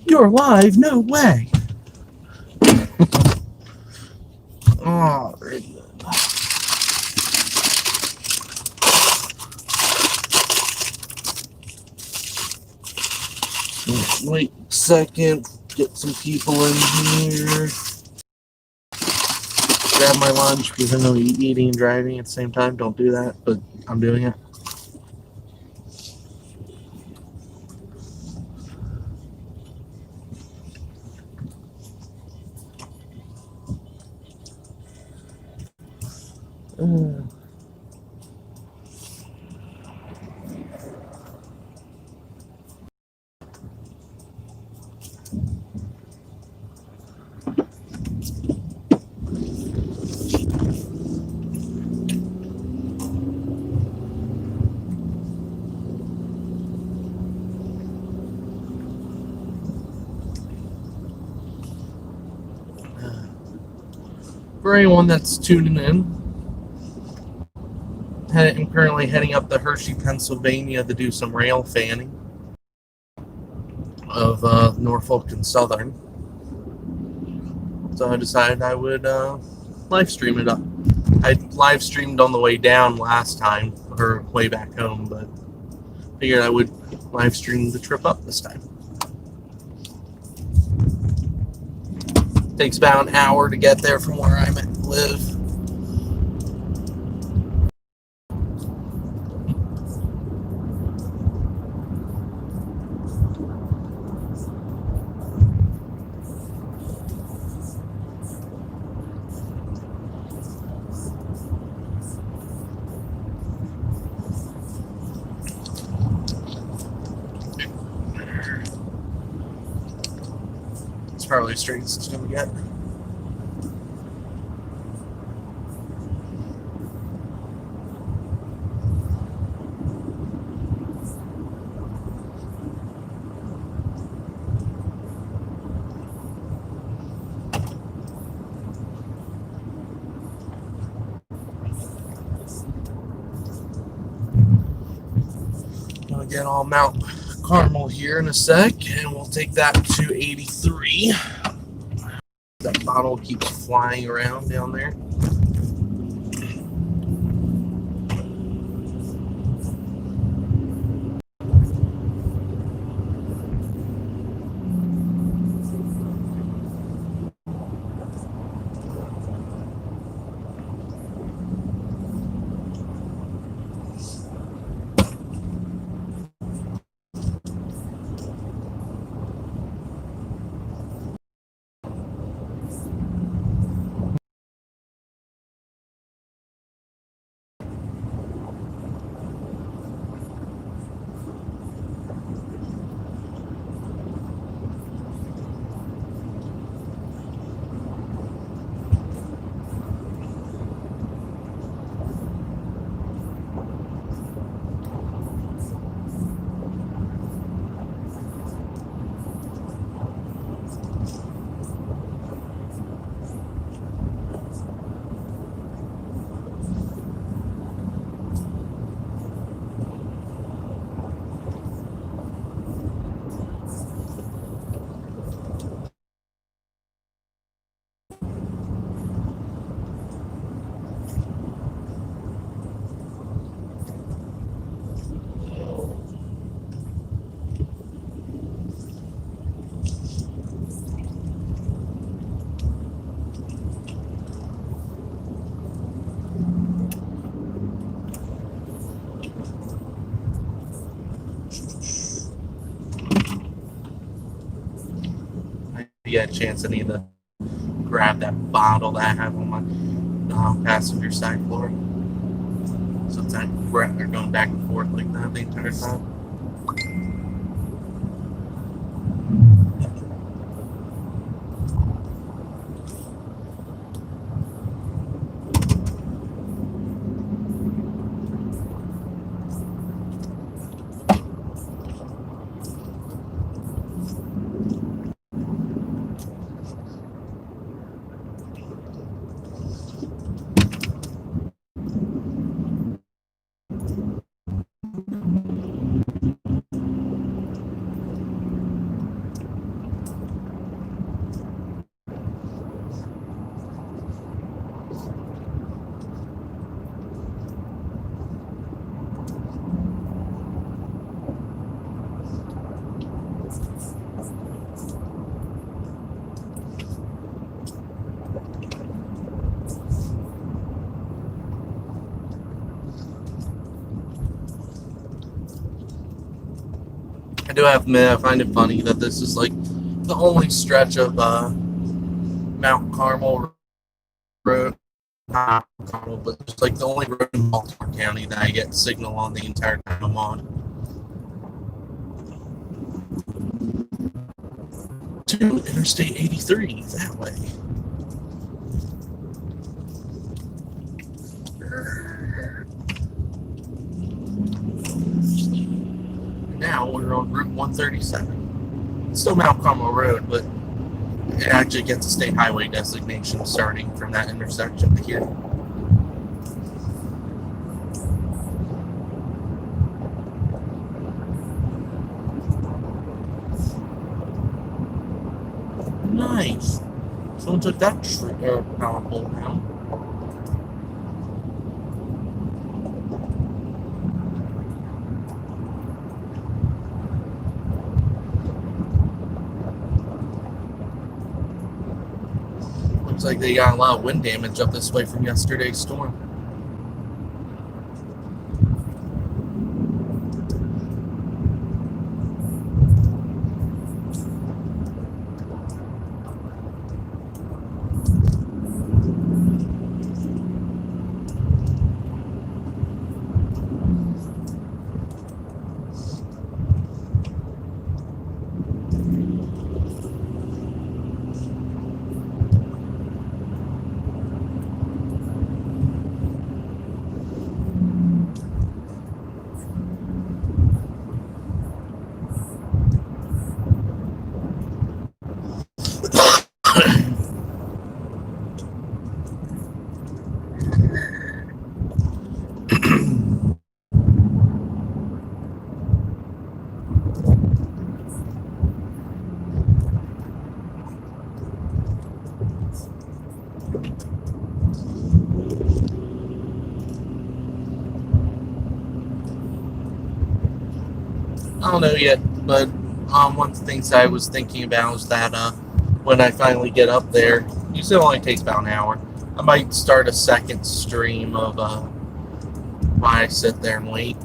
You're live? No way. Oh, wait a second. Get some people in here. Grab my lunch because I know you're eating and driving at the same time. Don't do that, but I'm doing it. For anyone that's tuning in, I'm currently heading up to Hershey, Pennsylvania to do some rail fanning of Norfolk and Southern. So I decided I would live stream it up. I live streamed on the way down last time, or way back home, but figured I would live stream the trip up this time. Takes about an hour to get there from where I live. It's probably as straight as it's going to get. Gonna get all Mount Carmel here in a sec, and we'll take that to 83. That bottle keeps flying around down there. If you get a chance, I need to grab that bottle that I have on my passenger side floor. So it's like they're going back and forth like that the entire time. have to admit, I find it funny that this is like the only stretch of Mount Carmel Road, not Mount Carmel, but it's like the only road in Baltimore County that I get signal on the entire time I'm on. To Interstate 83 that way. Now we're on Route 137. It's still Mount Carmel Road, but it actually gets a state highway designation starting from that intersection to here. Nice. Someone took that power pole down. Looks like they got a lot of wind damage up this way from yesterday's storm. I don't know yet, but one of the things I was thinking about is that when I finally get up there, usually it only takes about an hour, I might start a second stream of why I sit there and wait.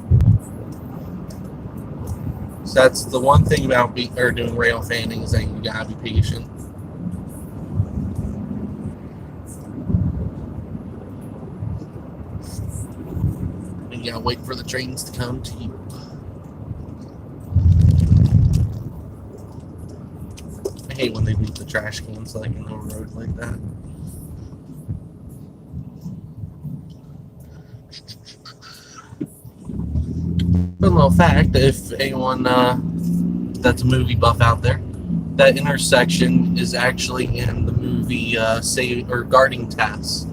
So that's the one thing about doing rail fanning is that you gotta be patient. You gotta wait for the trains to come to you. I hate when they leave the trash cans like in the road like that. A little fact, if anyone that's a movie buff out there, that intersection is actually in the movie Guarding Tess.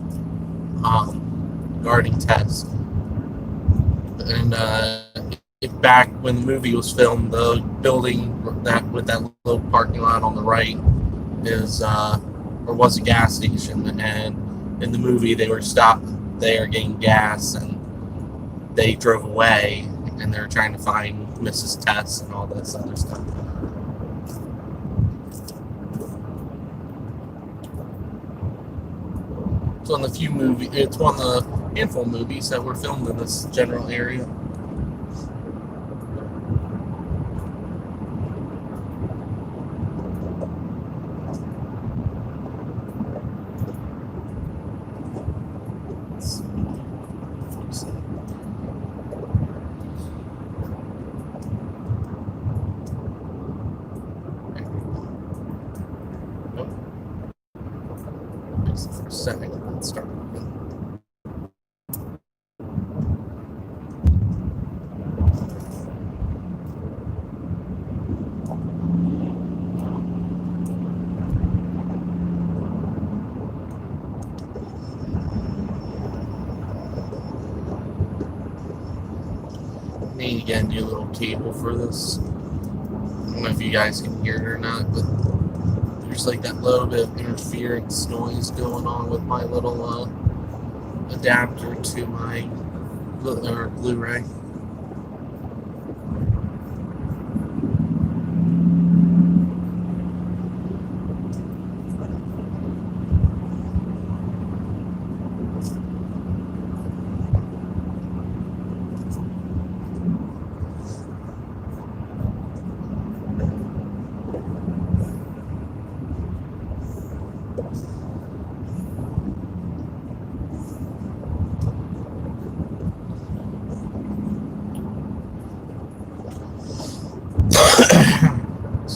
Guarding Tess. And back when the movie was filmed, the building that with that little parking lot on the right was a gas station, and in the movie they were stopped there getting gas, and they drove away, and they were trying to find Mrs. Tess and all this other stuff. It's one of the handful of movies that were filmed in this general area. Need to get a new little cable for this. I don't know if you guys can hear it or not, but there's like that little bit of interference noise going on with my little adapter to my Blu-ray.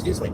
Excuse me.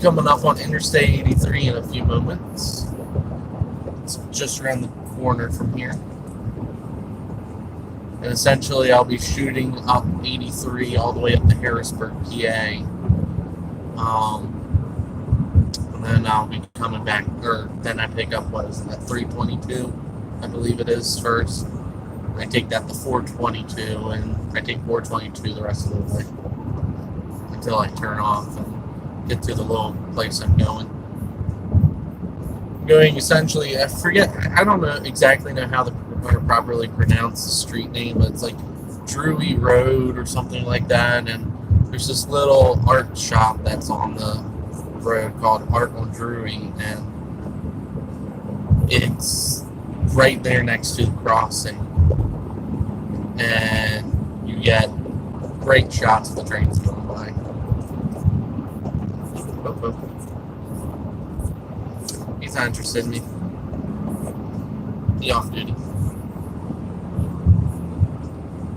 Coming up on Interstate 83 in a few moments. It's just around the corner from here. And essentially I'll be shooting up 83 all the way up to Harrisburg, PA. And then I'll be coming back, or then I pick up, what is that, 322, I believe it is, first. I take that to 422, and I take 422 the rest of the way until I turn off and get to the little place I'm going. Going essentially, I forget, I don't know exactly how to properly pronounce the street name, but it's like Drury Road or something like that, and there's this little art shop that's on the road called Art on Drury, and it's right there next to the crossing, and you get great shots of the trains going by. He's not interested in me. He off duty.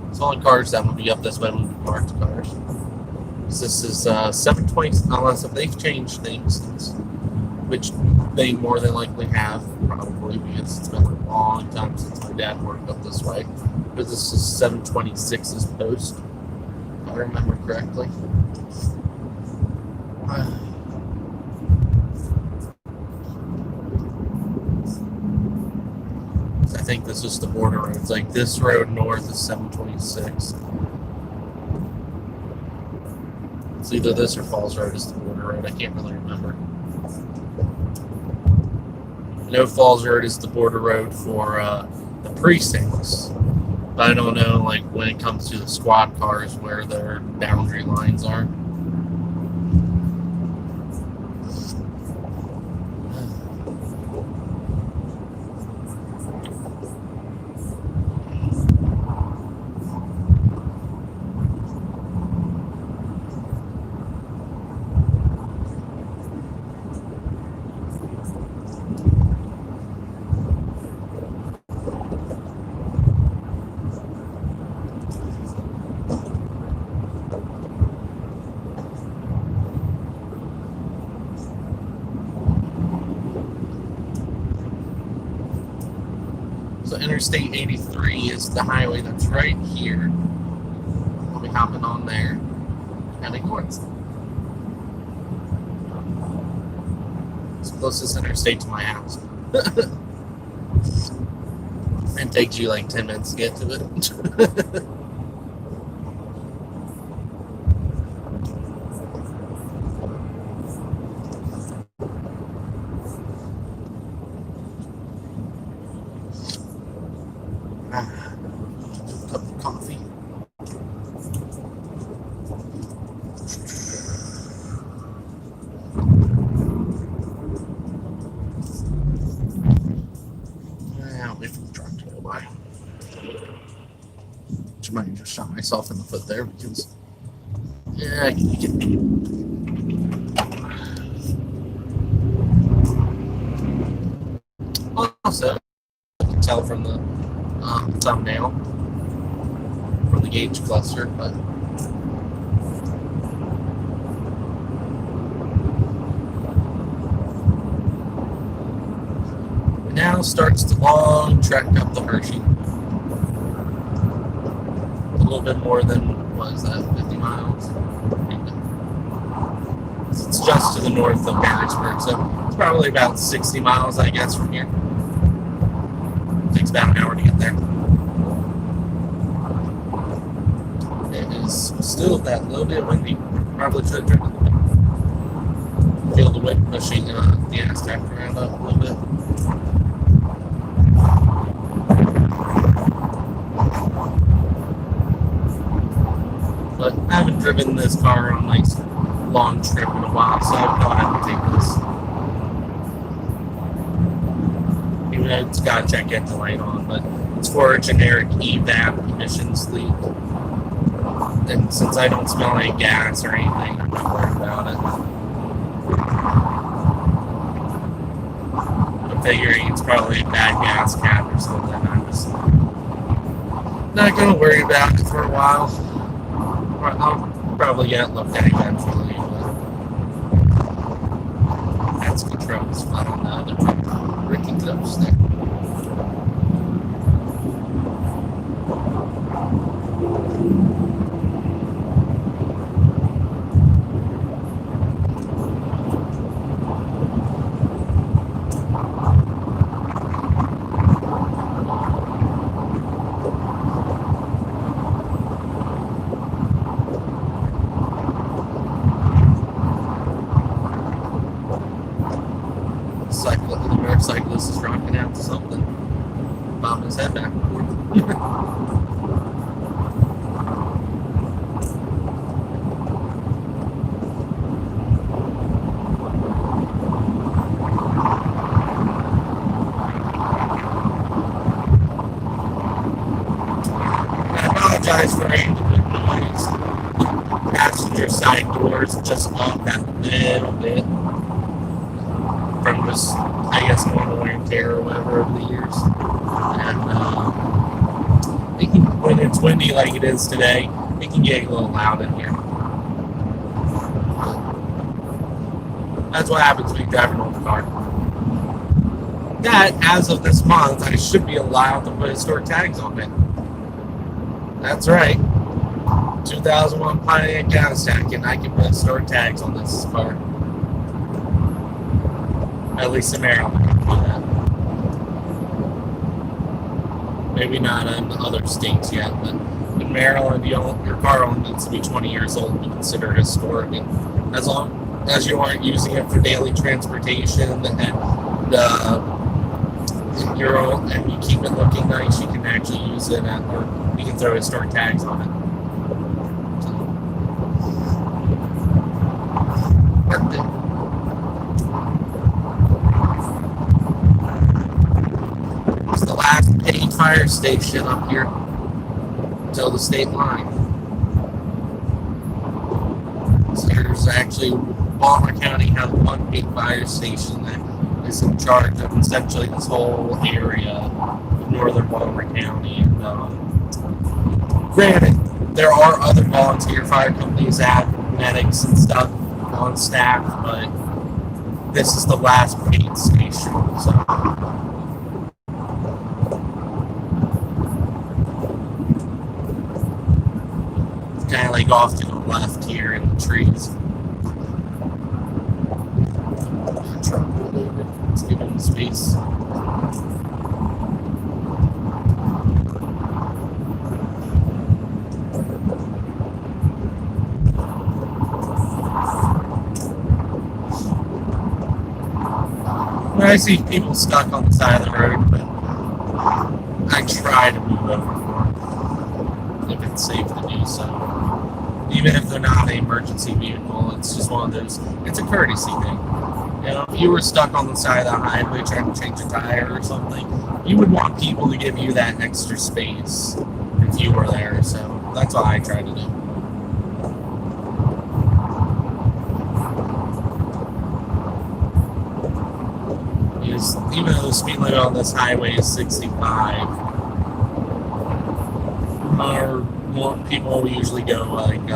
It's only cars that will be up this way will be parked cars. This is 720, unless if they've changed things, which they more than likely have, probably, because it's been a long time since my dad worked up this way. But this is 726's post, if I remember correctly. I think this is the border road. It's like this road north is 726. It's either this or Falls Road is the border road. I can't really remember. I know Falls Road is the border road for the precincts, but I don't know, like, when it comes to the squad cars where their boundary lines are. So Interstate 83 is the highway that's right here. We'll be hopping on there, heading north. It's the closest interstate to my house. It takes you like 10 minutes to get to it. Cup of coffee. which I might just shot myself in the foot there because, yeah, you can. Also, you can tell from the thumbnail, from the gauge cluster, but now starts the long trek up the Hershey. A little bit more than, what is that, 50 miles? It's just to the north of Harrisburg, so it's probably about 60 miles, I guess, from here. It takes about an hour to get there. It is still that little bit windy. Probably should turn the wind. Feel the wind pushing the ass tack around up a little bit. But I haven't driven this car on a nice long trip in a while, so I know how to take this. Even though it's got check engine light on, but it's for a generic EVAP emissions leak. And since I don't smell any gas or anything, I'm not worried about it. I'm figuring it's probably a bad gas cap or something. I'm just not going to worry about it for a while. I'll probably get looked at eventually, but that's controls fun on the other Ricky Clips there. The motorcyclist is rocking out to something, bobbing his head back and forth. I apologize for any of the good noise. Passenger side doors just off that little bit. From just, I guess, normal wear and tear or whatever over the years. And when it's windy like it is today, it can get a little loud in here. That's what happens when you drive an old car. That, as of this month, I should be allowed to put historic tags on it. That's right. 2001 Pontiac Cadillac, and I can put historic tags on this car. At least in Maryland, can do that. Maybe not in other states yet, but in Maryland, your car only needs to be 20 years old to be considered historic. And as long as you aren't using it for daily transportation and you keep it looking nice, you can actually use it, or you can throw historic tags on it. Worked it. The last paid fire station up here until the state line. So there's actually, Baltimore County has one paid fire station that is in charge of essentially this whole area of northern Baltimore County. And granted, there are other volunteer fire companies that have medics and stuff on staff, but this is the last paid station. So kind of like off to the left here in the trees. Let's give him space. I see people stuck on the side of the road, but I try to move over for them if it's safe to do so. Even if they're not an emergency vehicle, it's just one of those, it's a courtesy thing. You know, if you were stuck on the side of the highway trying to change a tire or something, you would want people to give you that extra space. If if you were there. So that's what I try to do. Because even though the speed limit on this highway is 65, more people usually go like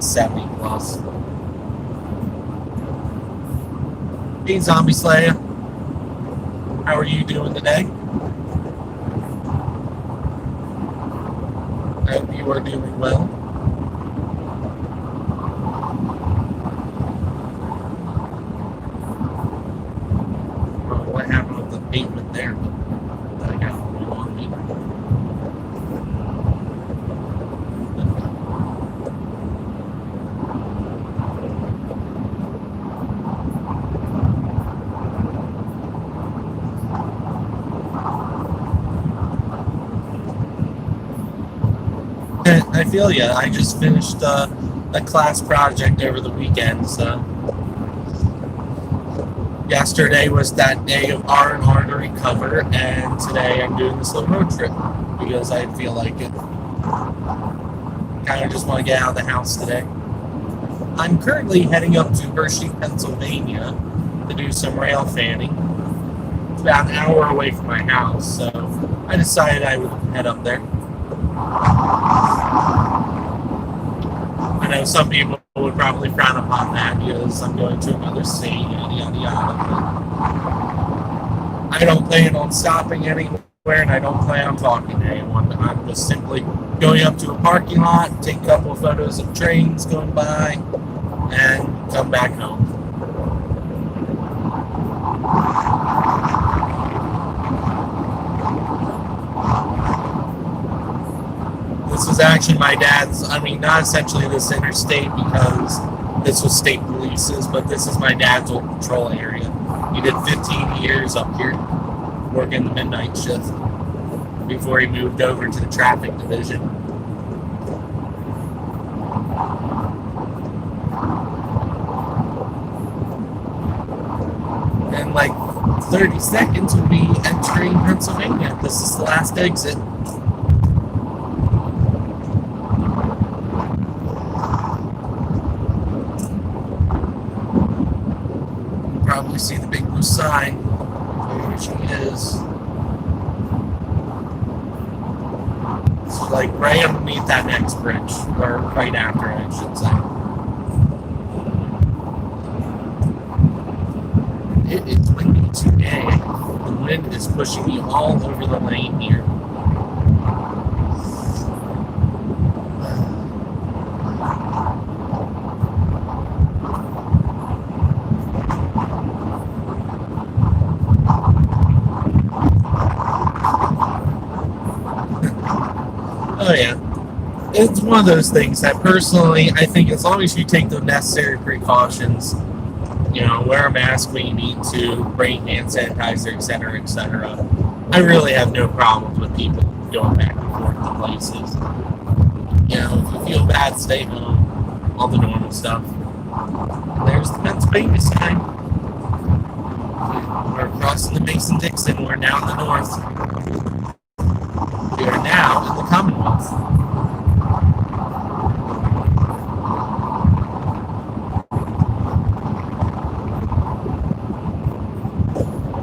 70 plus. Hey, Zombie Slayer. How are you doing today? I hope you are doing well. What happened with the pavement there? That I got going on me. I feel ya. I just finished a class project over the weekend, so yesterday was that day of R&R to recover, and today I'm doing this little road trip because I feel like it. Kind of just want to get out of the house today. I'm currently heading up to Hershey, Pennsylvania to do some rail fanning. It's about an hour away from my house, so I decided I would head up there. I know some people would probably frown upon that because I'm going to another state, yada yada yada. But I don't plan on stopping anywhere, and I don't plan on talking to anyone. I'm just simply going up to a parking lot, take a couple of photos of trains going by, and come back home. This was actually my dad's, not essentially this interstate because this was state police's, but this is my dad's old patrol area. He did 15 years up here, working the midnight shift before he moved over to the traffic division. In like 30 seconds, we'll be entering Pennsylvania. This is the last exit. Probably see the big blue sign. There she is. It's like right underneath that next bridge, or right after it, I should say. It's windy today. The wind is pushing me all over the lane here. Oh yeah, it's one of those things that personally, I think as long as you take the necessary precautions, wear a mask when you need to, bring hand sanitizer, etc., etc., I really have no problems with people going back and forth to places. If you feel bad, stay home, all the normal stuff. And there's the Pennsylvania sign. We're crossing the Mason-Dixon. We're now in the north. We are now in the Commonwealth.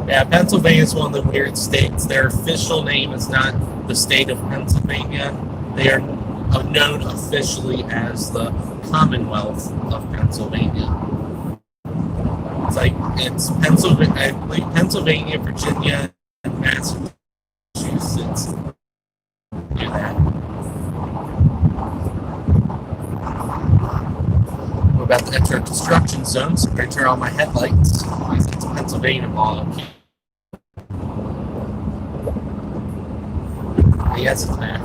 Yeah, Pennsylvania is one of the weird states. Their official name is not the state of Pennsylvania. They are known officially as the Commonwealth of Pennsylvania. It's Pennsylvania, I believe Pennsylvania, Virginia, and Massachusetts. Do that. We're about to enter a construction zone, so I turn on my headlights because it's Pennsylvania law. Yes, it's there.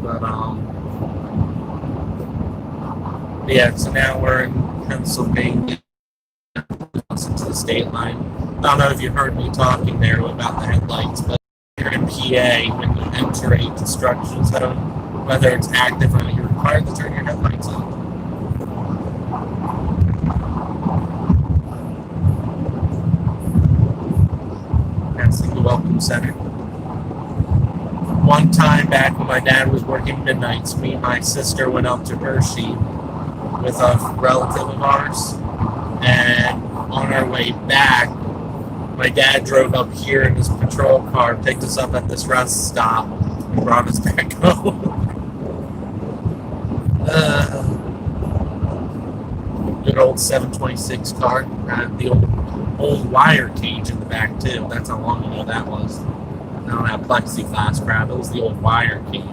But yeah, so now we're in Pennsylvania, close to the state line. I don't know if you heard me talking there about the headlights, but you're in PA when you enter a construction zone, whether it's active or not, you're required to turn your headlights on. Asking to welcome shopping center. One time back when my dad was working midnights, me and my sister went up to Hershey with a relative of ours, and on our way back, my dad drove up here in his patrol car, picked us up at this rest stop, and brought us back home. Good old 726 car. The old wire cage in the back, too. That's how long ago that was. I don't have plexiglass crap. It was the old wire cage.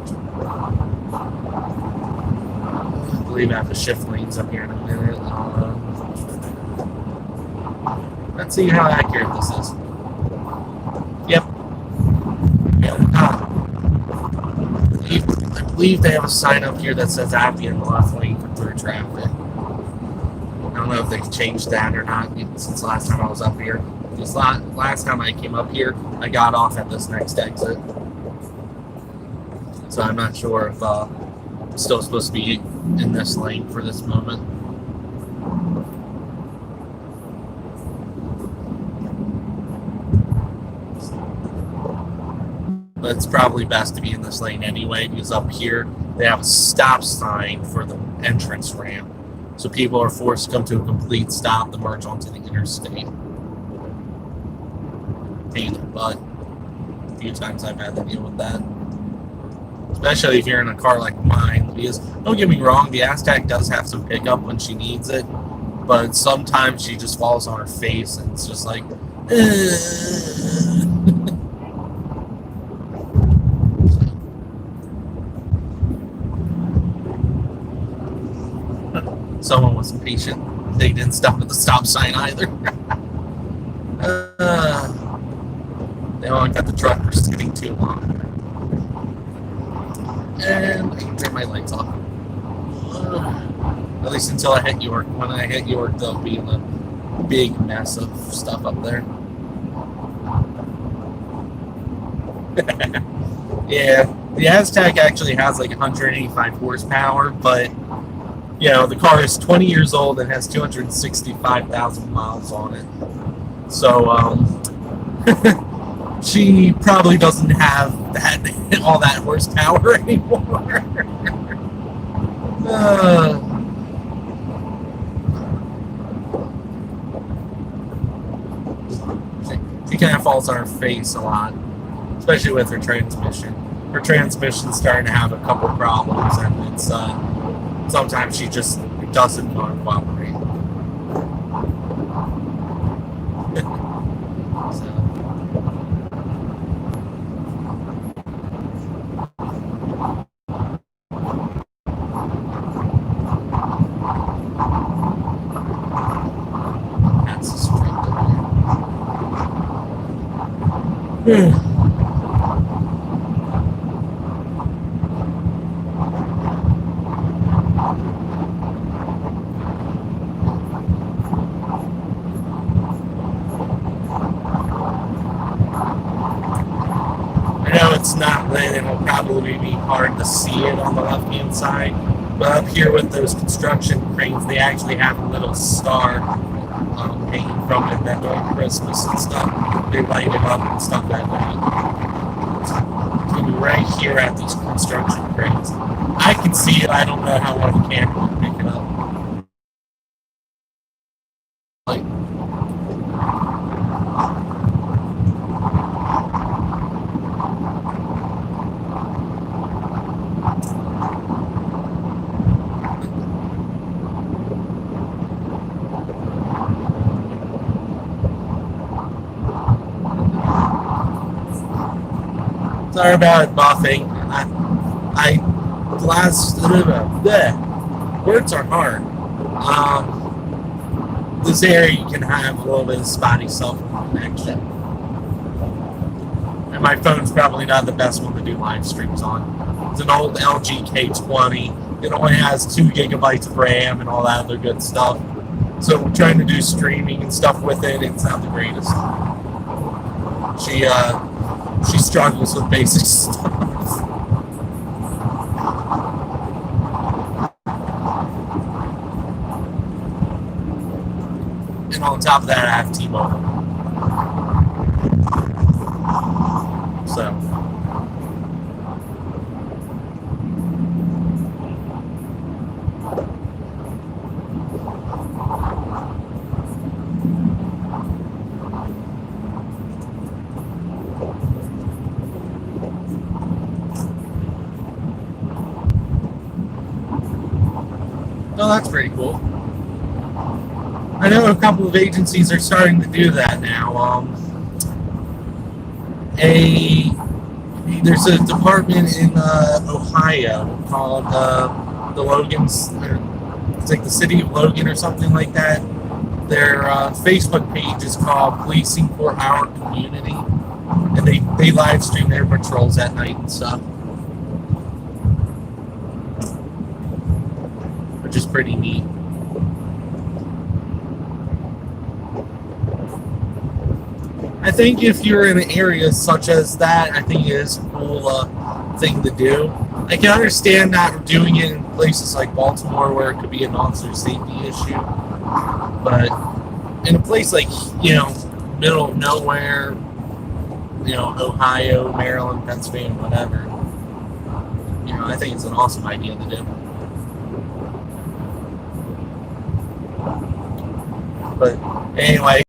I believe I have to shift lanes up here in a minute. Let's see how accurate this is. Yep. I believe they have a sign up here that says out the end of the left lane for through traffic. I don't know if they've changed that or not since last time I was up here. Because last time I came up here, I got off at this next exit. So I'm not sure if I'm still supposed to be in this lane for this moment. But it's probably best to be in this lane anyway, because up here they have a stop sign for the entrance ramp. So people are forced to come to a complete stop to merge onto the interstate. Pain in the butt. A few times I've had to deal with that. Especially if you're in a car like mine. Because, don't get me wrong, the Aztec does have some pickup when she needs it. But sometimes she just falls on her face and it's just like, Someone was impatient. They didn't stop at the stop sign either. They only got the truck for sitting too long. And I can turn my lights off. At least until I hit York. When I hit York, there'll be a big mess of stuff up there. Yeah, the Aztec actually has like 185 horsepower, but you know, the car is 20 years old and has 265,000 miles on it. So, she probably doesn't have all that horsepower anymore. She kind of falls on her face a lot, especially with her transmission. Her transmission's starting to have a couple problems, and it's sometimes she just doesn't want to cooperate. That's the strength of it. It's not lit, it'll probably be hard to see it on the left-hand side. But up here with those construction cranes, they actually have a little star hanging from it that during Christmas and stuff, they light it up and stuff like that. It's going to be right here at these construction cranes. I can see it, I don't know how well the camera can pick it up. Sorry about buffing. Words are hard. This area you can have a little bit of spotty cell phone connection. And my phone's probably not the best one to do live streams on. It's an old LG K20. It only has 2 gigabytes of RAM and all that other good stuff. So trying to do streaming and stuff with it, it's not the greatest. She struggles with basic stuff. And on top of that, I have T-Mobile. So. Oh, that's pretty cool. I know a couple of agencies are starting to do that now. There's a department in Ohio called the Logan's. It's like the city of Logan or something like that. Their Facebook page is called Policing for Our Community, and they live stream their patrols at night and stuff, which is pretty neat. I think if you're in an area such as that, I think it is a cool thing to do. I can understand not doing it in places like Baltimore where it could be an officer safety issue, but in a place like, middle of nowhere, Ohio, Maryland, Pennsylvania, whatever, I think it's an awesome idea to do. But anyway,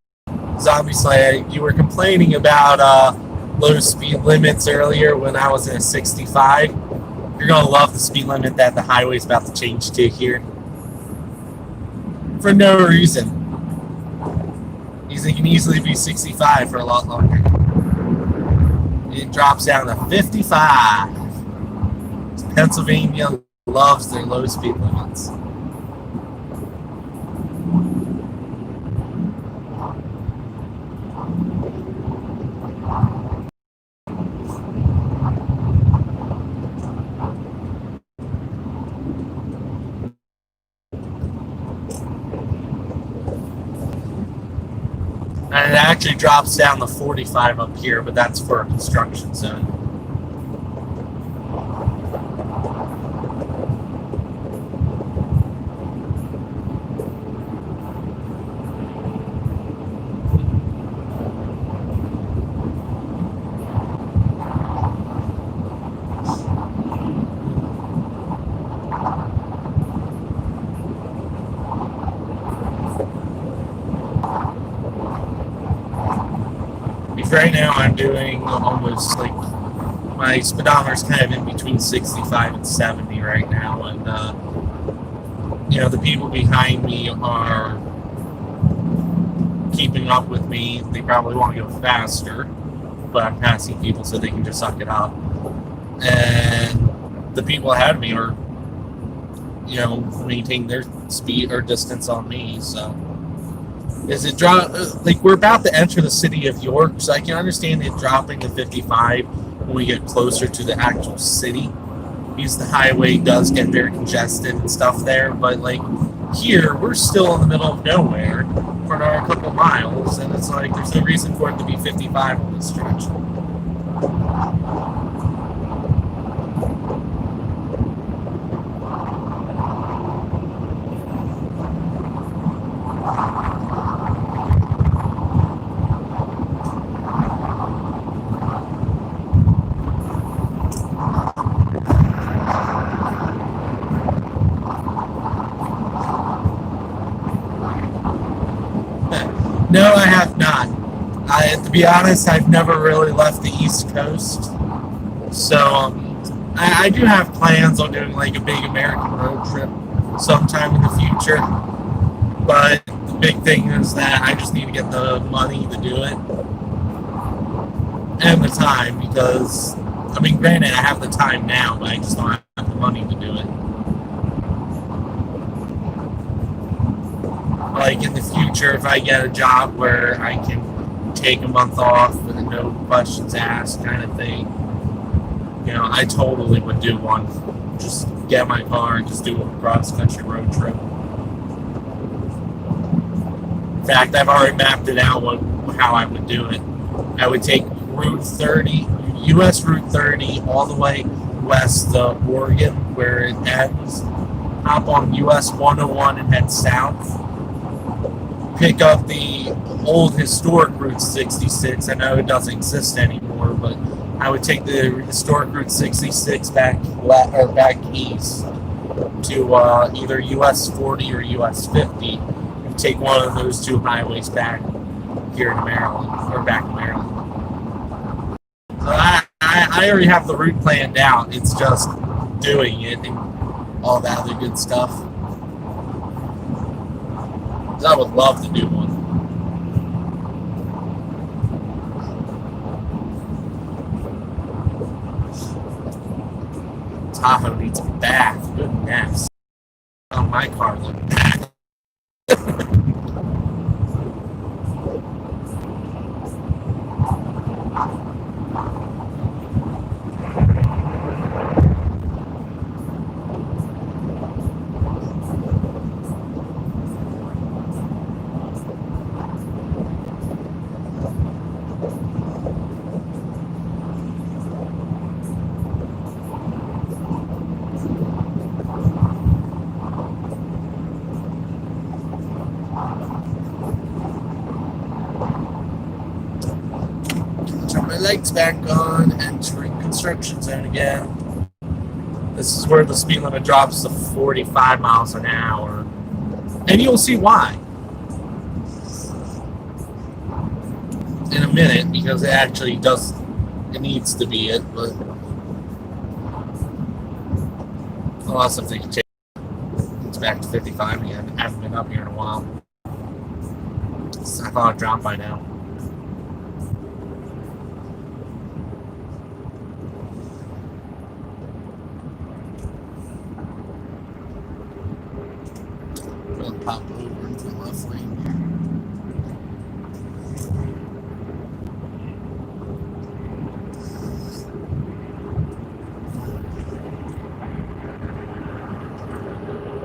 Zombie Slayer, you were complaining about low speed limits earlier when I was in a 65. You're going to love the speed limit that the highway's about to change to here. For no reason. It can easily be 65 for a lot longer. It drops down to 55. Pennsylvania loves their low speed limits. And it actually drops down to 45 up here, but that's for a construction zone. Right now I'm doing almost like my speedometer's kind of in between 65 and 70 right now, and the people behind me are keeping up with me. They probably want to go faster, but I'm passing people so they can just suck it up. And the people ahead of me are maintaining their speed or distance on me. So is it we're about to enter the city of York, so I can understand it dropping to 55 when we get closer to the actual city, because the highway does get very congested and stuff there. But here, we're still in the middle of nowhere for another couple miles, and it's there's no reason for it to be 55 on this stretch. No, I have not. To be honest, I've never really left the East Coast. So I do have plans on doing a big American road trip sometime in the future. But the big thing is that I just need to get the money to do it. And the time, because, granted, I have the time now, but I just don't have the money to do it. In the future, if I get a job where I can take a month off with a no questions asked kind of thing, I totally would do one. Just get my car and just do a cross-country road trip. In fact, I've already mapped it out how I would do it. I would take Route 30, U.S. Route 30, all the way west to Oregon, where it ends. Hop on U.S. 101 and head south. Pick up the old historic Route 66. I know it doesn't exist anymore, but I would take the historic Route 66 back east to either US 40 or US 50, and take one of those two highways back here in Maryland, or back in Maryland. So I already have the route planned out. It's just doing it and all that other good stuff. I would love to do one. Tahoe needs a bath. Goodness. Oh, my car looked bad. Turn my lights back on, entering construction zone again. This is where the speed limit drops to 45 miles an hour. And you'll see why in a minute, because it actually does, it needs to be it, but unless if they can change it's back to 55 again. I haven't been up here in a while. I thought it dropped by now. Pop over into the left lane here.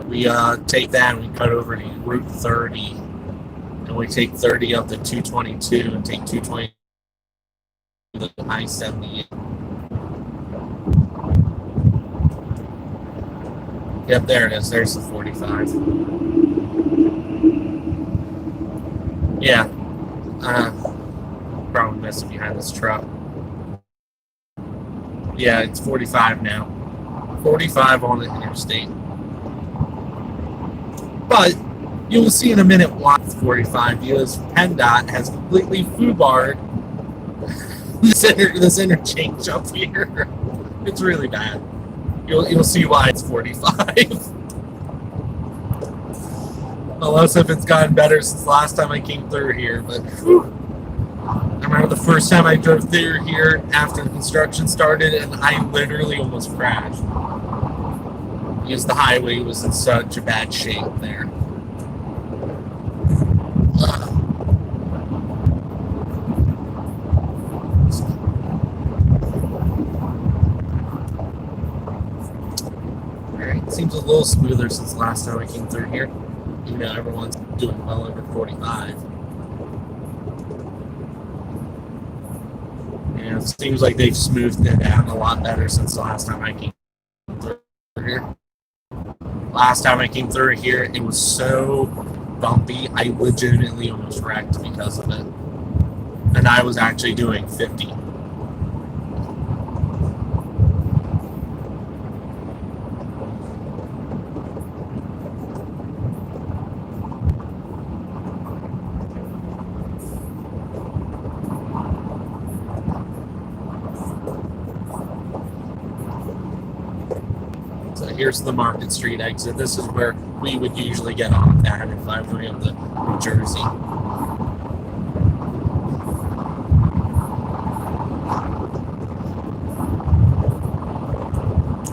We take that and we cut over to Route 30, and we take 30 up to 222 and take 220 to the I-78. Yep, there it is. There's the 45. Yeah, probably missing behind this truck. Yeah, it's 45 now. 45 on the interstate. But you will see in a minute why it's 45, because PennDOT has completely foobarred this interchange up here. It's really bad. You'll see why it's 45. Unless if it's gotten better since the last time I came through here, but whew. I remember the first time I drove through here after the construction started, and I literally almost crashed because the highway was in such a bad shape there. Alright, seems a little smoother since the last time I came through here. You know, everyone's doing well over 45. And it seems like they've smoothed it out a lot better since the last time I came through here. Last time I came through here, it was so bumpy, I legitimately almost wrecked because of it. And I was actually doing 50. Here's the Market Street exit. This is where we would usually get off at if I were in the New Jersey.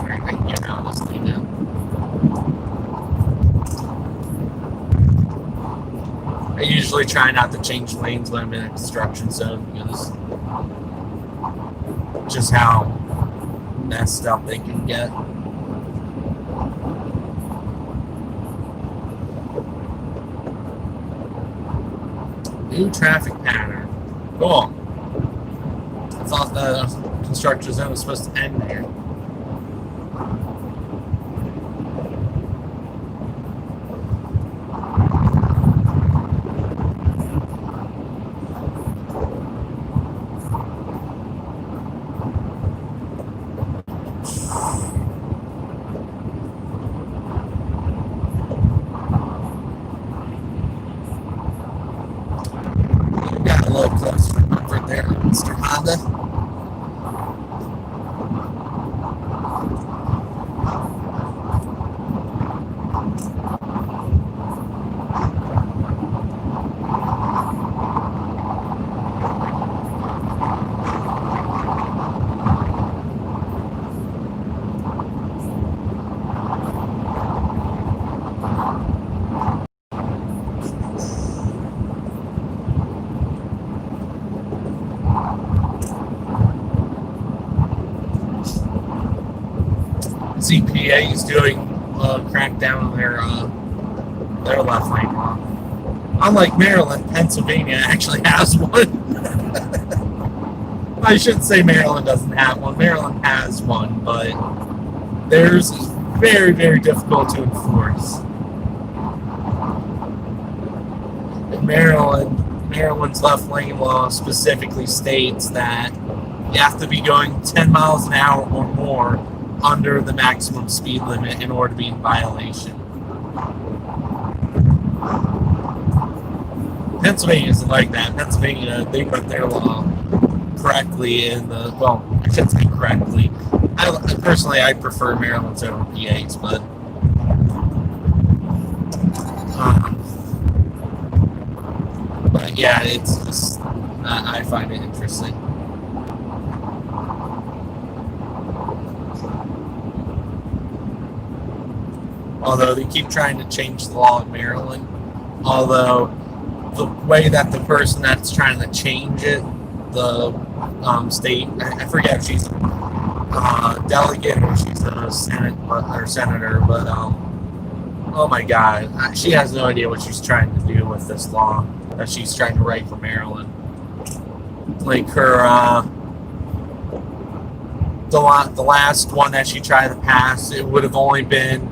Alright, I can get out of this thing now. I usually try not to change lanes when I'm in a construction zone because just how messed up they can get. New traffic pattern. Cool. I thought the construction zone was supposed to end there. close for comfort there, Mr. Honda. CPA is doing a crackdown on their left lane law. Unlike Maryland, Pennsylvania actually has one. I shouldn't say Maryland doesn't have one. Maryland has one, but theirs is very, very difficult to enforce. In Maryland's left lane law specifically states that you have to be going 10 miles an hour or more under the maximum speed limit in order to be in violation. Pennsylvania isn't like that. Pennsylvania, they put their law correctly in the, well, I shouldn't say correctly. Personally, I prefer Maryland's over PA's, but yeah, it's just, I find it interesting. Although they keep trying to change the law in Maryland, although the way that the person that's trying to change it, the state, I forget if she's a delegate or she's a senator, but oh my God, she has no idea what she's trying to do with this law that she's trying to write for Maryland. Like her, the last one that she tried to pass, it would have only been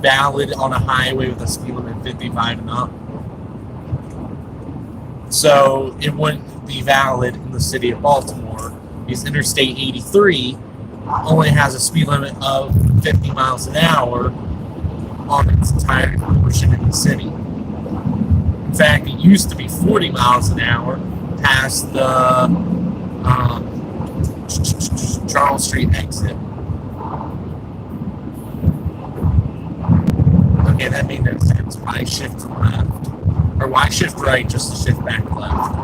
valid on a highway with a speed limit of 55 and up. So it wouldn't be valid in the city of Baltimore because Interstate 83 only has a speed limit of 50 miles an hour on its entire portion in the city. In fact, it used to be 40 miles an hour past the Charles Street exit. Okay, that made no sense. Why shift left? Or why shift right just to shift back left?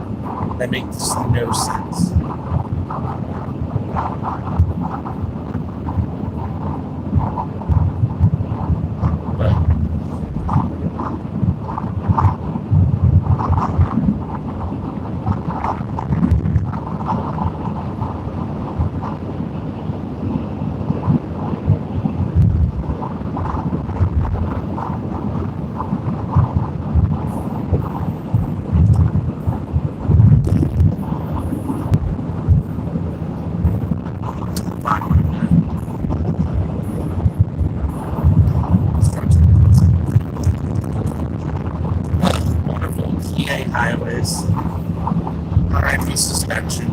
That makes no sense. Highways. RIP suspension.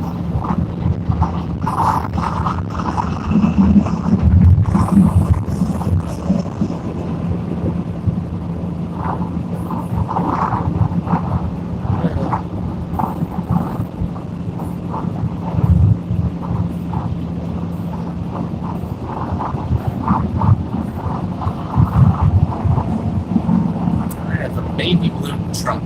I have a baby blue truck.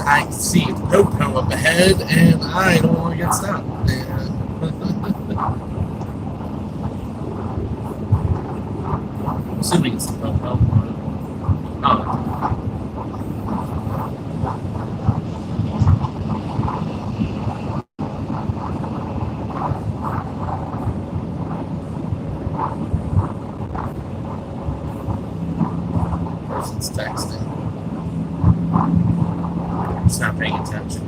I see the Popo up ahead, and I don't want to get stopped. I'm assuming it's the Popo. Oh. Person's texting. It's not paying attention.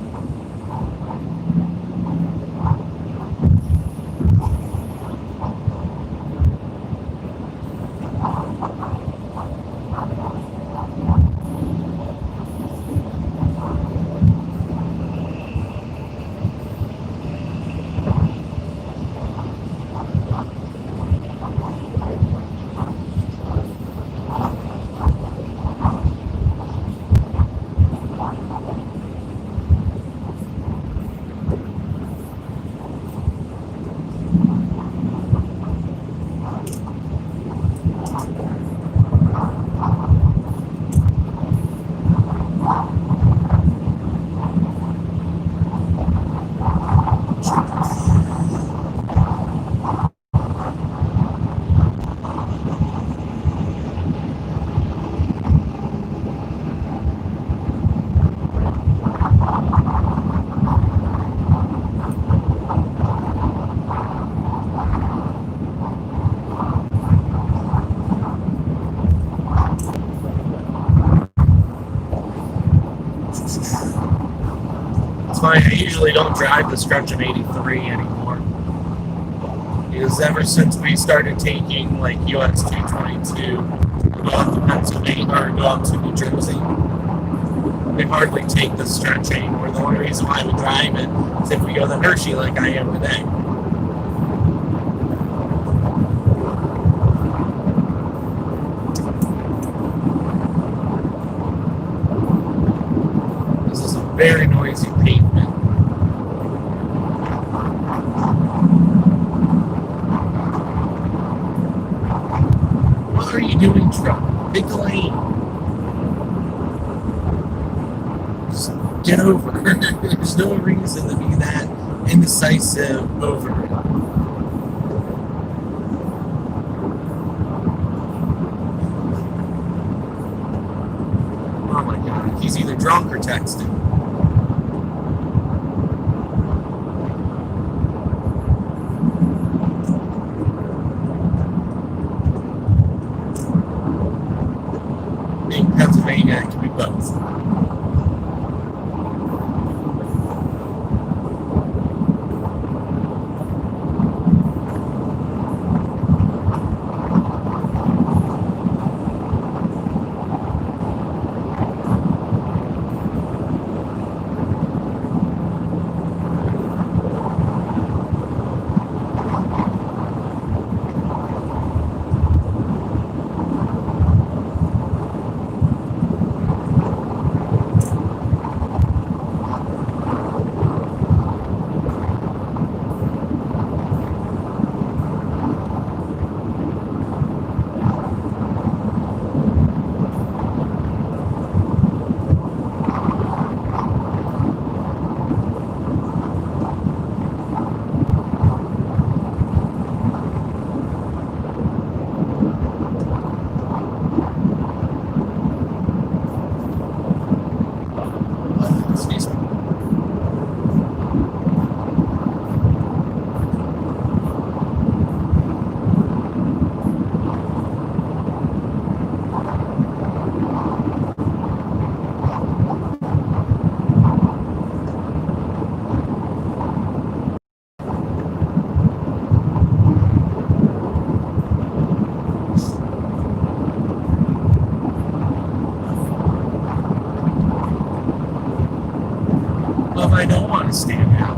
It's funny, I usually don't drive the stretch of 83 anymore. Because ever since we started taking like US 222, go up to Pennsylvania or go up to New Jersey, we hardly take the stretch anymore. The only reason why we drive it is if we go to Hershey like I am today. This is a very noisy pavement. What are you doing, truck? Pick the lane. Just get over. There's no reason to be that indecisive over it. Oh my god, he's either drunk or texting. In Pennsylvania, it can be both. Well, I don't want to stand out.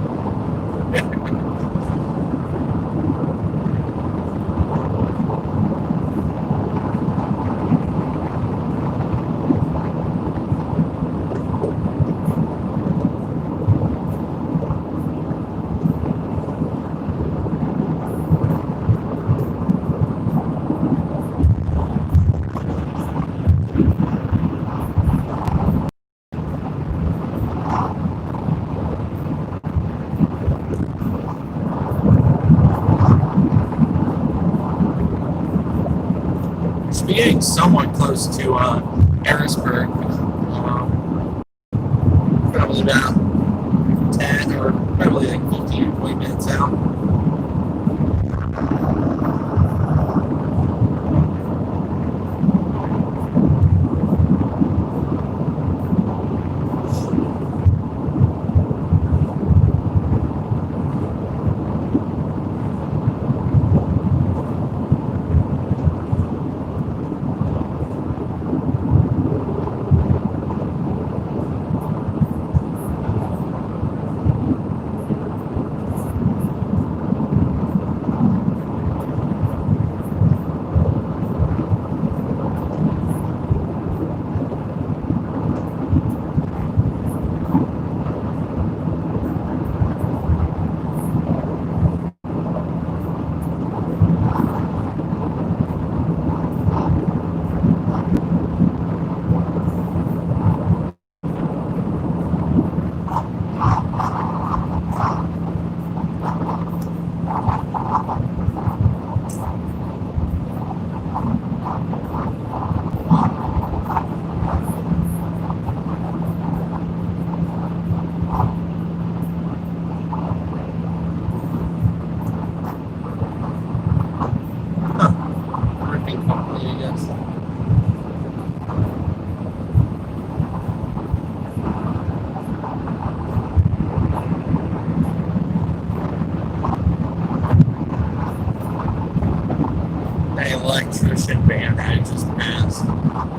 Being somewhat close to Harrisburg, probably about 10 or probably like 15 or 20 minutes out.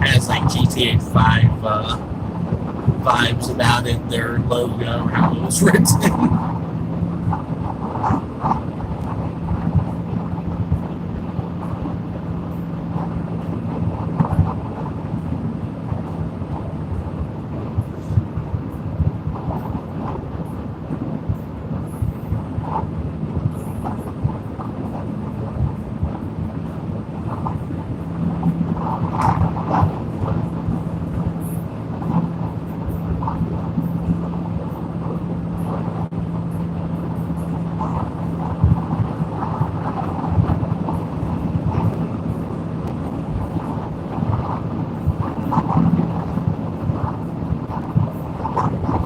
has like GTA 5 vibes about it. Their logo, how it was written.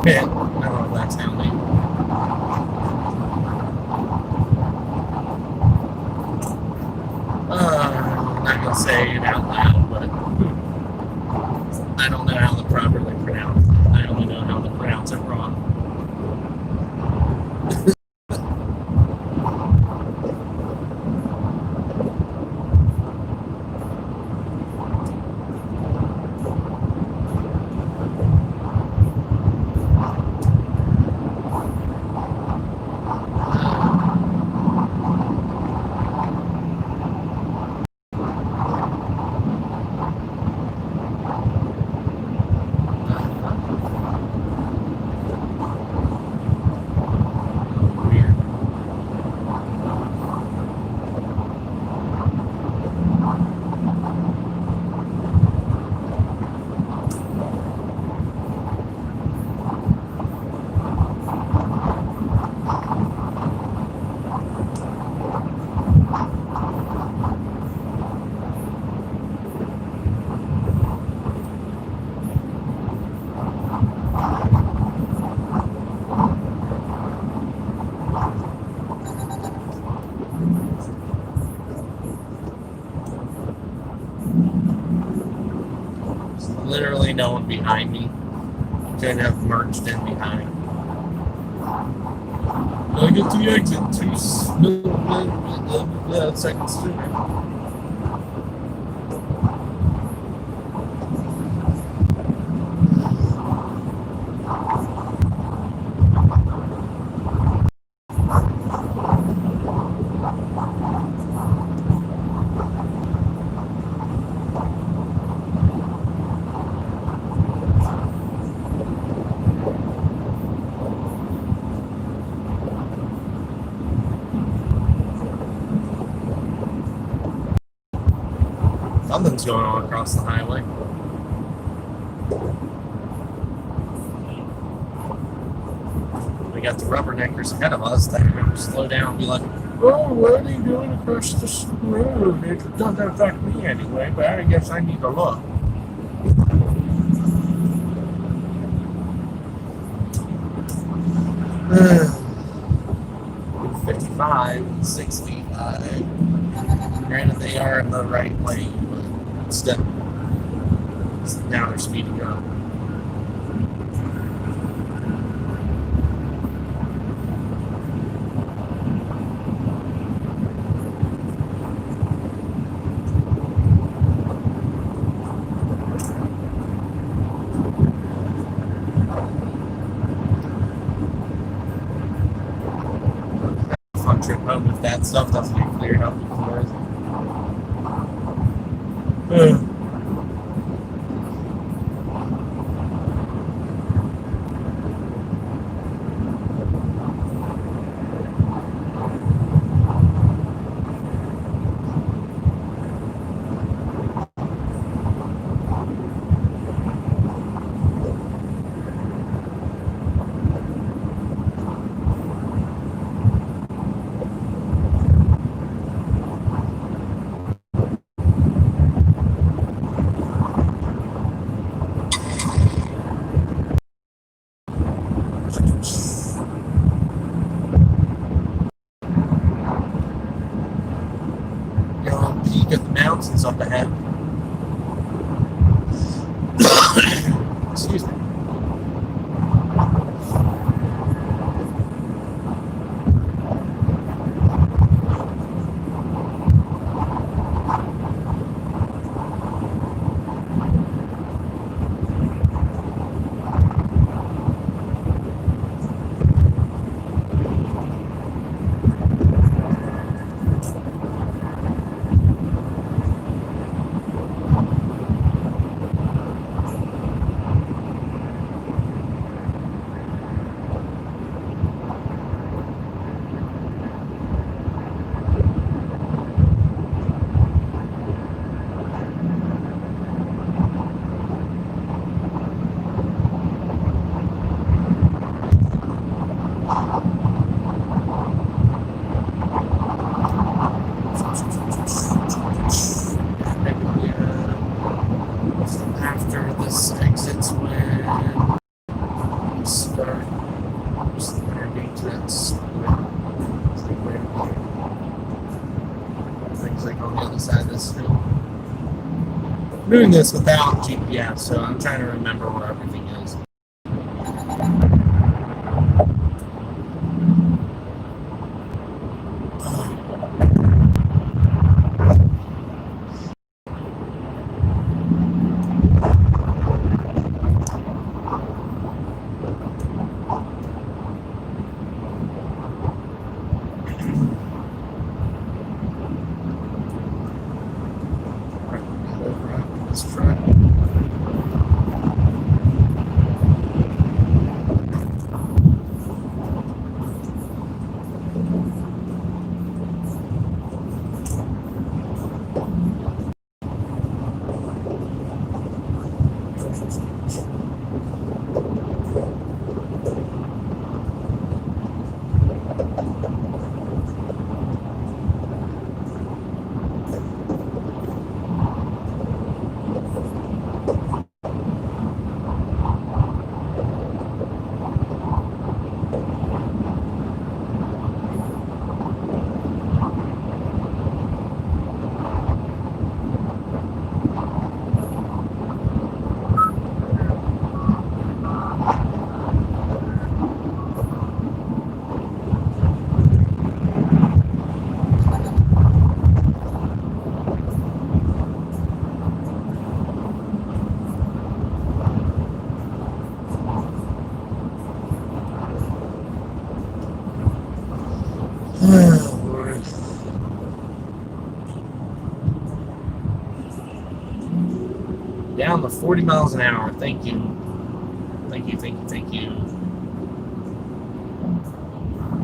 Yeah, I don't know if that's how they. I'm not gonna say it out loud, but I don't know how to properly pronounce it. I only know how to pronounce it wrong. Weird. There's literally no one behind me. Could have merged in behind. I get the exit 2 seconds sooner. Something's going on across the highway. We got the rubberneckers ahead of us that are going to slow down and be like, oh, what are you doing across this road? It doesn't affect me anyway, but I guess I need to look. Uh, 55 and 65. Granted, they are in the right lane, but still, now they're speeding up. Fun trip home if that stuff doesn't get cleared up before. Peak of the mountains up ahead. Excuse me. start. Just navigate to that split. Things like on the other side of this hill. I'm doing this without GPS, so I'm trying to remember where everything is. Down to 40 miles an hour. Thank you. Thank you, thank you, thank you.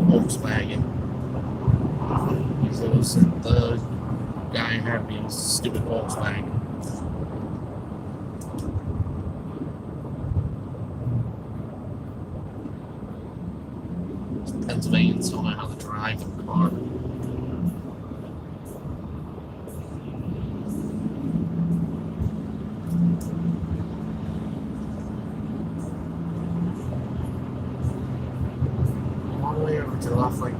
Volkswagen. Those the guy had me in stupid Volkswagen. Pennsylvanians don't know how to drive a car. All the way over to the left lane.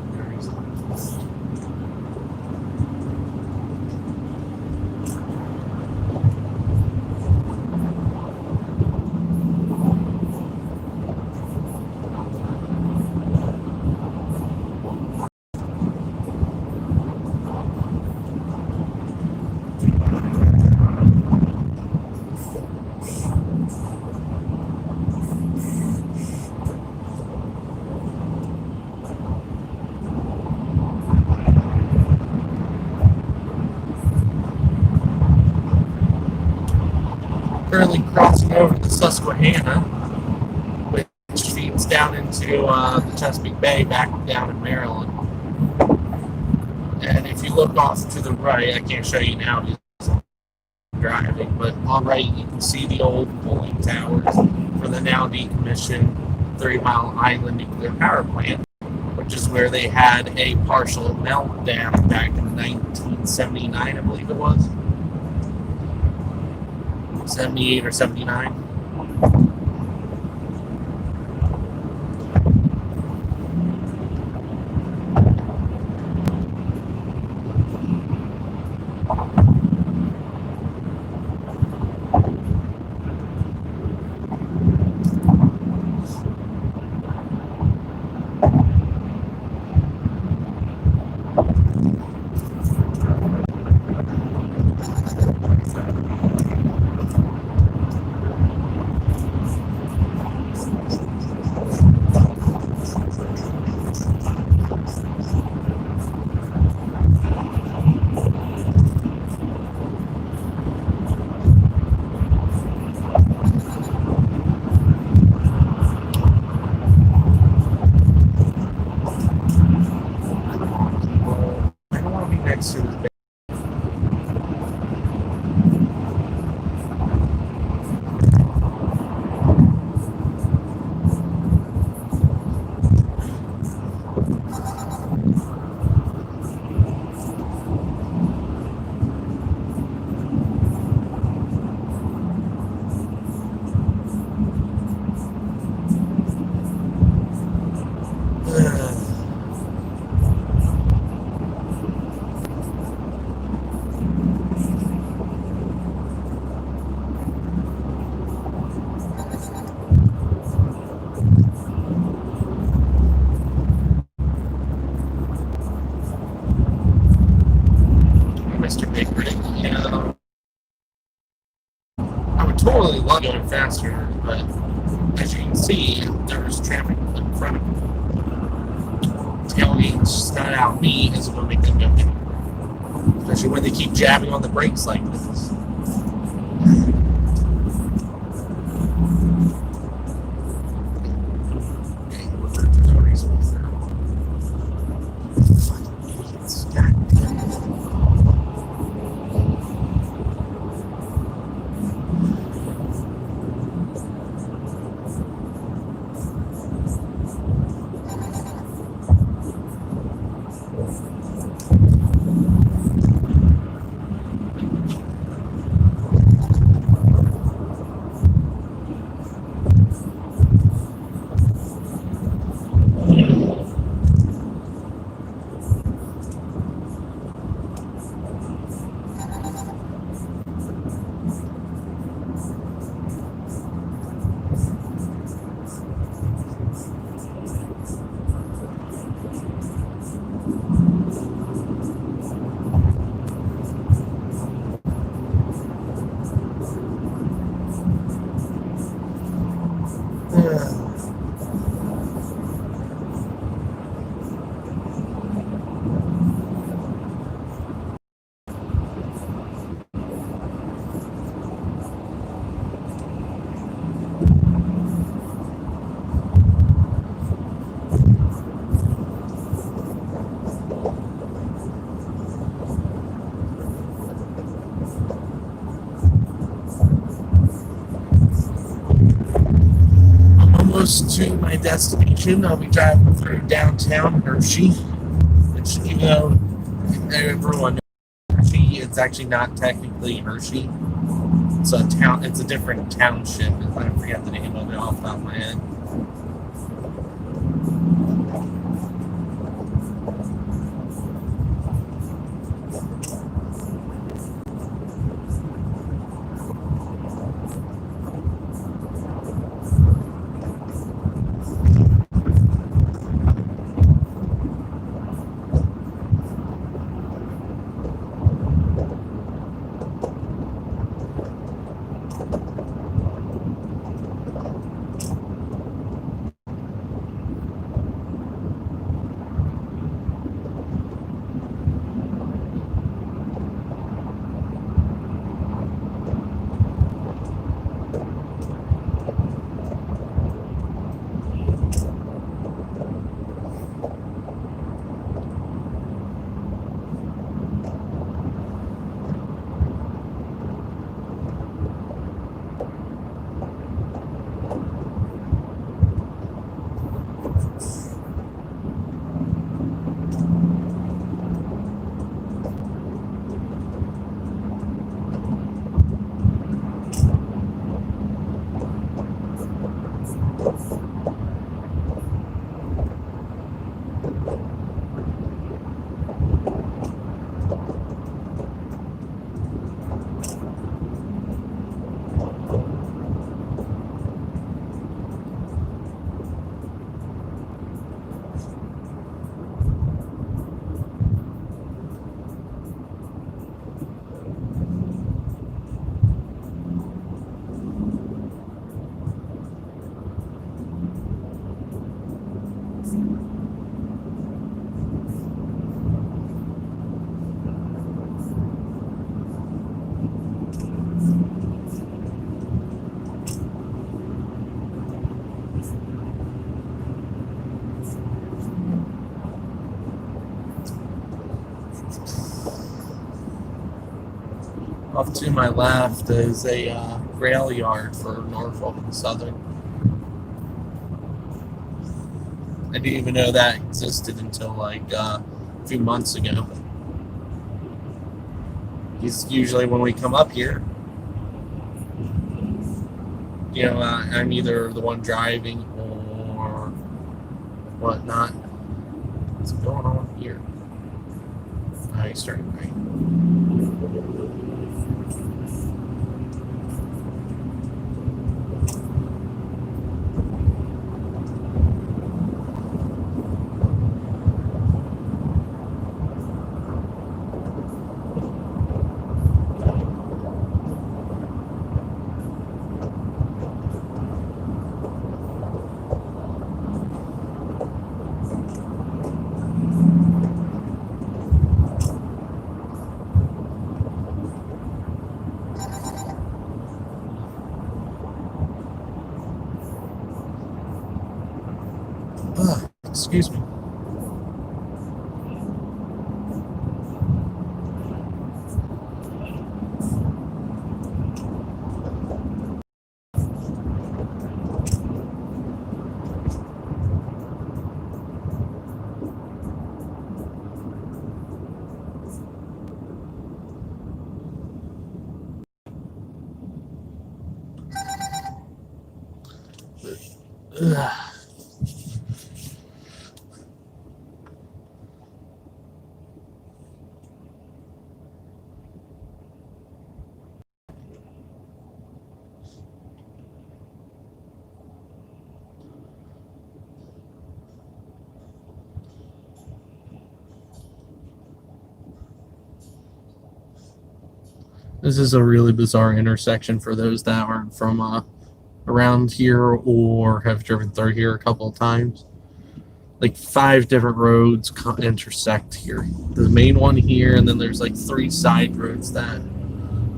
Currently crossing over the Susquehanna, which feeds down into the Chesapeake Bay back down in Maryland. And if you look off to the right, I can't show you now because I'm driving, but on the right you can see the old cooling towers for the now decommissioned 30 Mile Island nuclear power plant, which is where they had a partial meltdown back in 1979, I believe it was. 78 or 79. totally love going faster, but as you can see, there's traffic in front of me. Tailgate snot out me isn't going to make them go anywhere. Especially when they keep jabbing on the brakes like this. Almost to my destination. I'll be driving through downtown Hershey, which, even though everyone knows Hershey, it's actually not technically Hershey. It's a town. It's a different township. I forget the name of it off the top of my head. Off to my left is a rail yard for Norfolk and Southern. I didn't even know that existed until like a few months ago. Usually when we come up here, you know, I'm either the one driving or whatnot. What's going on here? Oh, he's starting right. Excuse me. Ugh. This is a really bizarre intersection for those that aren't from around here or have driven through here a couple of times. Like 5 different roads intersect here. The main one here, and then there's like 3 side roads that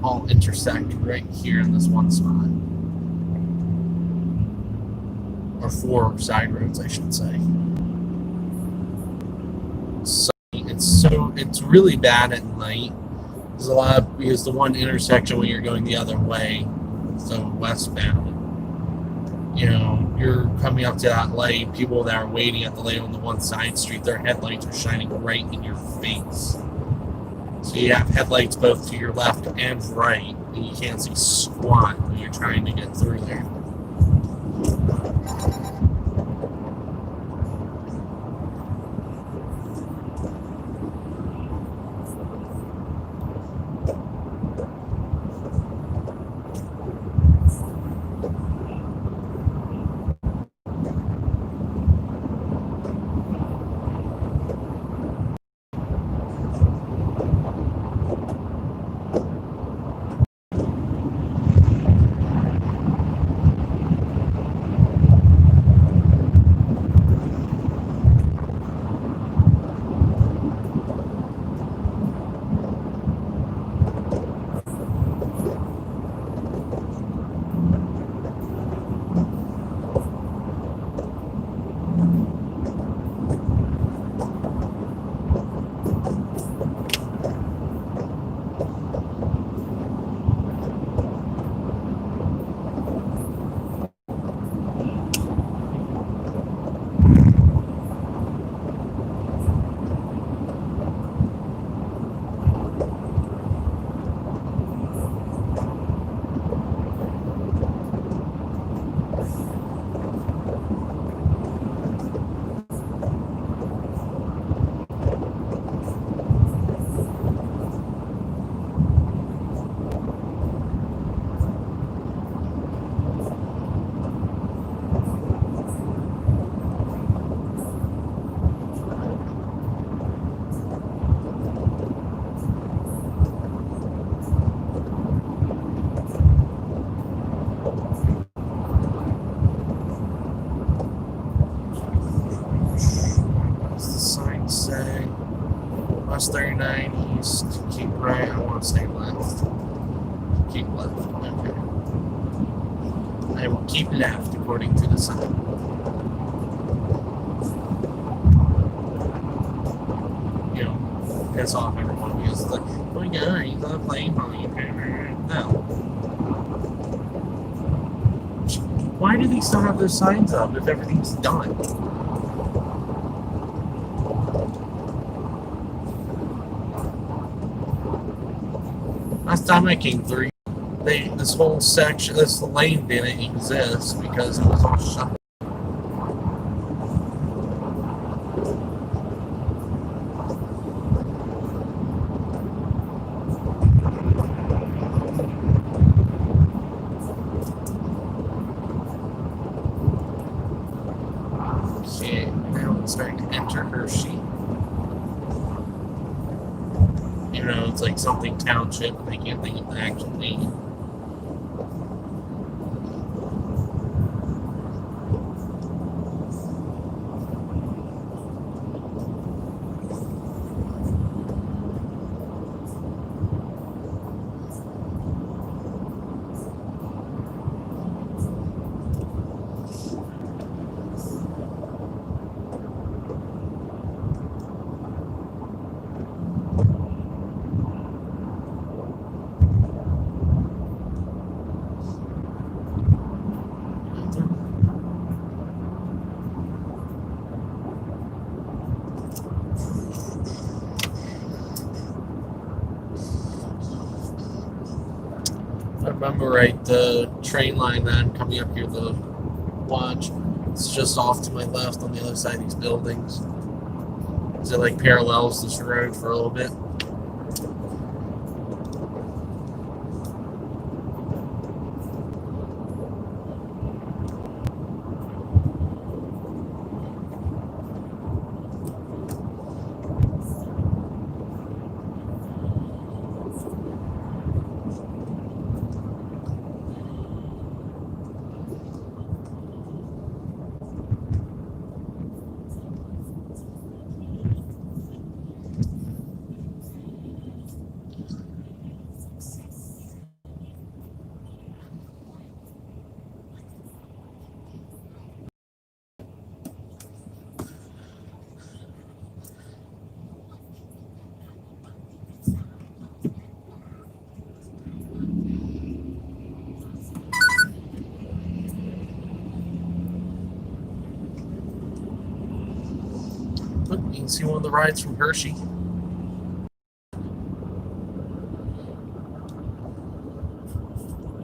all intersect right here in this one spot. Or 4 side roads, I should say. So it's really bad at night. There's a lot because the one intersection when you're going the other way, so westbound, you know, you're coming up to that light. People that are waiting at the light on the one side street, their headlights are shining right in your face. So you have headlights both to your left and right, and you can't see squat when you're trying to get through there. Say West 39 East, keep right, I want to stay left. Keep left, okay. I will keep left according to the sign. You know, piss off everyone because it's like, oh my god, he's not playing volume. No. Why do they still have those signs up if everything's done? Last time I came through, this whole section, this lane didn't exist because it was all shut. Okay, now it's starting to enter Hershey. You know, it's like something township, and they can't think of the actual name. remember right, the train line then coming up here, the watch, it's just off to my left on the other side of these buildings. It like parallels this road for a little bit. Look, you can see one of the rides from Hershey. I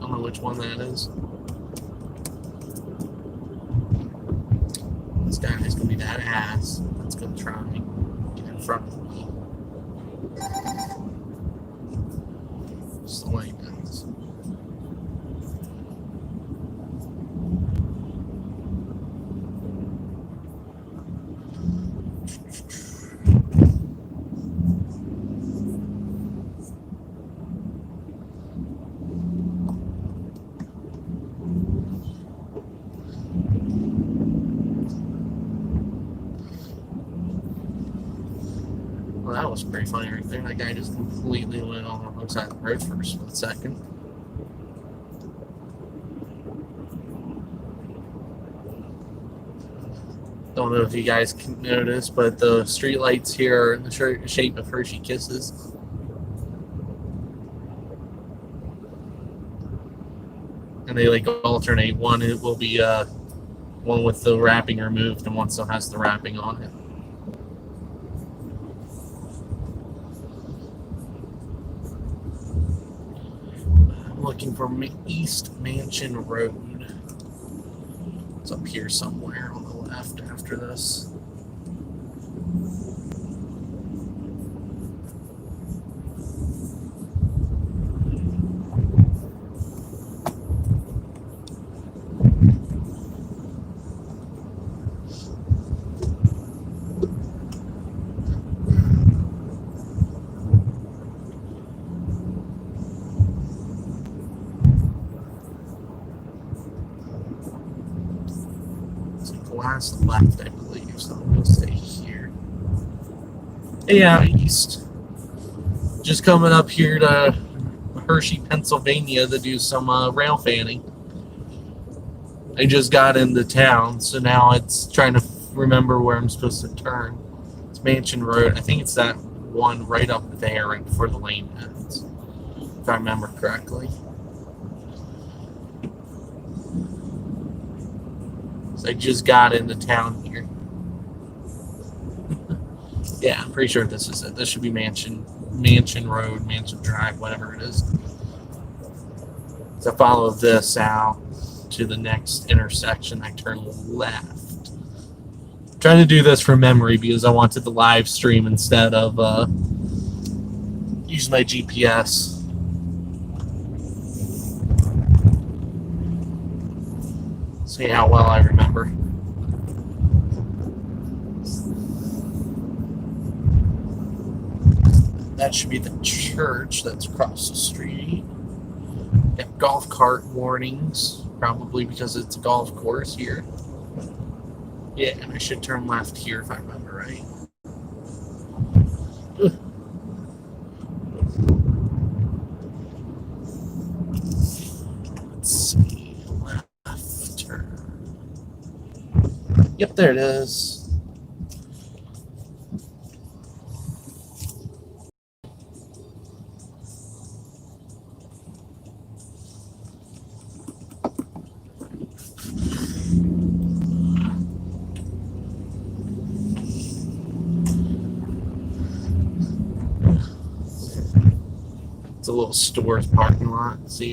don't know which one that is. This guy is going to be that ass that's going to try and get in front of me. Just the way he does. Well, that was pretty funny right there. That guy just completely went on the wrong side of the road for a split second. Don't know if you guys can notice, but the street lights here are in the shape of Hershey Kisses. And they like alternate. One it will be one with the wrapping removed, and one still has the wrapping on it. I'm looking for East Mansion Road. It's up here somewhere on the left after this. Last left, I believe, so I'm going to stay here. Yeah, east. Just coming up here to Hershey, Pennsylvania to do some railfanning. I just got into town, so now it's trying to remember where I'm supposed to turn. It's Mansion Road. I think it's that one right up there, right before the lane ends, if I remember correctly. I just got into town here. Yeah, I'm pretty sure this is it. This should be Mansion Road, Mansion Drive, whatever it is. So I follow this out to the next intersection. I turn left. I'm trying to do this from memory because I wanted the live stream instead of use my GPS. See how well I remember. That should be the church that's across the street. Got golf cart warnings, probably because it's a golf course here. Yeah, and I should turn left here if I remember right. Let's see. Left turn. Yep, there it is. It's a little store's parking lot. See?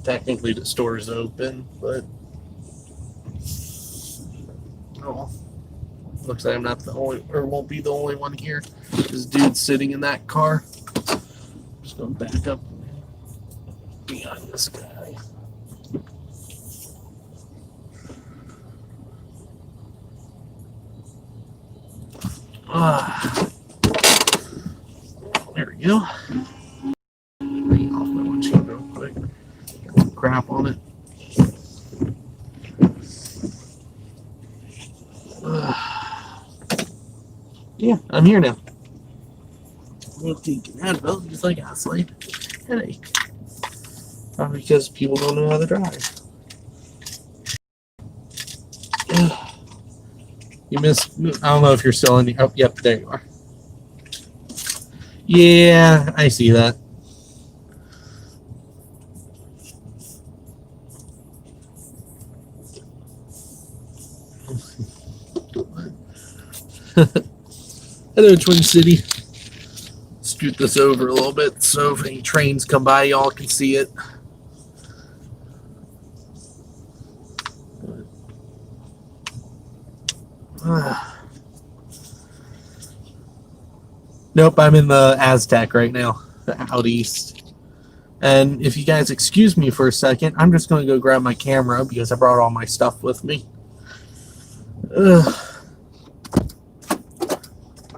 Technically, the store is open, but oh, looks like I'm not the only, or won't be the only one here. This dude's sitting in that car. Just gonna back up behind this guy. There we go. Bring off my windshield real quick. Got some crap on it. Yeah, I'm here now. I'm taking Advil just like I sleep. Headache. Probably because people don't know how to drive. You missed. I don't know if you're still in the. Oh, yep, there you are. Yeah, I see that. Hello, Twin City. Scoot this over a little bit so if any trains come by, y'all can see it. Nope, I'm in the Aztec right now, out east. And if you guys excuse me for a second, I'm just going to go grab my camera because I brought all my stuff with me.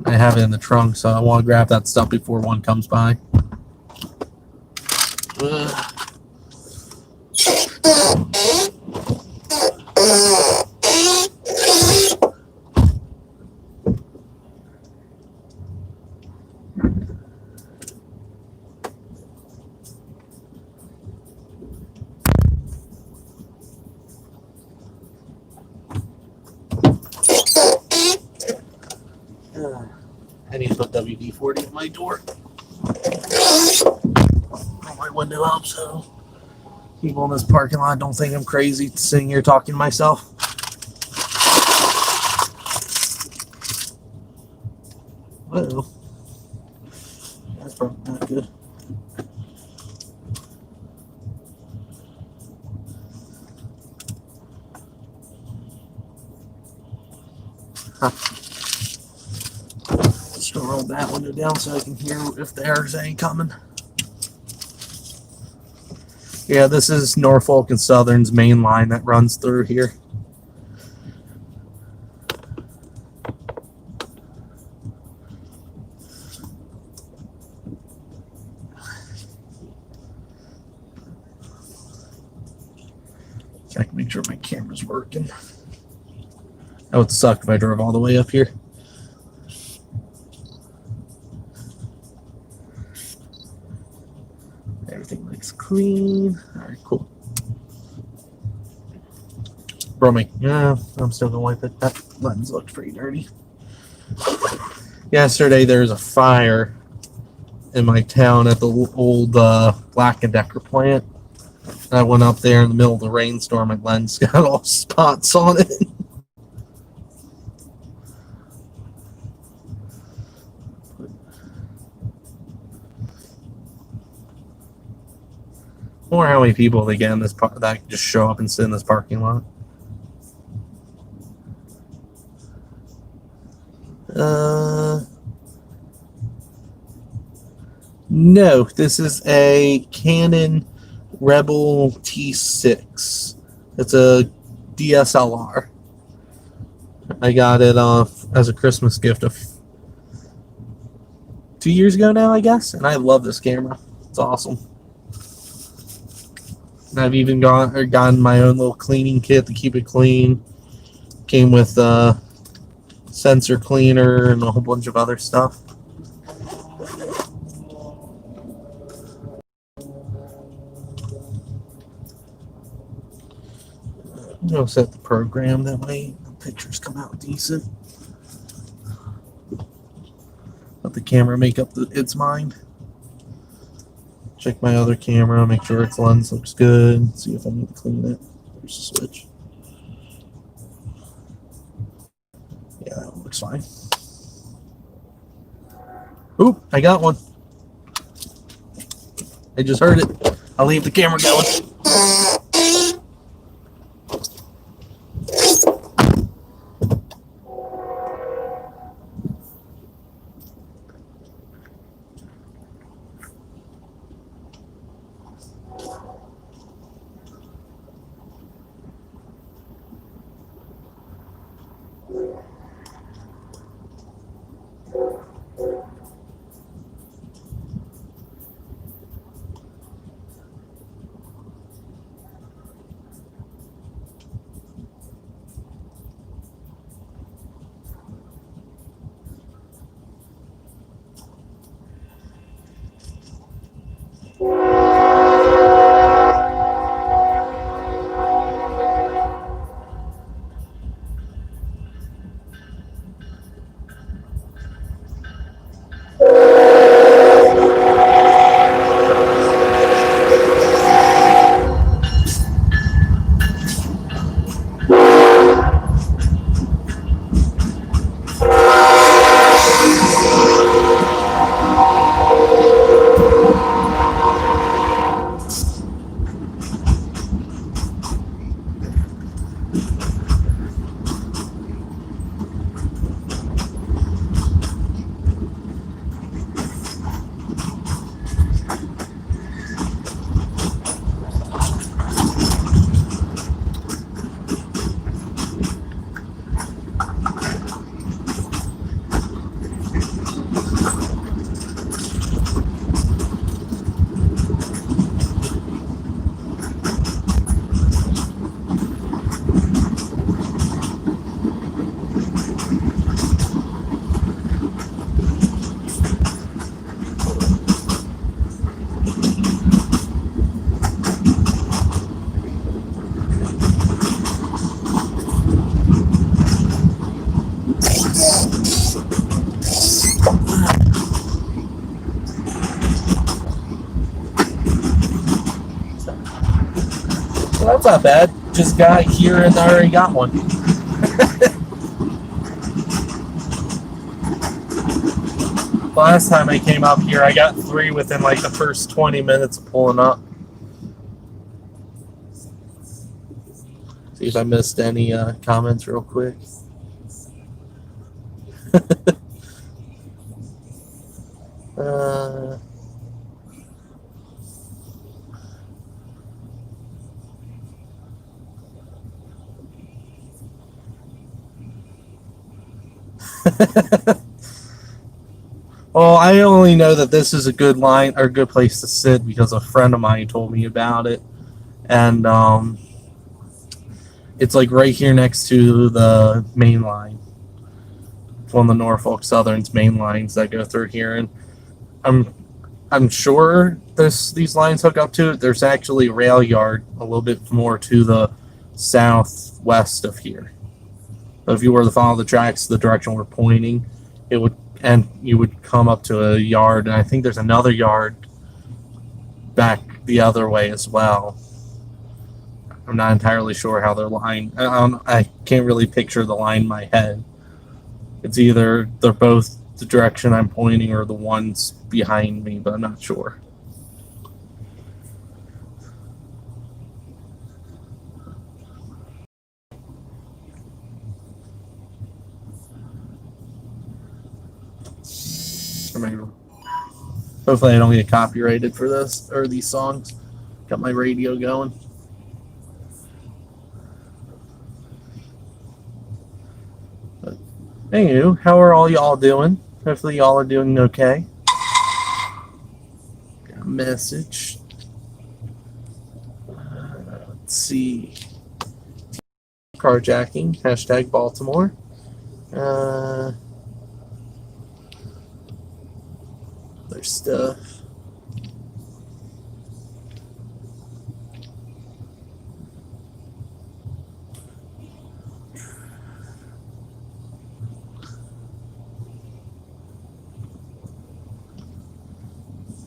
I have it in the trunk, so I want to grab that stuff before one comes by. I need to put WD-40 in my door. Roll my window up so people in this parking lot don't think I'm crazy sitting here talking to myself. Uh-oh. That's probably not good. Huh. Just gonna roll that window down so I can hear if there's any coming. Yeah, this is Norfolk and Southern's main line that runs through here. Check, make sure my camera's working. That would suck if I drove all the way up here. Everything looks clean. All right, cool. Bro, yeah, I'm still gonna wipe it. That lens looks pretty dirty. Yesterday there was a fire in my town at the old Black & Decker plant. I went up there in the middle of the rainstorm. My lens got all spots on it. I wonder how many people they get in this that just show up and sit in this parking lot. No, this is a Canon Rebel T6. It's a DSLR. I got it as a Christmas gift of 2 years ago now, I guess, and I love this camera. It's awesome. And I've even gotten my own little cleaning kit to keep it clean. Came with sensor cleaner and a whole bunch of other stuff. I'm going to set the program that way the pictures come out decent. Let the camera make up its mind. Check my other camera, make sure its lens looks good, see if I need to clean it. There's a switch. Yeah, that one looks fine. Oop, I got one. I just heard it. I'll leave the camera going. That's not bad. Just got here and I already got one. Last time I came up here, I got 3 within like the first 20 minutes of pulling up. See if I missed any comments real quick. Well, I only know that this is a good line or a good place to sit because a friend of mine told me about it, and it's like right here next to the main line. It's one of the Norfolk Southern's main lines that go through here, and I'm sure these lines hook up to it. There's actually a rail yard a little bit more to the southwest of here. So if you were to follow the tracks the direction we're pointing, it would, and you would come up to a yard, and I think there's another yard back the other way as well. I'm not entirely sure how they're lined. I can't really picture the line in my head. It's either they're both the direction I'm pointing or the ones behind me, but I'm not sure. Hopefully I don't get copyrighted for this or these songs. Got my radio going. But, anywho, how are all y'all doing? Hopefully y'all are doing okay. Got a message. Let's see. Carjacking. Hashtag Baltimore. Other stuff.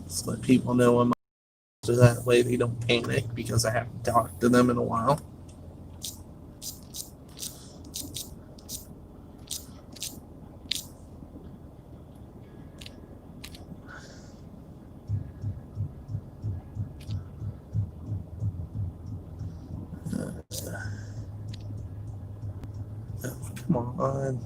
Just let people know I'm so that way they don't panic because I haven't talked to them in a while. Come on.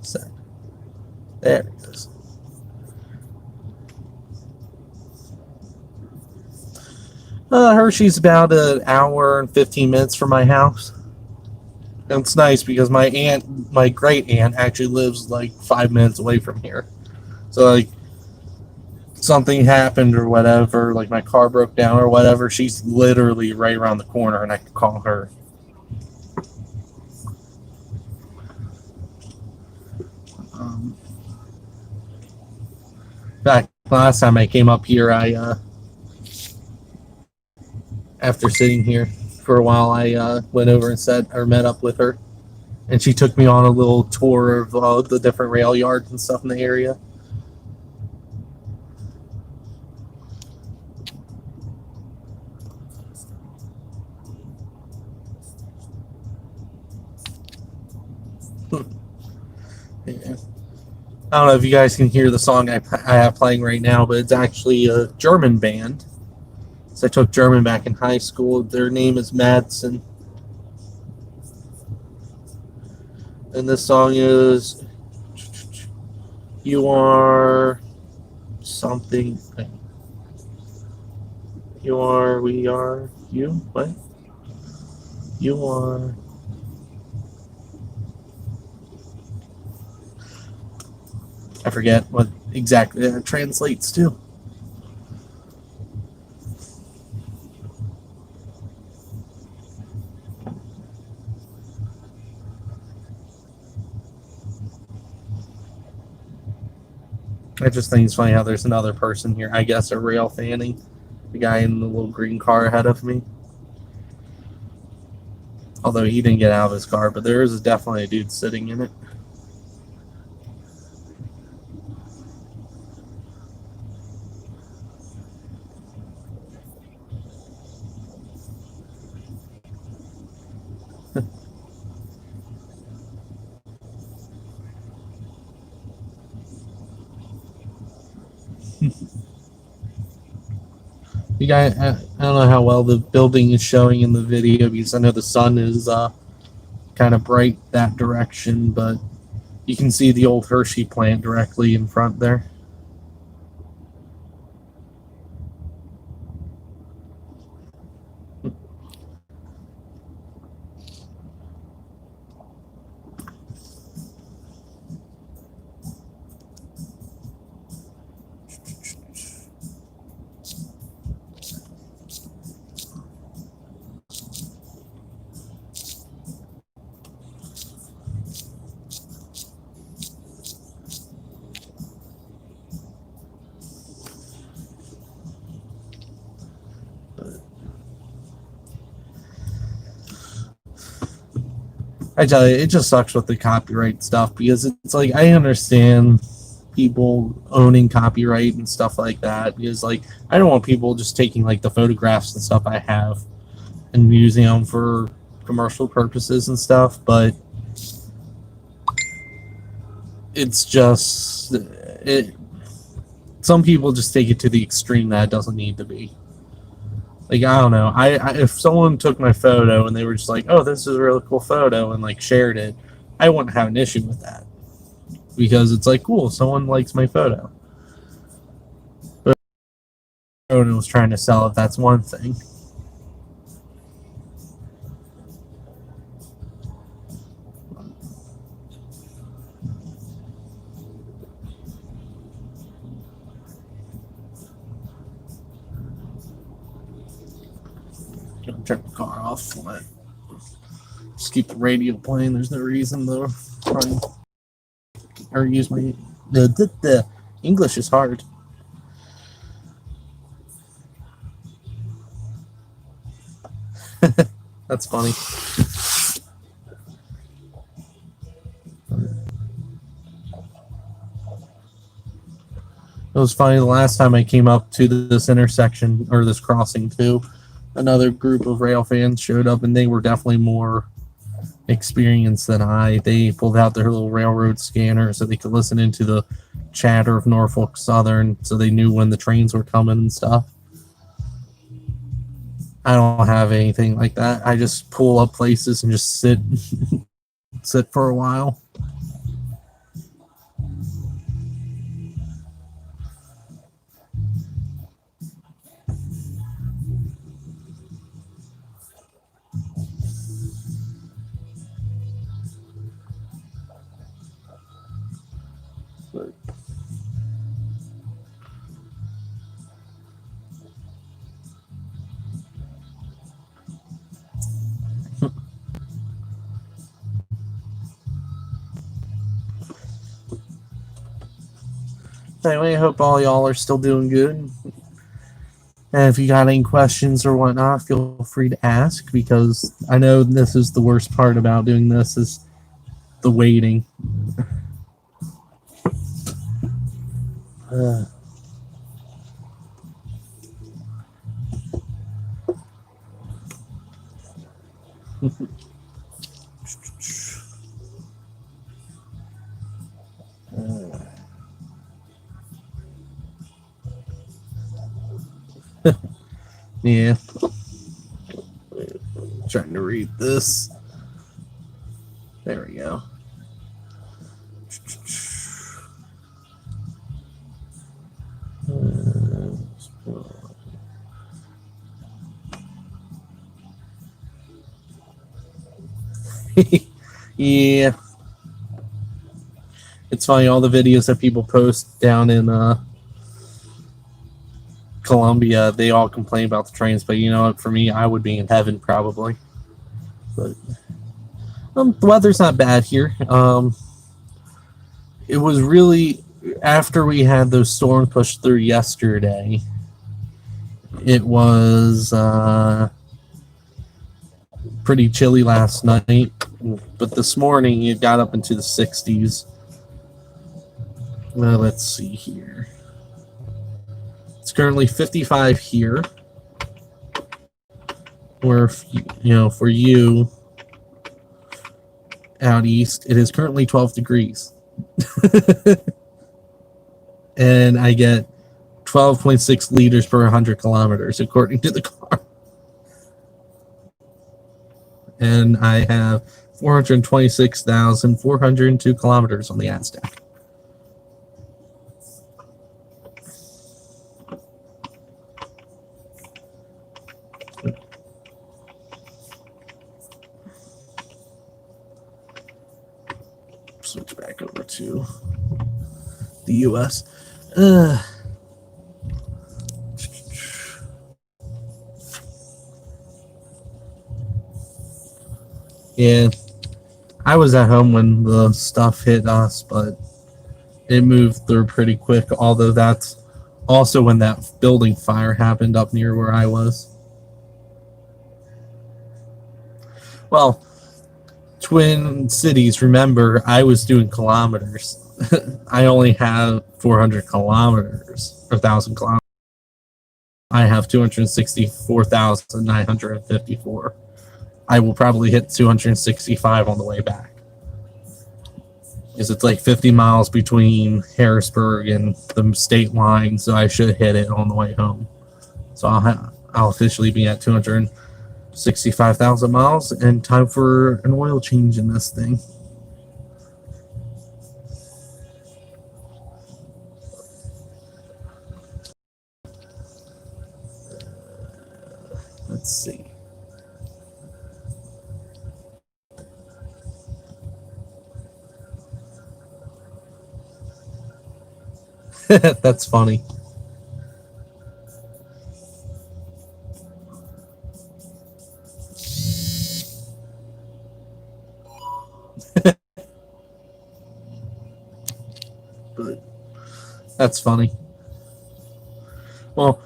So, there it goes. Hershey's about an hour and 15 minutes from my house. And it's nice because my great aunt, actually lives like 5 minutes away from here. So, like, something happened or whatever, like my car broke down or whatever, she's literally right around the corner and I can call her. In fact, last time I came up here, after sitting here for a while, I went over and met up with her, and she took me on a little tour of the different rail yards and stuff in the area. Yeah. I don't know if you guys can hear the song I have playing right now, but it's actually a German band. So I took German back in high school. Their name is Madsen. And this song is You Are Something. You are, we are, you? What? You are. I forget what exactly that translates to. I just think it's funny how there's another person here. I guess a Railfanning, the guy in the little green car ahead of me. Although he didn't get out of his car, but there is definitely a dude sitting in it. You guys, I don't know how well the building is showing in the video because I know the sun is kind of bright that direction, but you can see the old Hershey plant directly in front there. I tell you, it just sucks with the copyright stuff because it's like I understand people owning copyright and stuff like that because like I don't want people just taking like the photographs and stuff I have and using them for commercial purposes and stuff, but it's just some people just take it to the extreme that it doesn't need to be. Like, I don't know. If someone took my photo and they were just like, oh, this is a really cool photo and like shared it, I wouldn't have an issue with that. Because it's like, cool, someone likes my photo. But if someone was trying to sell it, that's one thing. Turn the car off. Just keep the radio playing. There's no reason to run or use my the English is hard. That's funny. It was funny the last time I came up to this intersection or this crossing too. Another group of rail fans showed up, and they were definitely more experienced than I. They pulled out their little railroad scanner so they could listen into the chatter of Norfolk Southern, so they knew when the trains were coming and stuff. I don't have anything like that. I just pull up places and just sit for a while. Anyway, I hope all y'all are still doing good. And if you got any questions or whatnot, feel free to ask, because I know this is the worst part about doing this is the waiting. Yeah. Trying to read this. There we go. Yeah. It's funny, all the videos that people post down in Columbia, they all complain about the trains, but you know what, for me, I would be in heaven probably. But the weather's not bad here. It was really, after we had those storms push through yesterday, it was pretty chilly last night, but this morning it got up into the 60s. Let's see here. It's currently 55 here. Or, for you out east, it is currently 12 degrees. And I get 12.6 liters per 100 kilometers, according to the car. And I have 426,402 kilometers on the Aztec. Switch back over to the US. Yeah, I was at home when the stuff hit us, but it moved through pretty quick, although that's also when that building fire happened up near where I was. Well, Twin Cities, remember, I was doing kilometers. I only have 400 kilometers, or 1,000 kilometers. I have 264,954. I will probably hit 265 on the way back. Because it's like 50 miles between Harrisburg and the state line, so I should hit it on the way home. So I'll officially be at 265,000 miles, and time for an oil change in this thing. Let's see. That's funny. But that's funny. Well,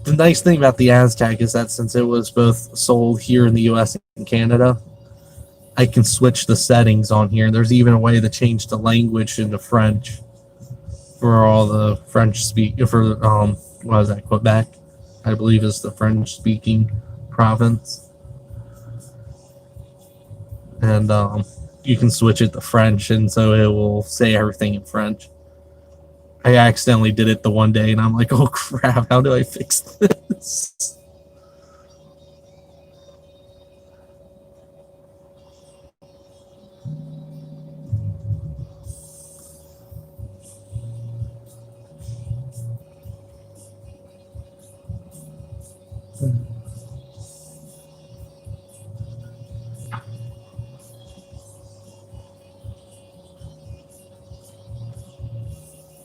the nice thing about the Aztec is that since it was both sold here in the US and Canada, I can switch the settings on here. There's even a way to change the language into French for all the French speak for what is that, Quebec, I believe is the French speaking province. And you can switch it to French, and so it will say everything in French. I accidentally did it the one day, and I'm like, oh crap, how do I fix this?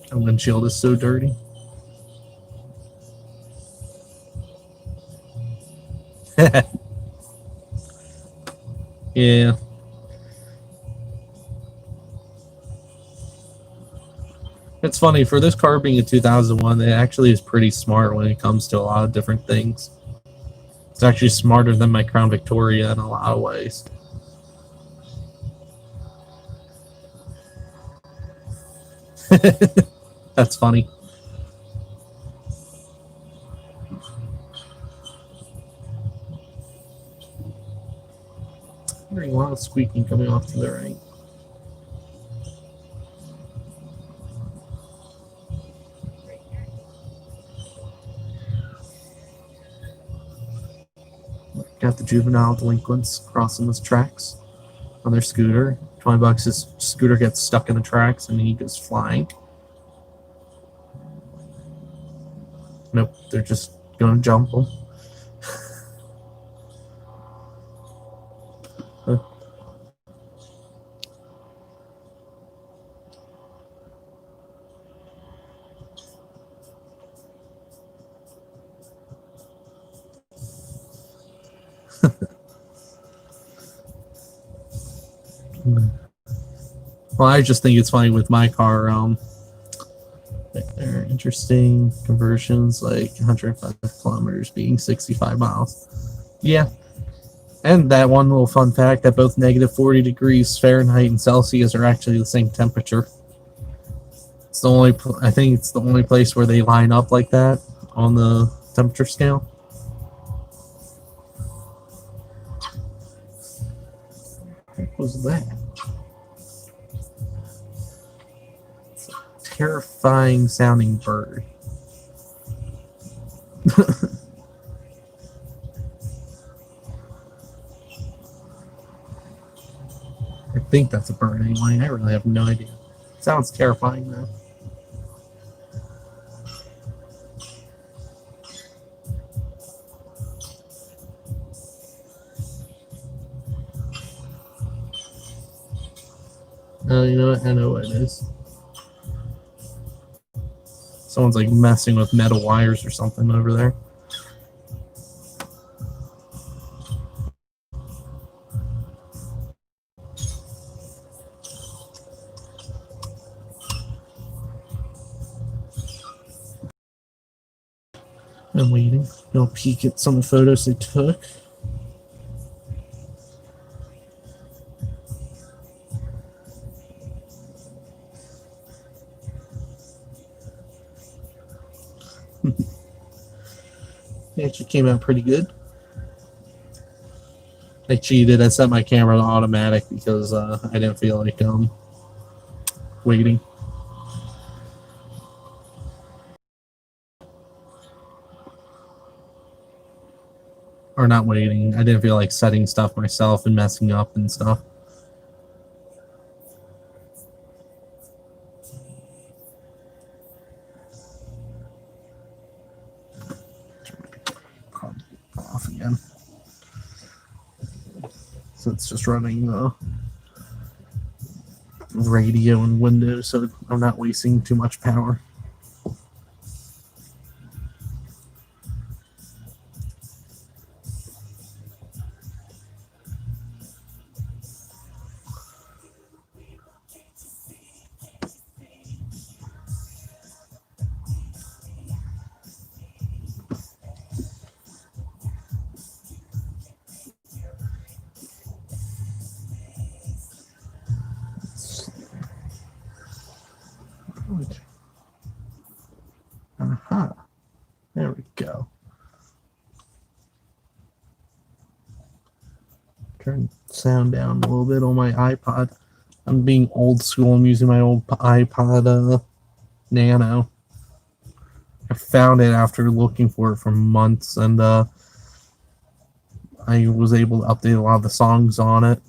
The windshield is so dirty. Yeah. It's funny, for this car being a 2001, it actually is pretty smart when it comes to a lot of different things. It's actually smarter than my Crown Victoria in a lot of ways. That's funny. Hearing a lot of squeaking coming off to the right. Got the juvenile delinquents crossing the tracks on their scooter. $20, his scooter gets stuck in the tracks and he goes flying. Nope, they're just gonna jump him. Well, I just think it's funny with my car. They're interesting conversions, like 105 kilometers being 65 miles. Yeah. And that one little fun fact that both negative 40 degrees Fahrenheit and Celsius are actually the same temperature. It's the only, I think it's the only place where they line up like that on the temperature scale. What was that? terrifying sounding bird. I think that's a bird anyway. I really have no idea. Sounds terrifying though. Oh, you know what? I know what it is. Someone's like messing with metal wires or something over there. I'm waiting. I'll peek at some of the photos they took. It actually came out pretty good. I cheated. I set my camera to automatic because I didn't feel like waiting. Or not waiting. I didn't feel like setting stuff myself and messing up and stuff. Off again. So it's just running the radio and Windows, so I'm not wasting too much power. Aha. There we go. Turn sound down a little bit on my iPod. I'm being old school. I'm using my old iPod Nano. I found it after looking for it for months, and I was able to update a lot of the songs on it.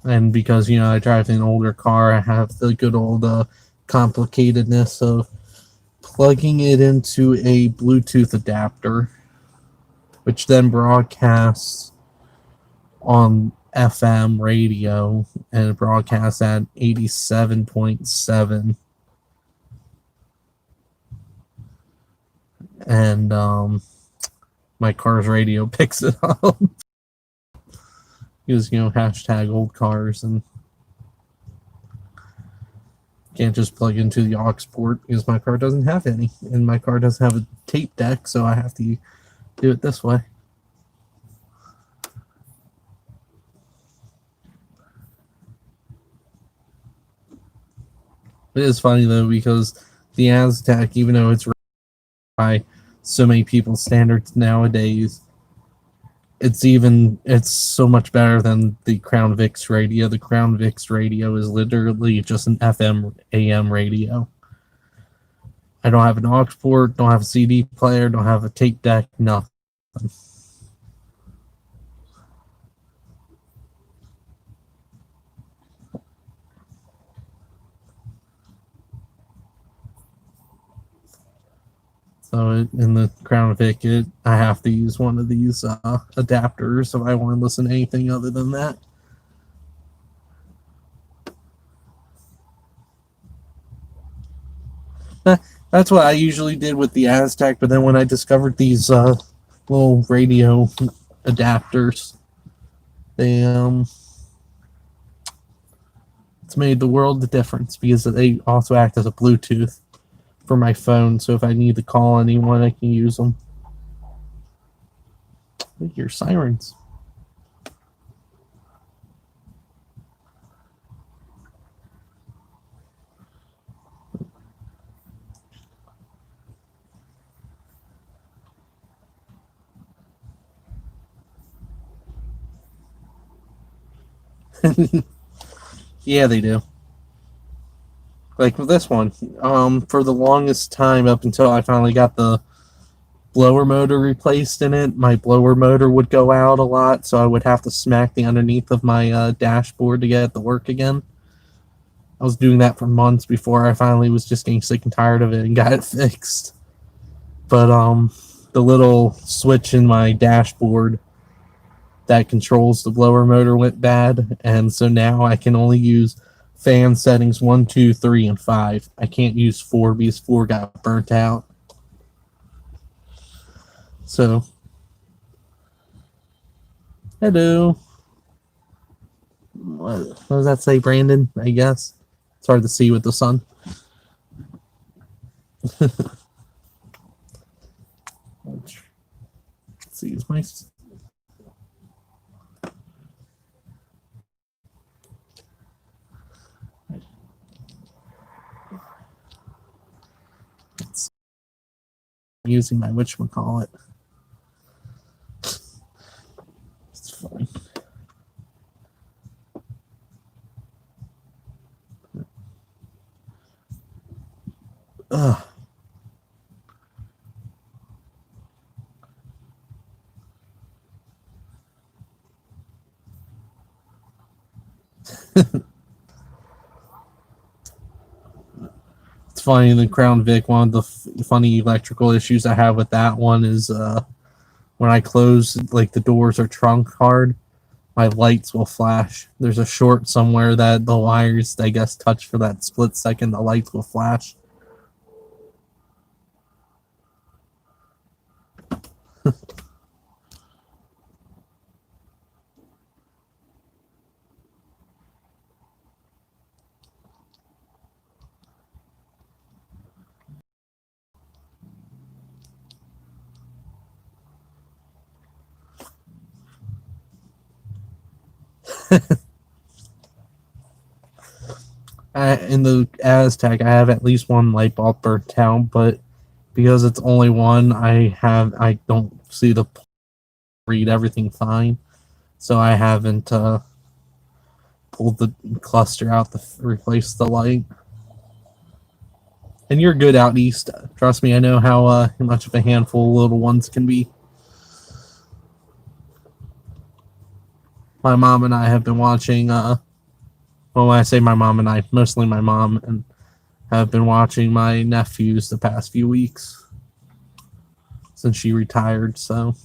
And because, I drive an older car, I have the good old complicatedness of plugging it into a Bluetooth adapter, which then broadcasts on FM radio, and it broadcasts at 87.7. And my car's radio picks it up. Because, hashtag old cars, and can't just plug into the aux port because my car doesn't have any. And my car doesn't have a tape deck, so I have to do it this way. It is funny, though, because the Aztec, even though it's by so many people's standards nowadays, it's so much better than the Crown Vic's radio. The Crown Vic's radio is literally just an FM AM radio. I don't have an aux port, don't have a CD player, don't have a tape deck, nothing. So in the Crown Vic, I have to use one of these adapters if I want to listen to anything other than that. That's what I usually did with the Aztec, but then when I discovered these little radio adapters, they it's made the world of difference because they also act as a Bluetooth for my phone, so if I need to call anyone, I can use them. I hear sirens. Yeah, they do. Like with this one, for the longest time up until I finally got the blower motor replaced in it, my blower motor would go out a lot, so I would have to smack the underneath of my dashboard to get it to work again. I was doing that for months before I finally was just getting sick and tired of it and got it fixed. But the little switch in my dashboard that controls the blower motor went bad, and so now I can only use fan settings 1, 2, 3, and 5. I can't use 4 because 4 got burnt out. So, hello. What does that say, Brandon? I guess it's hard to see with the sun. Let's see, is my using my whatchamacallit. It's funny. Ugh. It's funny, the Crown Vic, one of the funny electrical issues I have with that one is when I close like the doors or trunk hard, my lights will flash. There's a short somewhere that the wires, I guess, touch for that split second. The lights will flash. In the Aztec, I have at least one light bulb burnt out, but because it's only one, I don't see the read everything fine, so I haven't pulled the cluster out to replace the light. And you're good out east. Trust me, I know how much of a handful little ones can be. My mom and I have been watching. Well, when I say my mom and I, mostly my mom, and have been watching my nephews the past few weeks since she retired. So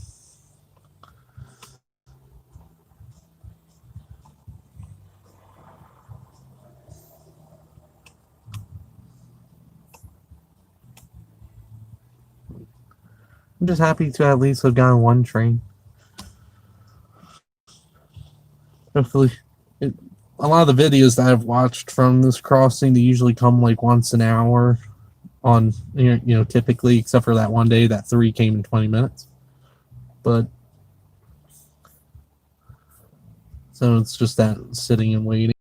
I'm just happy to at least have gotten one train. Hopefully, it, a lot of the videos that I've watched from this crossing, they usually come like once an hour on, typically, except for that one day that 3 came in 20 minutes. But so it's just that sitting and waiting.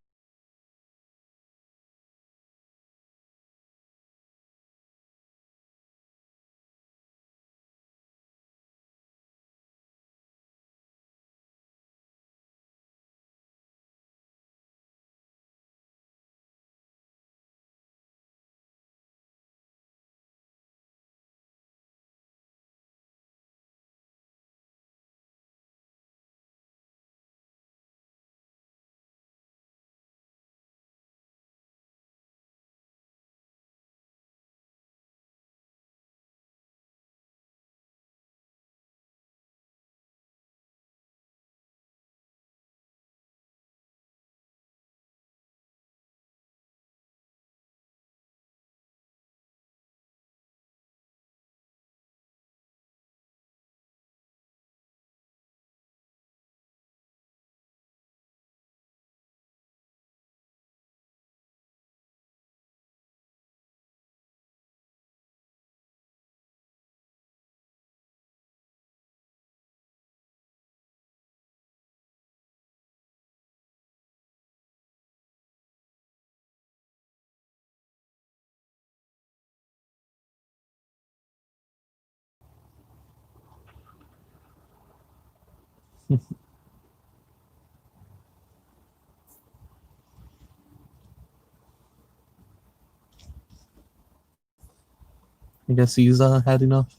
I guess he's had enough.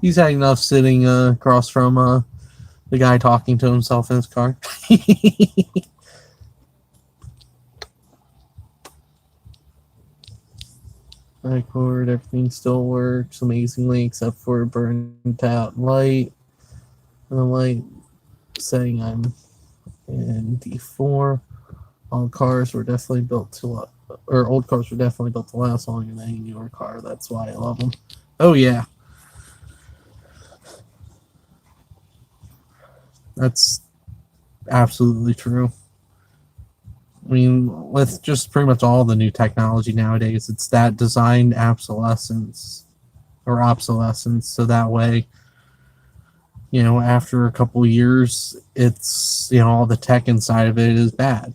He's had enough sitting across from the guy talking to himself in his car. Record, everything still works amazingly except for burnt out light. And the light saying I'm in D4. All cars were definitely built to, or old cars were definitely built to last longer than any newer car. That's why I love them. Oh yeah, that's absolutely true. I mean, with just pretty much all the new technology nowadays, it's that designed obsolescence or obsolescence. So that way, after a couple years, it's, all the tech inside of it is bad.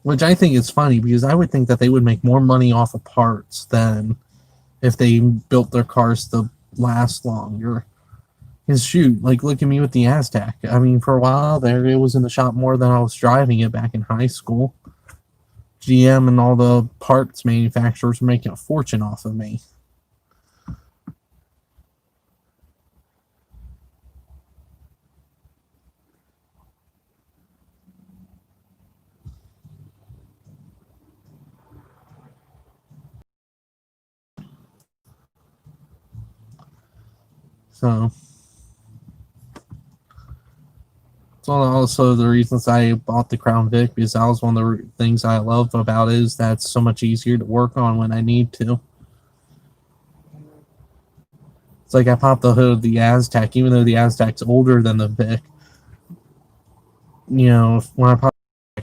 Which I think is funny because I would think that they would make more money off of parts than if they built their cars to last longer. Because shoot, like look at me with the Aztec. I mean, for a while there, it was in the shop more than I was driving it back in high school. GM and all the parts manufacturers were making a fortune off of me. So it's also the reasons I bought the Crown Vic, because that was one of the things I love about it is that it's so much easier to work on when I need to. It's like I popped the hood of the Aztec, even though the Aztec's older than the Vic. When I pop,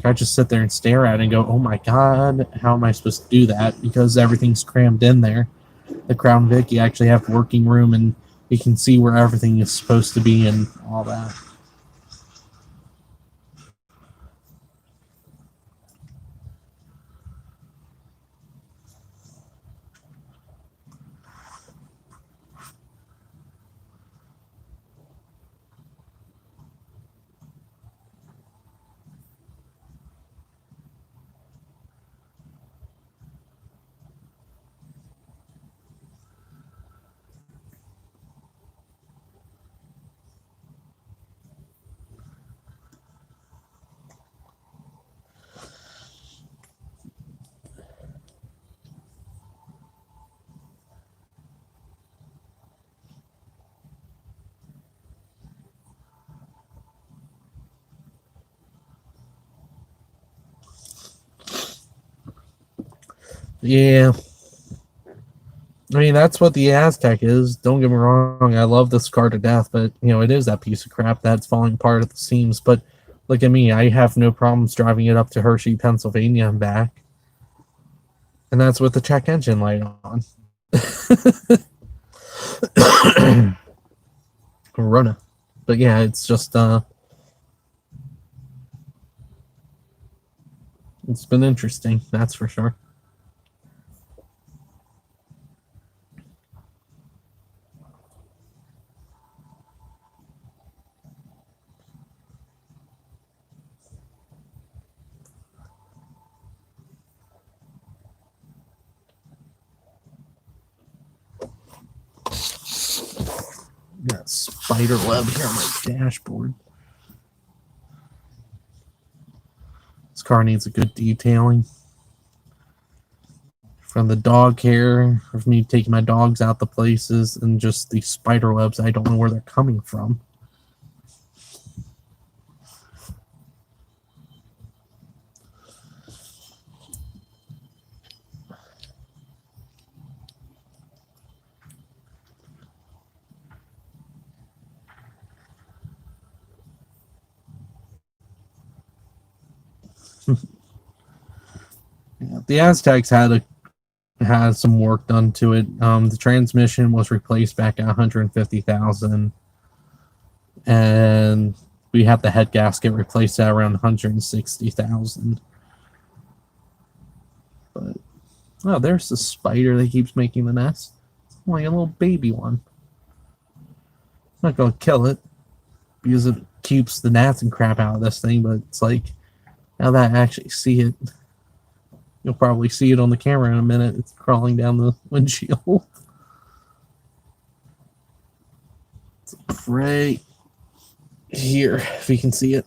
I just sit there and stare at it and go, "Oh my god, how am I supposed to do that?" Because everything's crammed in there. The Crown Vic, you actually have working room and you can see where everything is supposed to be and all that. Yeah. I mean, that's what the Aztec is. Don't get me wrong. I love this car to death, but, it is that piece of crap that's falling apart at the seams. But look at me. I have no problems driving it up to Hershey, Pennsylvania and back. And that's with the check engine light on. Corona. But yeah, it's just, it's been interesting, that's for sure. Got spider web here on my dashboard. This car needs a good detailing. From the dog hair, of me taking my dogs out the places, and just the spider webs, I don't know where they're coming from. Yeah, the Aztecs had some work done to it. The transmission was replaced back at 150,000, and we had the head gasket replaced at around 160,000. But there's the spider that keeps making the nest. It's like a little baby one. I'm not gonna kill it. because it keeps the gnats and crap out of this thing. But it's like, now that I actually see it, you'll probably see it on the camera in a minute. It's crawling down the windshield. It's right here, if you can see it.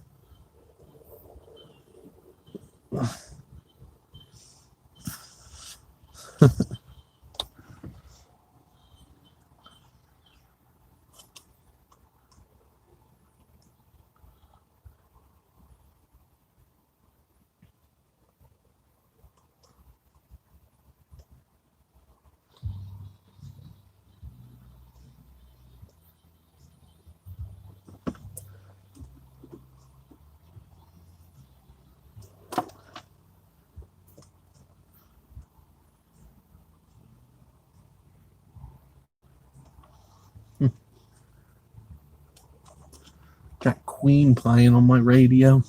Got Queen playing on my radio.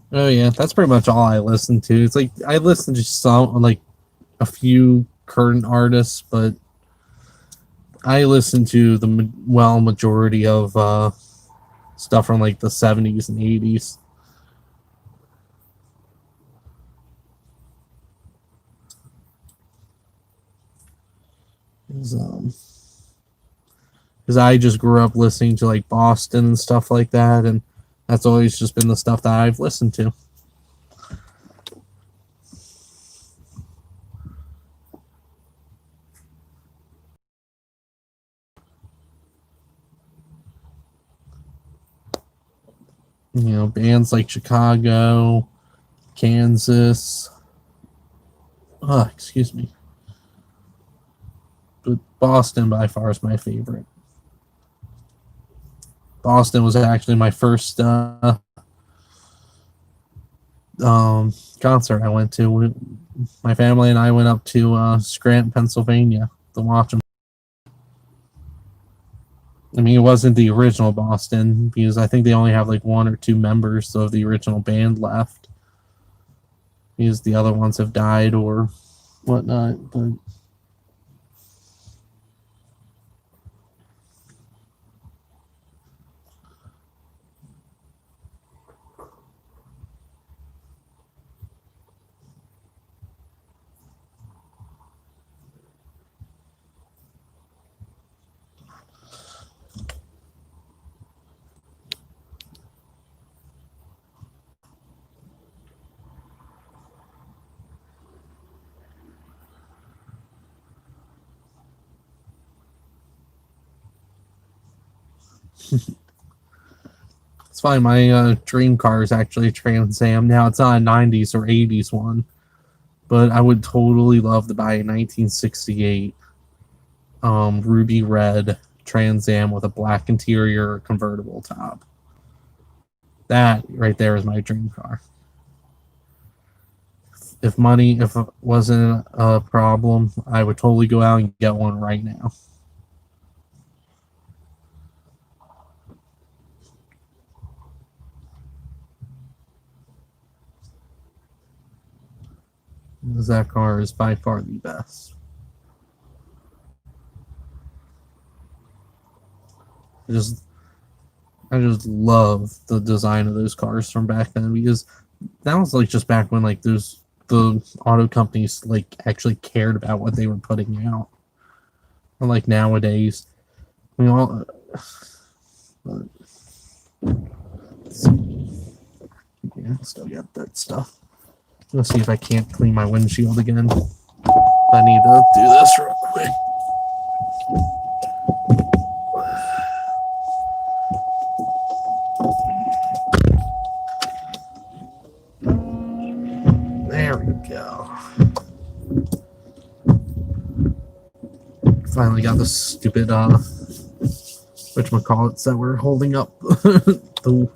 Oh yeah, that's pretty much all I listen to. It's like I listen to some, like a few current artists, but I listen to the majority of stuff from like the 70s and 80s. Because I just grew up listening to like Boston and stuff like that, and that's always just been the stuff that I've listened to. You know, bands like Chicago, Kansas. Excuse me. But Boston by far is my favorite. Boston was actually my first concert I went to. My family and I went up to Scranton, Pennsylvania to watch them. I mean, it wasn't the original Boston because I think they only have like one or two members of the original band left because the other ones have died or whatnot. But it's fine. My dream car is actually a Trans Am. Now it's not a 90s or 80s one, but I would totally love to buy a 1968 ruby red Trans Am with a black interior convertible top. That right there is my dream car. If it wasn't a problem, I would totally go out and get one right now. Because that car is by far the best. I just love the design of those cars from back then because that was like just back when like the auto companies like actually cared about what they were putting out. Unlike nowadays, we all. Yeah, still got that stuff. Let's see if I can't clean my windshield again. I need to do this real quick. finally got the stupid whatchamacallits that were holding up the.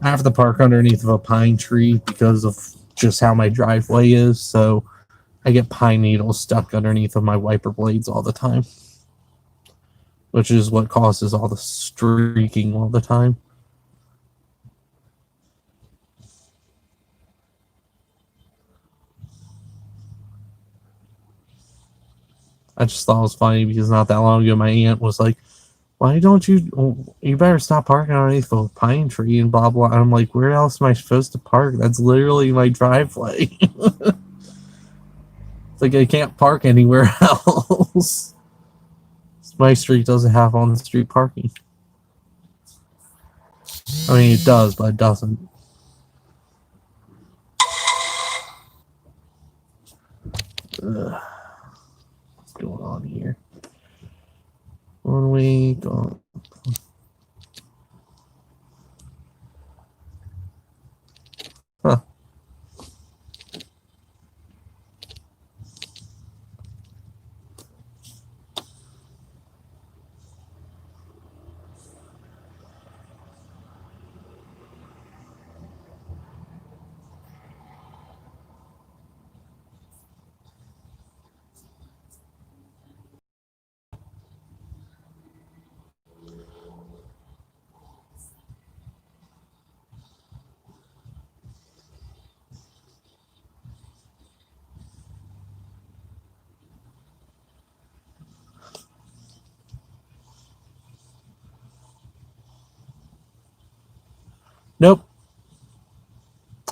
I have to park underneath of a pine tree because of just how my driveway is, so I get pine needles stuck underneath of my wiper blades all the time, which is what causes all the streaking all the time. I just thought it was funny because not that long ago my aunt was like, why don't you better stop parking underneath a pine tree and blah blah. And I'm like, where else am I supposed to park? That's literally my driveway. It's like I can't park anywhere else. My street doesn't have on the street parking. I mean, it does, but it doesn't. Ugh. What's going on here? 1 week on. Huh. Nope.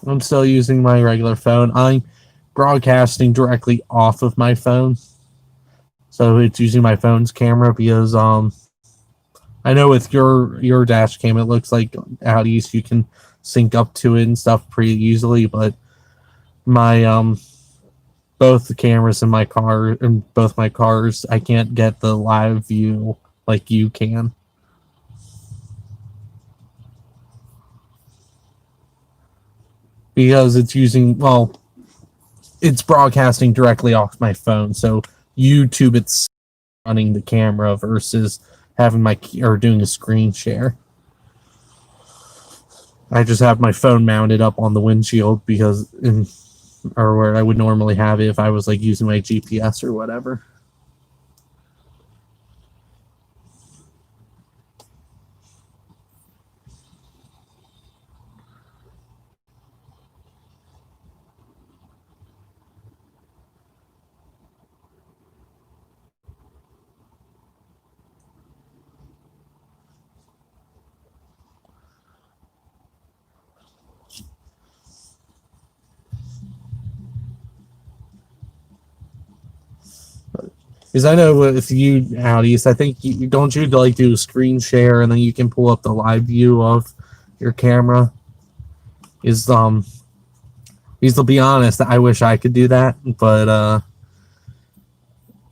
I'm still using my regular phone. I'm broadcasting directly off of my phone. So it's using my phone's camera because I know with your dash cam it looks like out east you can sync up to it and stuff pretty easily, but my both the cameras in my car and both my cars I can't get the live view like you can. Because it's using, well, it's broadcasting directly off my phone, so YouTube it's running the camera versus having doing a screen share. I just have my phone mounted up on the windshield or where I would normally have it if I was like using my GPS or whatever. Because I know with you out east, I think don't you like do a screen share and then you can pull up the live view of your camera. Because to be honest, I wish I could do that, but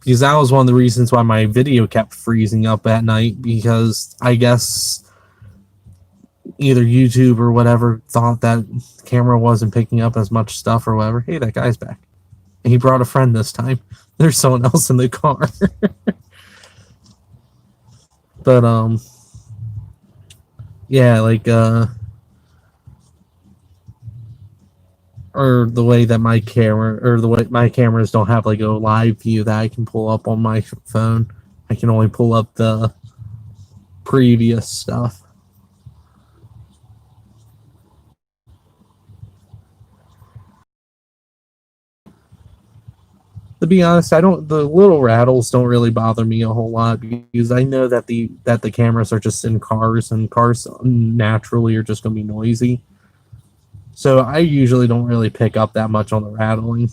because that was one of the reasons why my video kept freezing up at night, because I guess either YouTube or whatever thought that the camera wasn't picking up as much stuff or whatever. Hey, that guy's back. And he brought a friend this time. There's someone else in the car. But yeah, like or the way that my cameras don't have like a live view that I can pull up on my phone. I can only pull up the previous stuff. To be honest, the little rattles don't really bother me a whole lot because I know that the cameras are just in cars, and cars naturally are just going to be noisy. So I usually don't really pick up that much on the rattling.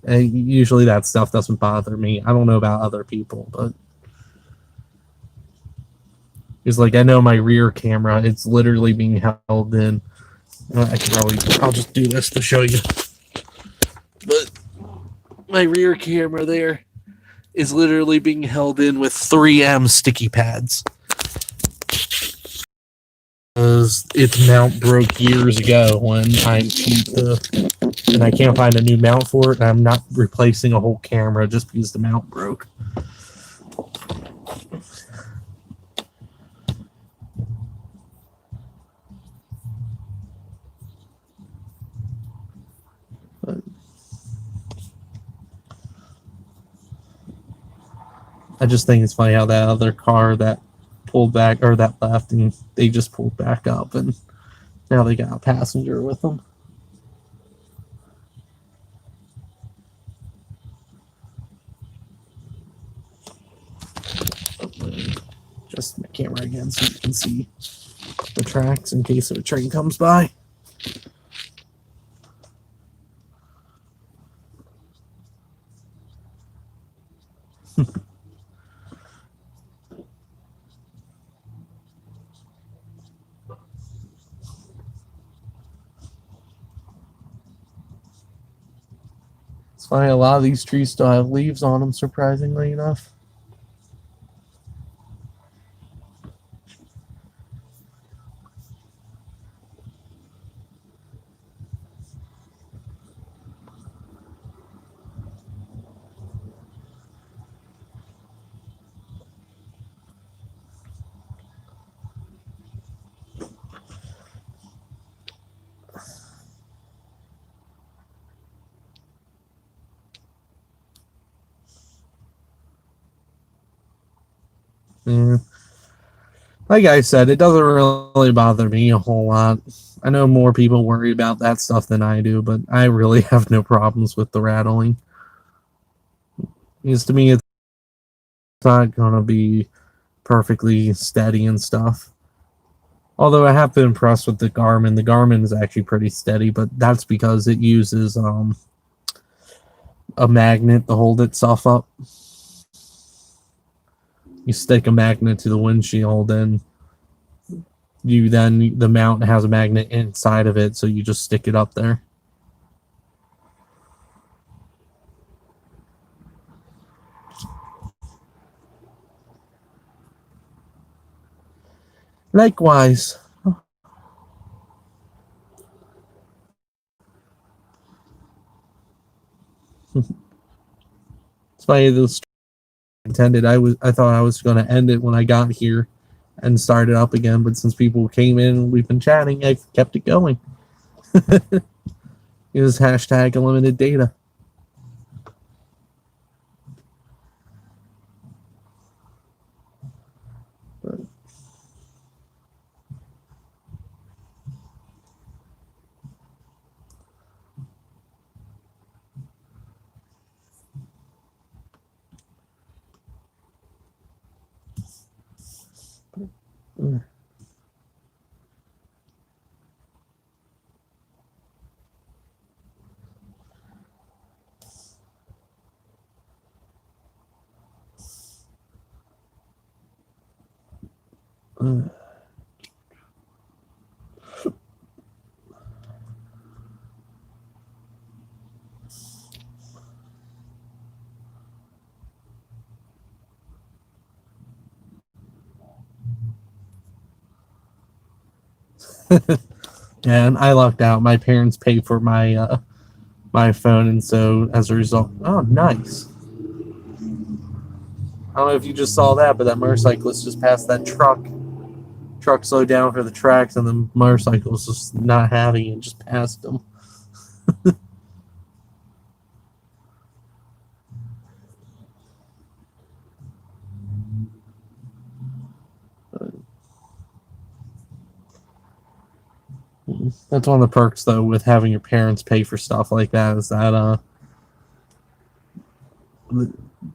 And usually that stuff doesn't bother me. I don't know about other people, but it's like I know my rear camera, it's literally being held in. I'll just do this to show you. But my rear camera there is literally being held in with 3M sticky pads. Because its mount broke years ago when I'm cheap and I can't find a new mount for it, and I'm not replacing a whole camera just because the mount broke. I just think it's funny how that other car that pulled back or that left and they just pulled back up and now they got a passenger with them. Just my camera again so you can see the tracks in case a train comes by. It's funny, a lot of these trees still have leaves on them, surprisingly enough. Yeah. Like I said, it doesn't really bother me a whole lot. I know more people worry about that stuff than I do, but I really have no problems with the rattling. Because to me, it's not going to be perfectly steady and stuff. Although I have been impressed with the Garmin. The Garmin is actually pretty steady, but that's because it uses a magnet to hold itself up. You stick a magnet to the windshield and the mount has a magnet inside of it, so you just stick it up there. Likewise. It's funny this intended. I thought I was gonna end it when I got here and start it up again, but since people came in, we've been chatting, I've kept it going. It was hashtag unlimited data. And I lucked out. My parents paid for my phone, and so as a result, oh, nice. I don't know if you just saw that, but that motorcyclist just passed that truck. Truck slowed down for the tracks, and the motorcycle was just not having it, just passed him. That's one of the perks, though, with having your parents pay for stuff like that, is that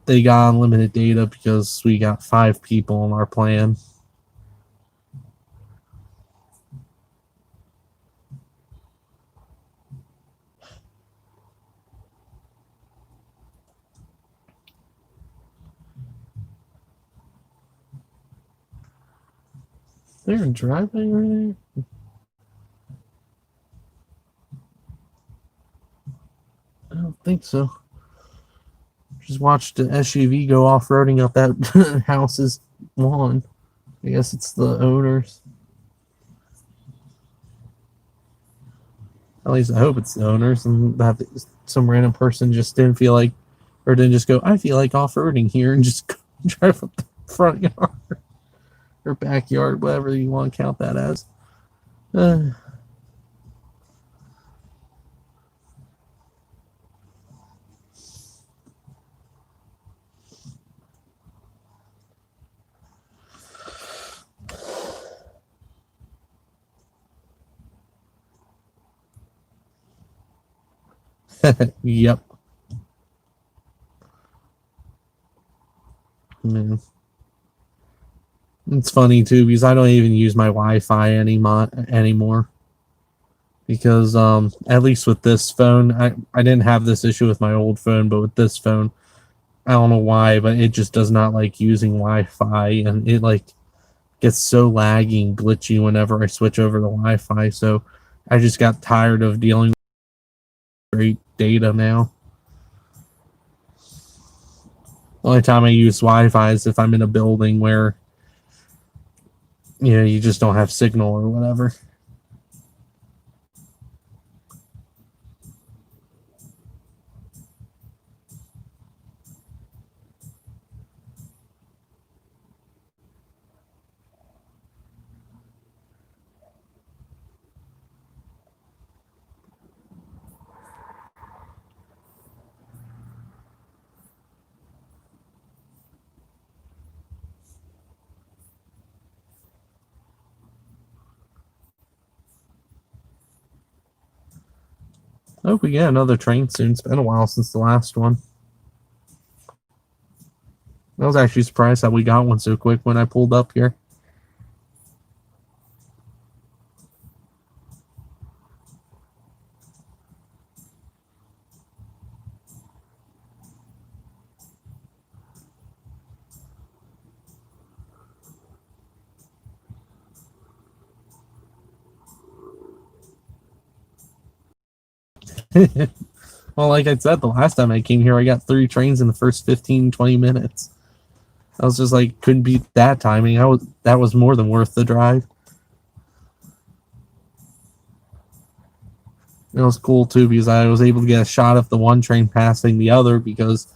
they got unlimited data because we got 5 people on our plan. Is there a driveway right there? I don't think so. Just watched an SUV go off-roading up that house's lawn. I guess it's the owners. At least I hope it's the owners, and that some random person just didn't feel like, or didn't just go, I feel like off-roading here, and just drive up the front yard or backyard, whatever you want to count that as. Yep. Yeah. It's funny too because I don't even use my Wi-Fi anymore. Because at least with this phone, I didn't have this issue with my old phone, but with this phone, I don't know why, but it just does not like using Wi-Fi, and it like gets so laggy and glitchy whenever I switch over to Wi-Fi. So I just got tired of dealing with great data now. The only time I use Wi-Fi is if I'm in a building where you just don't have signal or whatever. I hope we get another train soon. It's been a while since the last one. I was actually surprised that we got one so quick when I pulled up here. Well, like I said, the last time I came here, I got 3 trains in the first 15, 20 minutes. I was just like, couldn't beat that timing. That was more than worth the drive. It was cool too because I was able to get a shot of the one train passing the other because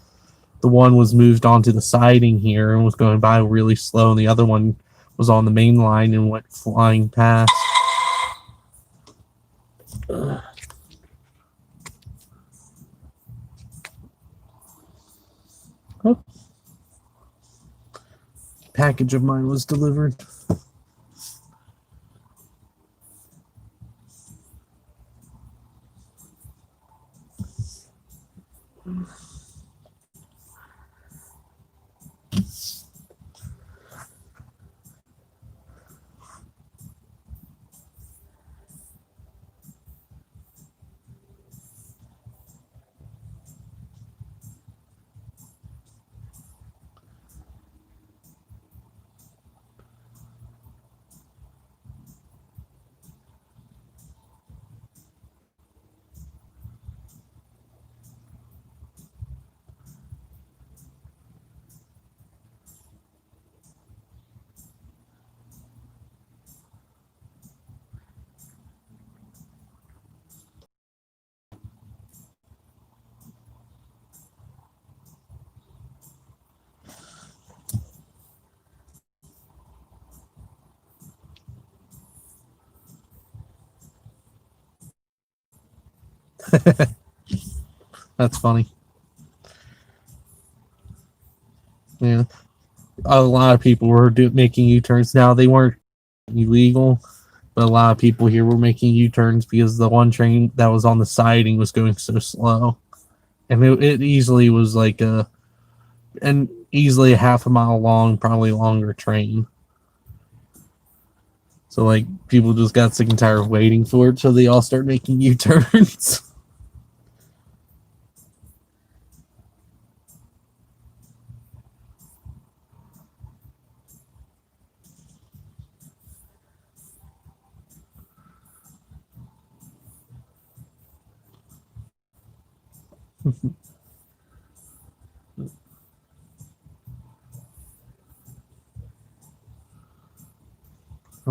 the one was moved onto the siding here and was going by really slow, and the other one was on the main line and went flying past. Oh, package of mine was delivered. That's funny. Yeah, a lot of people were making U-turns. Now they weren't illegal, but a lot of people here were making U-turns because the one train that was on the siding was going so slow, and it easily was like easily a half a mile long, probably longer train. So like people just got sick and tired of waiting for it, so they all start making U-turns. I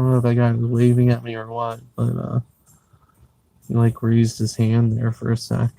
don't know if that guy was waving at me or what, but he like raised his hand there for a sec.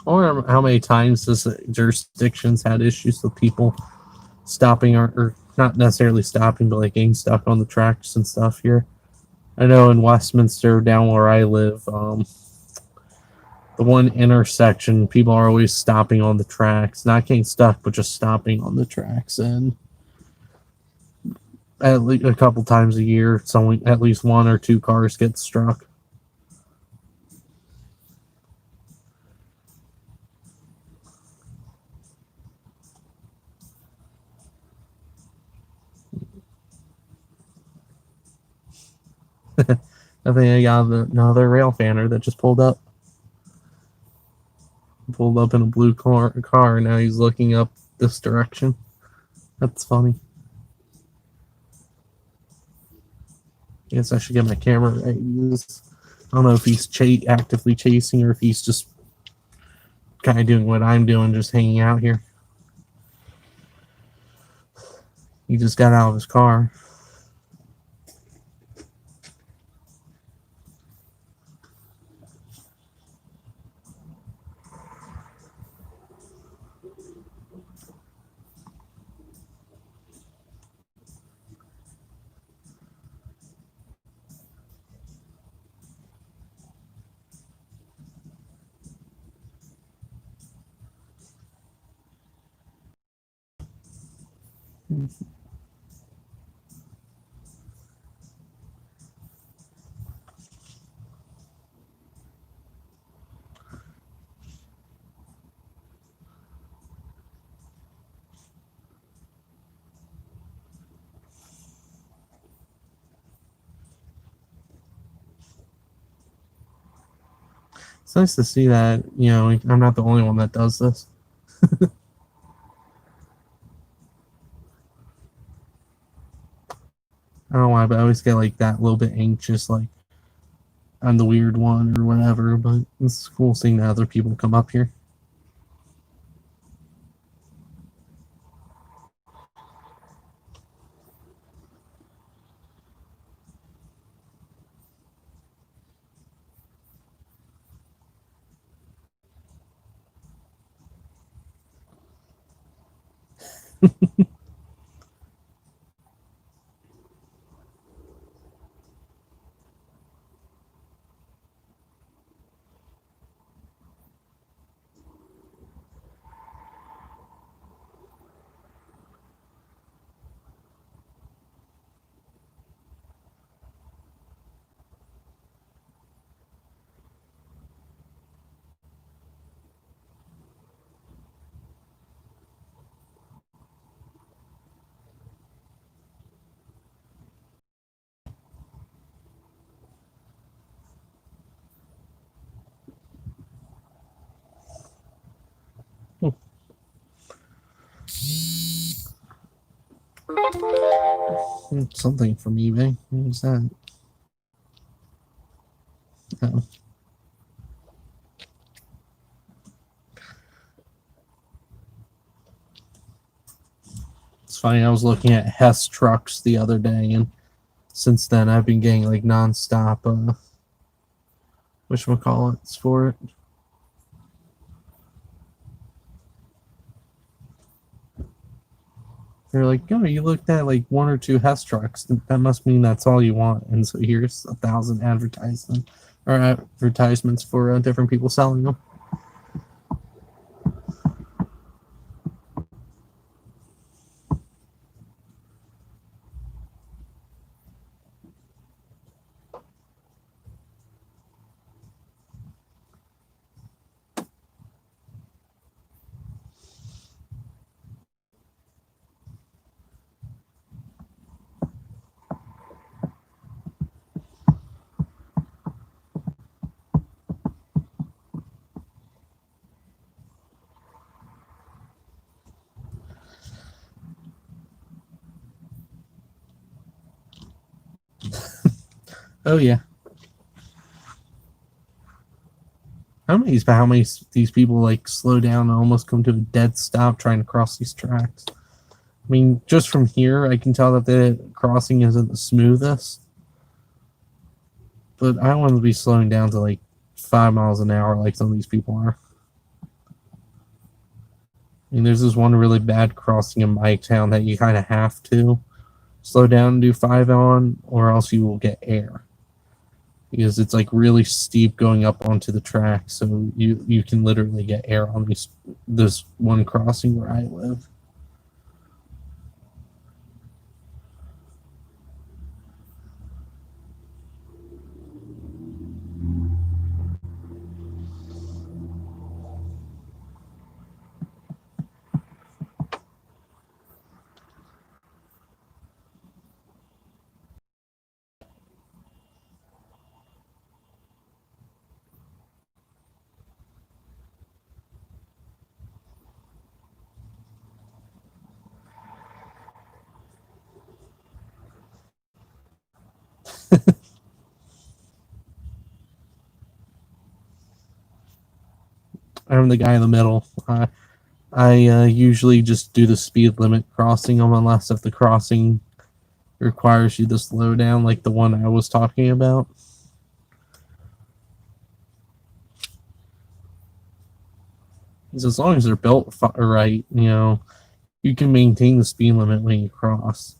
Or how many times this jurisdictions had issues with people stopping or not necessarily stopping, but like getting stuck on the tracks and stuff here. I know in Westminster, down where I live, the one intersection, people are always stopping on the tracks, not getting stuck, but just stopping on the tracks. And at least a couple times a year, someone, at least one or two cars get struck. I think I got another Railfanner that just pulled up. Pulled up in a blue car. Now he's looking up this direction. That's funny. I guess I should get my camera right. I don't know if he's actively chasing or if he's just kind of doing what I'm doing, just hanging out here. He just got out of his car. It's nice to see that, I'm not the only one that does this. I don't know why, but I always get like that little bit anxious, like I'm the weird one or whatever, but it's cool seeing that other people come up here. Something from eBay. What was that? Oh. It's funny, I was looking at Hess trucks the other day, and since then I've been getting like non-stop whatchamacallits for it. They're like, oh, you looked at like one or two Hess trucks. That must mean that's all you want. And so here's 1,000 advertisements for different people selling them. Oh yeah. How many these people like slow down and almost come to a dead stop trying to cross these tracks? I mean, just from here, I can tell that the crossing isn't the smoothest. But I don't want to be slowing down to like 5 miles an hour like some of these people are. I mean, there's this one really bad crossing in my town that you kind of have to slow down and do 5 on, or else you will get air. Because it's like really steep going up onto the track, so you can literally get air on this one crossing where I live. I'm the guy in the middle. I usually just do the speed limit crossing them unless if the crossing requires you to slow down, like the one I was talking about. Because as long as they're built right, you can maintain the speed limit when you cross.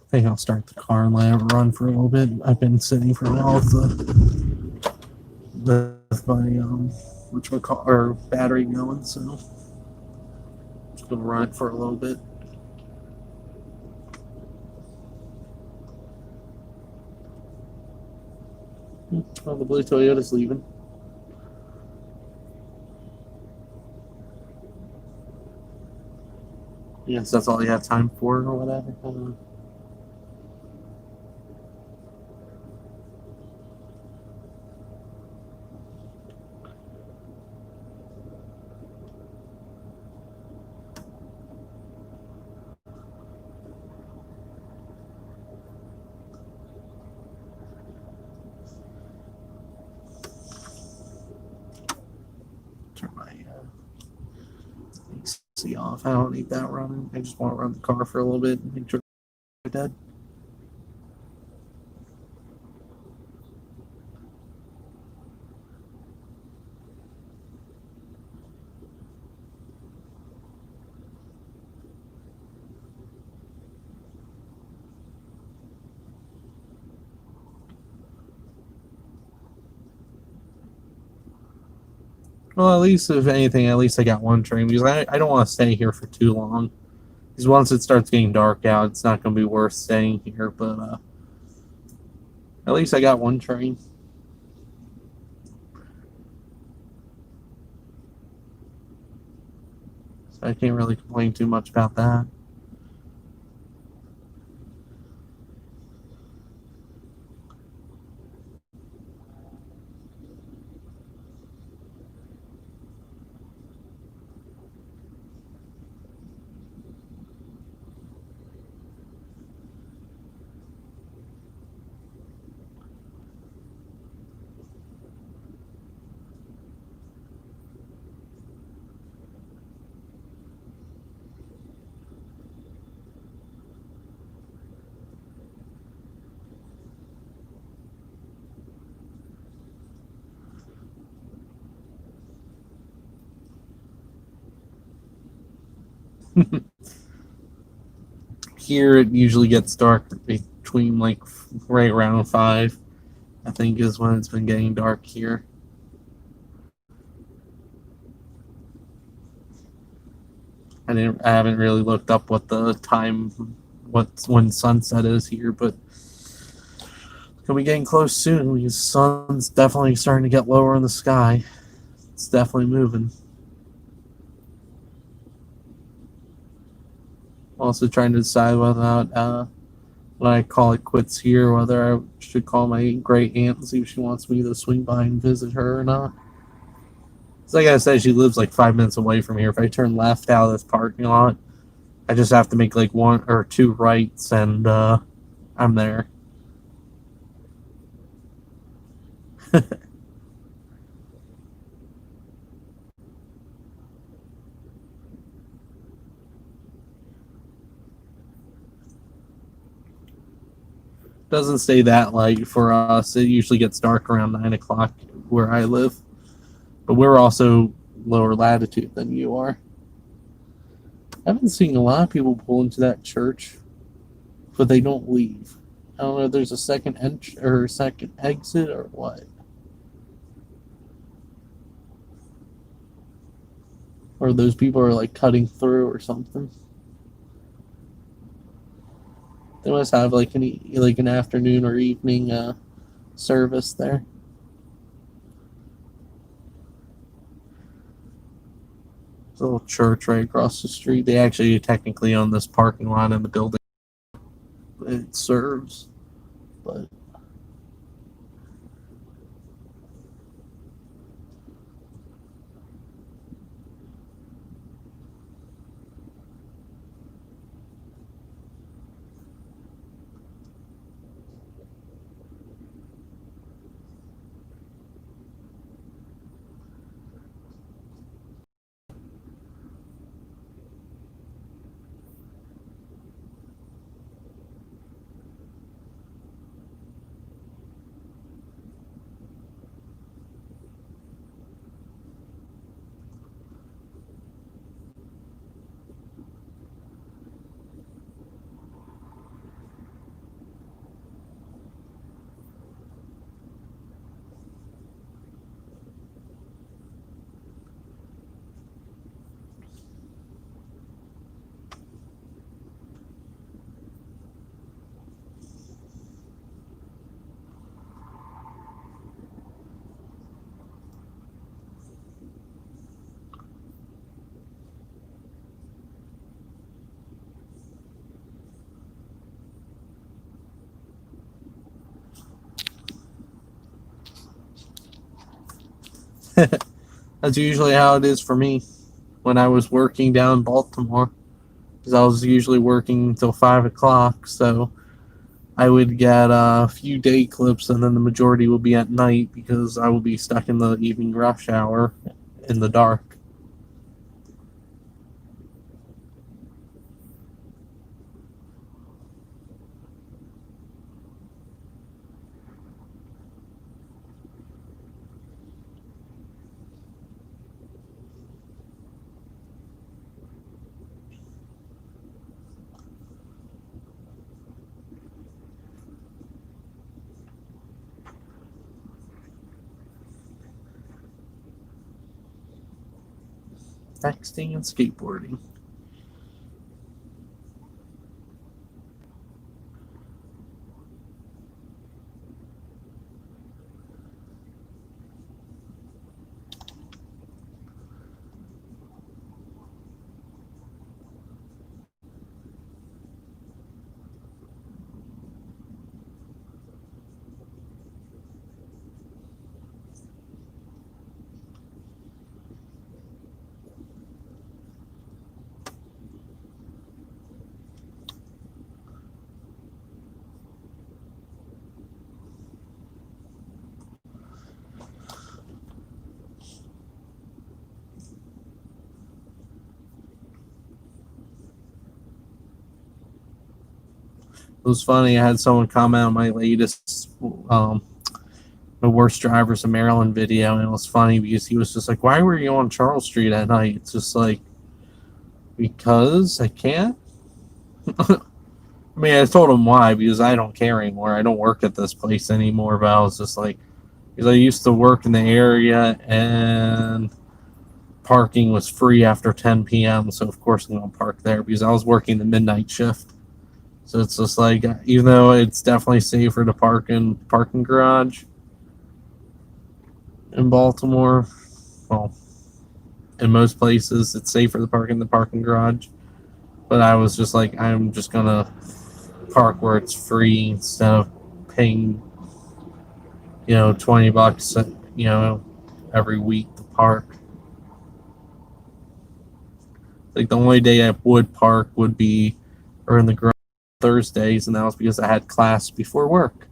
I think I'll start the car and let it run for a little bit. I've been sitting for a while with my or battery going, so just gonna run it for a little bit. Oh, the blue Toyota's leaving. Yes, that's all you have time for, or whatever. Turn my AC off. I don't need that running. I just want to run the car for a little bit and make sure it's dead. Well, at least if anything, at least I got one train because I don't want to stay here for too long. Because once it starts getting dark out, it's not going to be worth staying here. But at least I got one train. So I can't really complain too much about that. Here it usually gets dark between like right around 5. I think is when it's been getting dark here. I haven't really looked up what the time, when sunset is here, but it's gonna be getting close soon. The sun's definitely starting to get lower in the sky. It's definitely moving. Also trying to decide whether or not when I call it quits here, whether I should call my great aunt and see if she wants me to swing by and visit her or not. So like I said, she lives like 5 minutes away from here. If I turn left out of this parking lot, I just have to make like 1 or 2 rights and I'm there. Doesn't stay that light for us. It usually gets dark around 9 o'clock where I live. But we're also lower latitude than you are. I've been seeing a lot of people pull into that church, but they don't leave. I don't know if there's a second or second exit or what. Or those people are like cutting through or something. They must have like an afternoon or evening service there. There's a little church right across the street. They actually technically own this parking lot in the building it serves, but that's usually how it is for me when I was working down in Baltimore. Because I was usually working until 5 o'clock, so I would get a few day clips, and then the majority would be at night because I would be stuck in the evening rush hour in the dark. Texting and skateboarding. It was funny. I had someone comment on my latest the worst drivers in Maryland video, and it was funny because he was just like, "Why were you on Charles Street at night?" It's just like, because I can't. I mean, I told him why, because I don't care anymore. I don't work at this place anymore. But I was just like, because I used to work in the area, and parking was free after 10 p.m. So of course I'm gonna park there because I was working the midnight shift. So it's just like, even though it's definitely safer to park in parking garage in Baltimore, well, in most places it's safer to park in the parking garage. But I was just like, I'm just gonna park where it's free instead of paying, $20, every week to park. Like the only day I would park would be or in the garage Thursdays, and that was because I had class before work.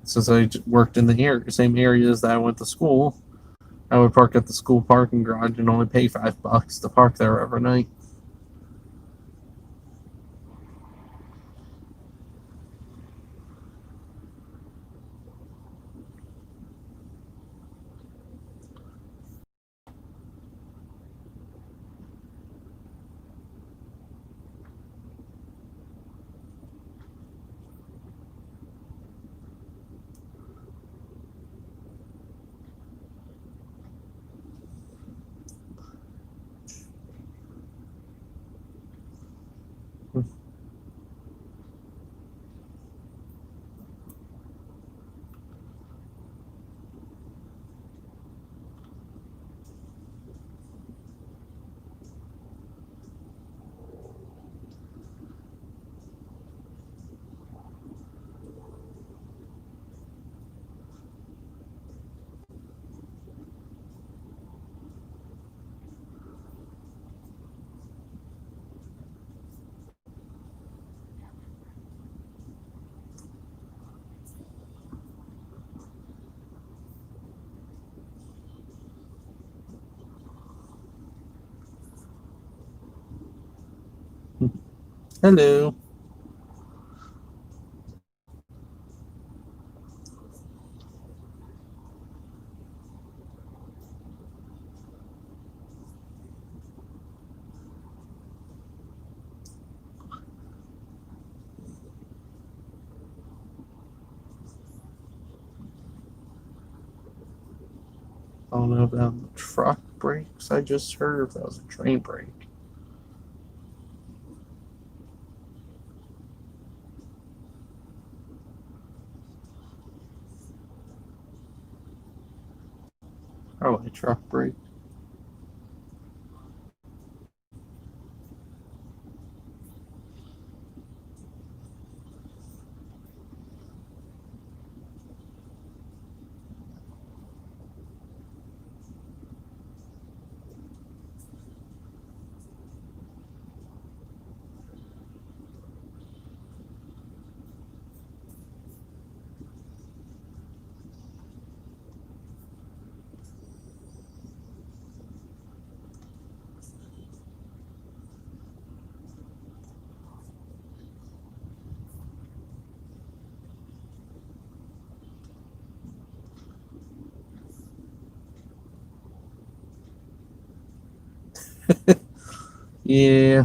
Since I worked in the same areas that I went to school, I would park at the school parking garage and only pay $5 to park there every night. Hello. I don't know if that was a truck brakes I just heard, or if that was a train brake. Probably a truck brake. Yeah.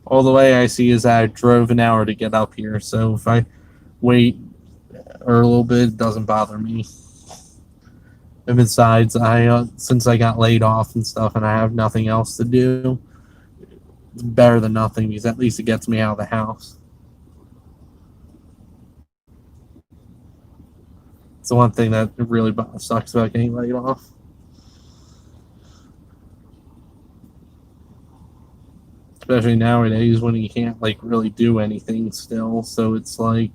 All the way I see is I drove an hour to get up here, so if I wait or a little bit, it doesn't bother me. And besides, I since I got laid off and stuff, and I have nothing else to do, it's better than nothing because at least it gets me out of the house. It's the one thing that really sucks about getting laid off. Especially nowadays when you can't like really do anything still. So it's like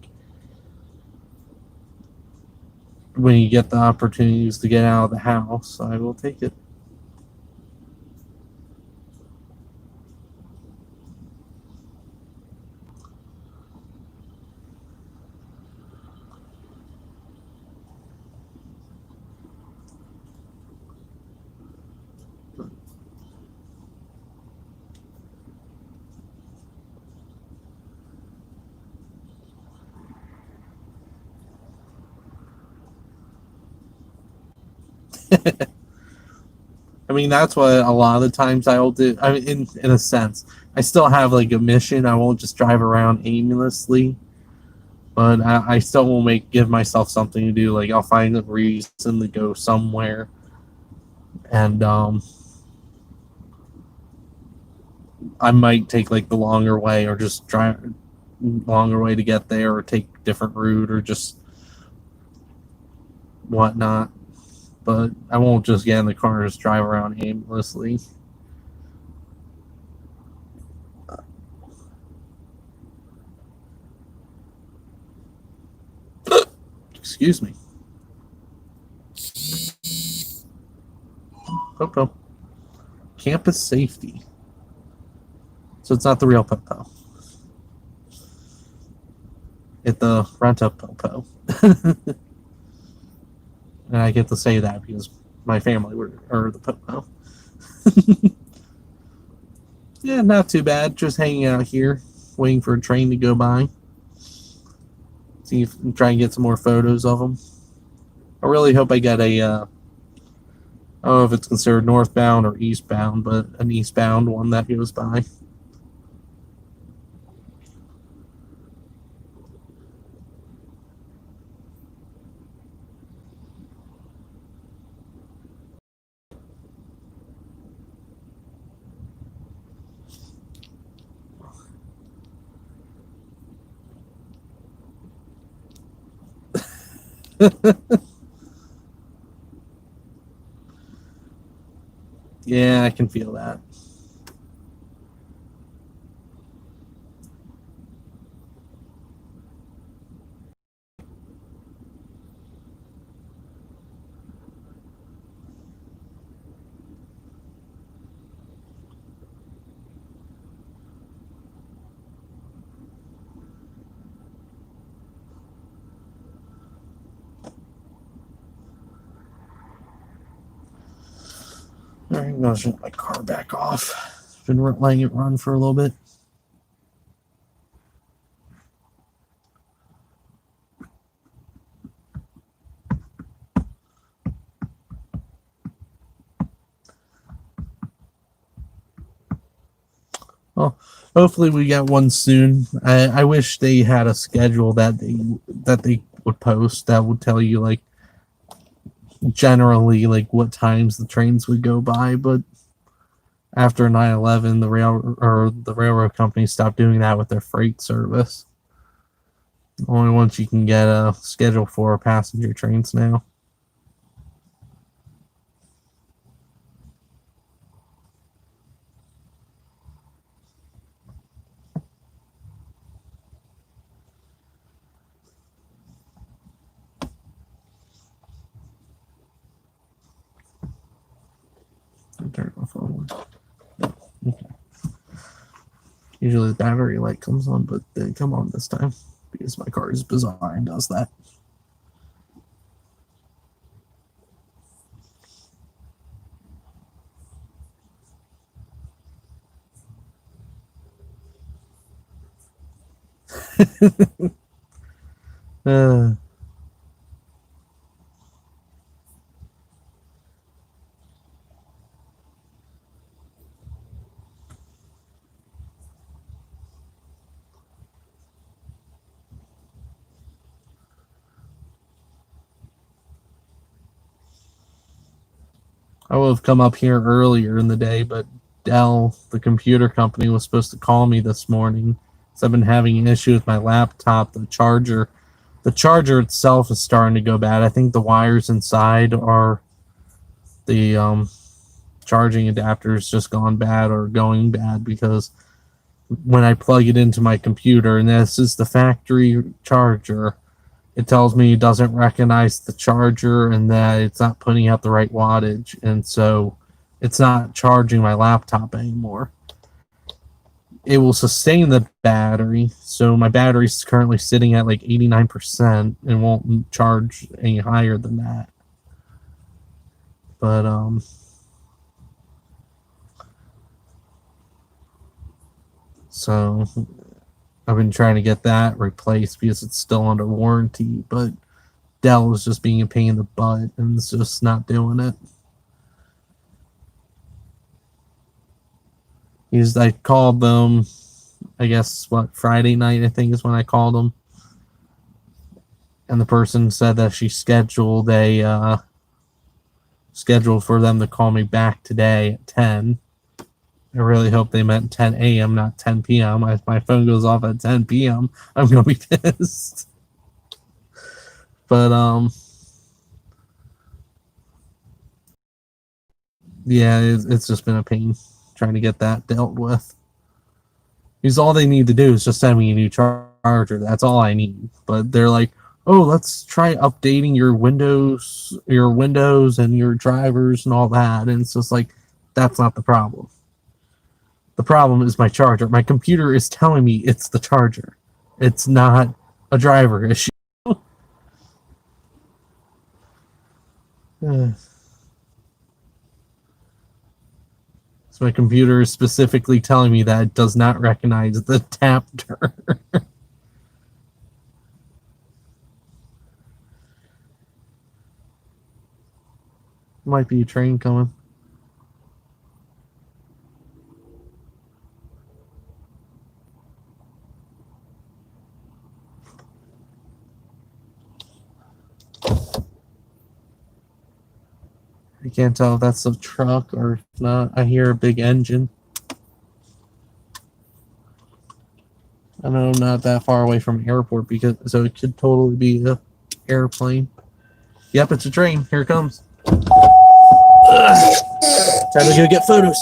when you get the opportunities to get out of the house, I will take it. I mean, that's what a lot of the times I will do. I mean, in a sense, I still have like a mission. I won't just drive around aimlessly, but I still will give myself something to do. Like I'll find a reason to go somewhere, and I might take like the longer way, or just drive longer way to get there, or take different route, or just whatnot. But I won't just get in the car and just drive around aimlessly. Excuse me. Popo. Campus safety. So it's not the real Popo. It's the rent-a Popo. And I get to say that because my family are the Popo. Yeah, not too bad. Just hanging out here, waiting for a train to go by. See if try and get some more photos of them. I really hope I get a. I don't know if it's considered northbound or eastbound, but an eastbound one that goes by. Yeah, I can feel that. All right, I'm gonna shut my car back off. Been letting it run for a little bit. Well, hopefully we get one soon. I wish they had a schedule that they would post that would tell you like generally like what times the trains would go by, but after 9/11 the railroad company stopped doing that with their freight service. Only once you can get a schedule for passenger trains now. Turn my phone on. Okay. Usually the battery light comes on, but it didn't come on this time because my car is bizarre and does that. uh, I would have come up here earlier in the day, but Dell, the computer company, was supposed to call me this morning. So I've been having an issue with my laptop. The charger itself is starting to go bad. I think the wires inside are the charging adapter has just gone bad or going bad because when I plug it into my computer, and this is the factory charger, it tells me it doesn't recognize the charger and that it's not putting out the right wattage, and so it's not charging my laptop anymore. It will sustain the battery, so my battery is currently sitting at like 89% and won't charge any higher than that. But so I've been trying to get that replaced because it's still under warranty, but Dell is just being a pain in the butt and it's just not doing it. I called them, I guess, Friday night, I think is when I called them. And the person said that she scheduled for them to call me back today at 10. I really hope they meant 10 a.m., not 10 p.m. If my phone goes off at 10 p.m., I'm going to be pissed. But, yeah, it's just been a pain trying to get that dealt with. Because all they need to do is just send me a new charger. That's all I need. But they're like, oh, let's try updating your Windows and your drivers and all that. And it's just like, that's not the problem. The problem is my charger. My computer is telling me it's the charger. It's not a driver issue. So my computer is specifically telling me that it does not recognize the tap turn. Might be a train coming. I can't tell if that's a truck or if not. I hear a big engine. I know I'm not that far away from an airport so it could totally be an airplane. Yep, it's a train. Here it comes. Time to go get photos.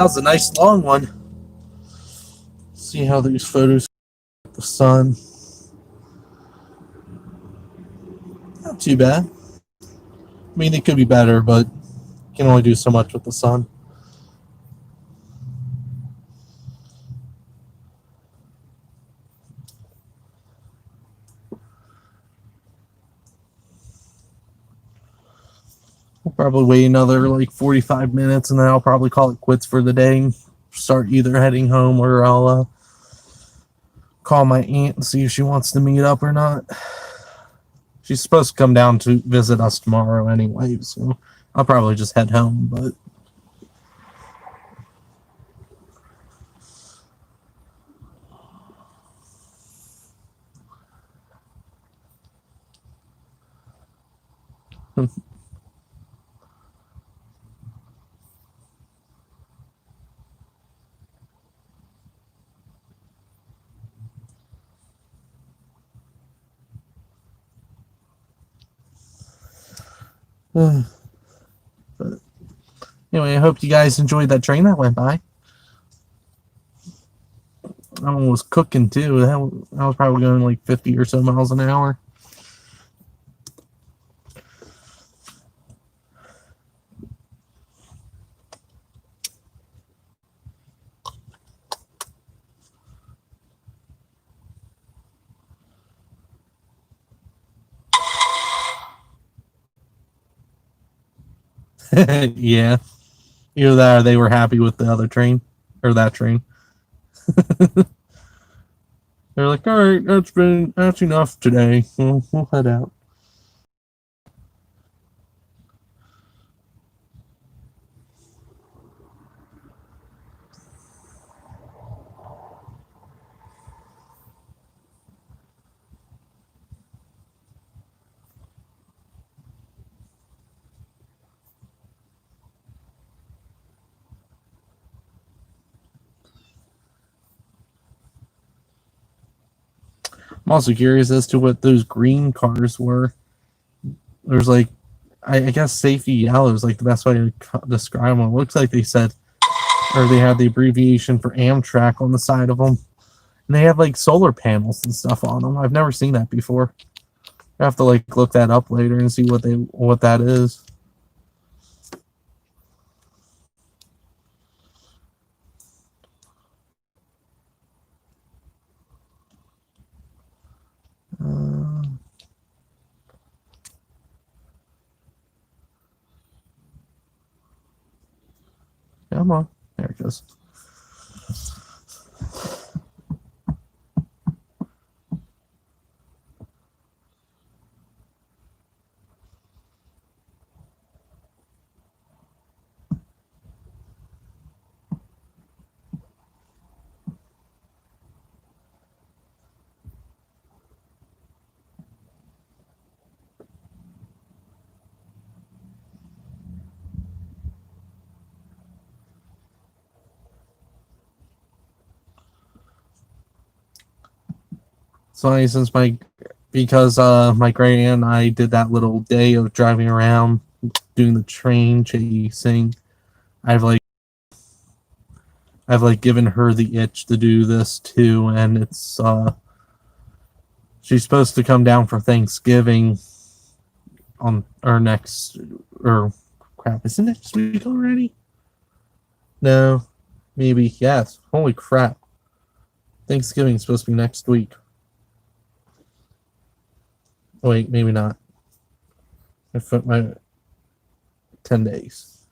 was a nice long one. See how these photos the sun. Not too bad. I mean, they could be better, but you can only do so much with the sun. We'll probably wait another like 45 minutes, and then I'll probably call it quits for the day and start either heading home, or I'll call my aunt and see if she wants to meet up or not. She's supposed to come down to visit us tomorrow anyway, so I'll probably just head home, but but anyway, I hope you guys enjoyed that train that went by. That one was cooking too. That was probably going like 50 or so miles an hour. Yeah. Either that or they were happy with the other train. Or that train. They're like, alright, that's enough today. We'll head out. I'm also curious as to what those green cars were. There's like, I guess safety yellow is like the best way to describe them. It looks like they said, or they had the abbreviation for Amtrak on the side of them. And they have like solar panels and stuff on them. I've never seen that before. I have to like look that up later and see what that is. Come on. There it goes. So since because my great aunt and I did that little day of driving around doing the train chasing, I've given her the itch to do this too, and it's she's supposed to come down for Thanksgiving on our next, or crap, is it next week already? No, maybe, yes. Holy crap. Thanksgiving's supposed to be next week. Wait, maybe not. I put my 10 days.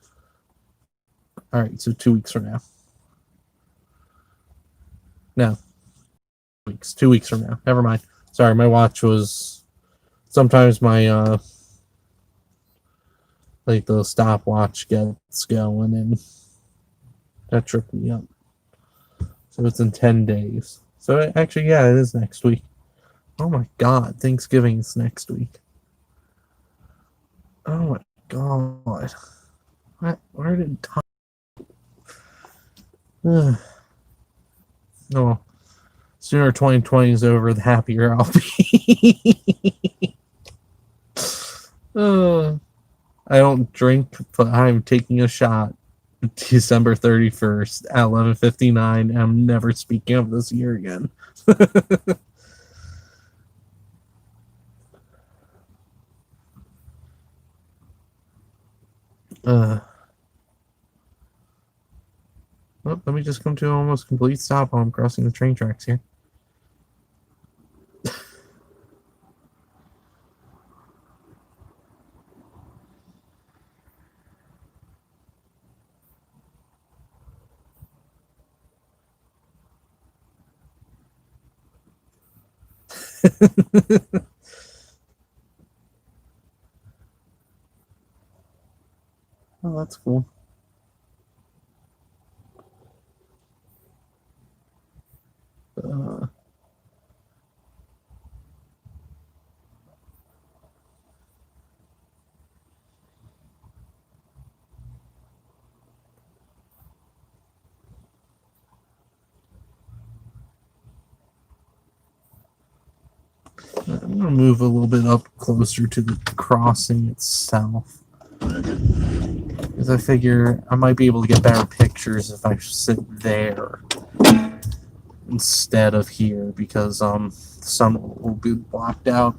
Alright, so 2 weeks from now. No. 2 weeks from now. Never mind. Sorry, my watch was... Sometimes my, like, the stopwatch gets going, and that tripped me up. So it's in 10 days. So actually, yeah, it is next week. Oh my god, Thanksgiving is next week. Oh my god. Where did time... Oh, sooner 2020 is over, the happier I'll be. I don't drink, but I'm taking a shot. December 31st at 11:59. I'm never speaking of this year again. uh, well, let me just come to an almost complete stop while I'm crossing the train tracks here. Oh, that's cool. Uh, I'm going to move a little bit up closer to the crossing itself. Because I figure I might be able to get better pictures if I sit there instead of here, because the sun will be blocked out.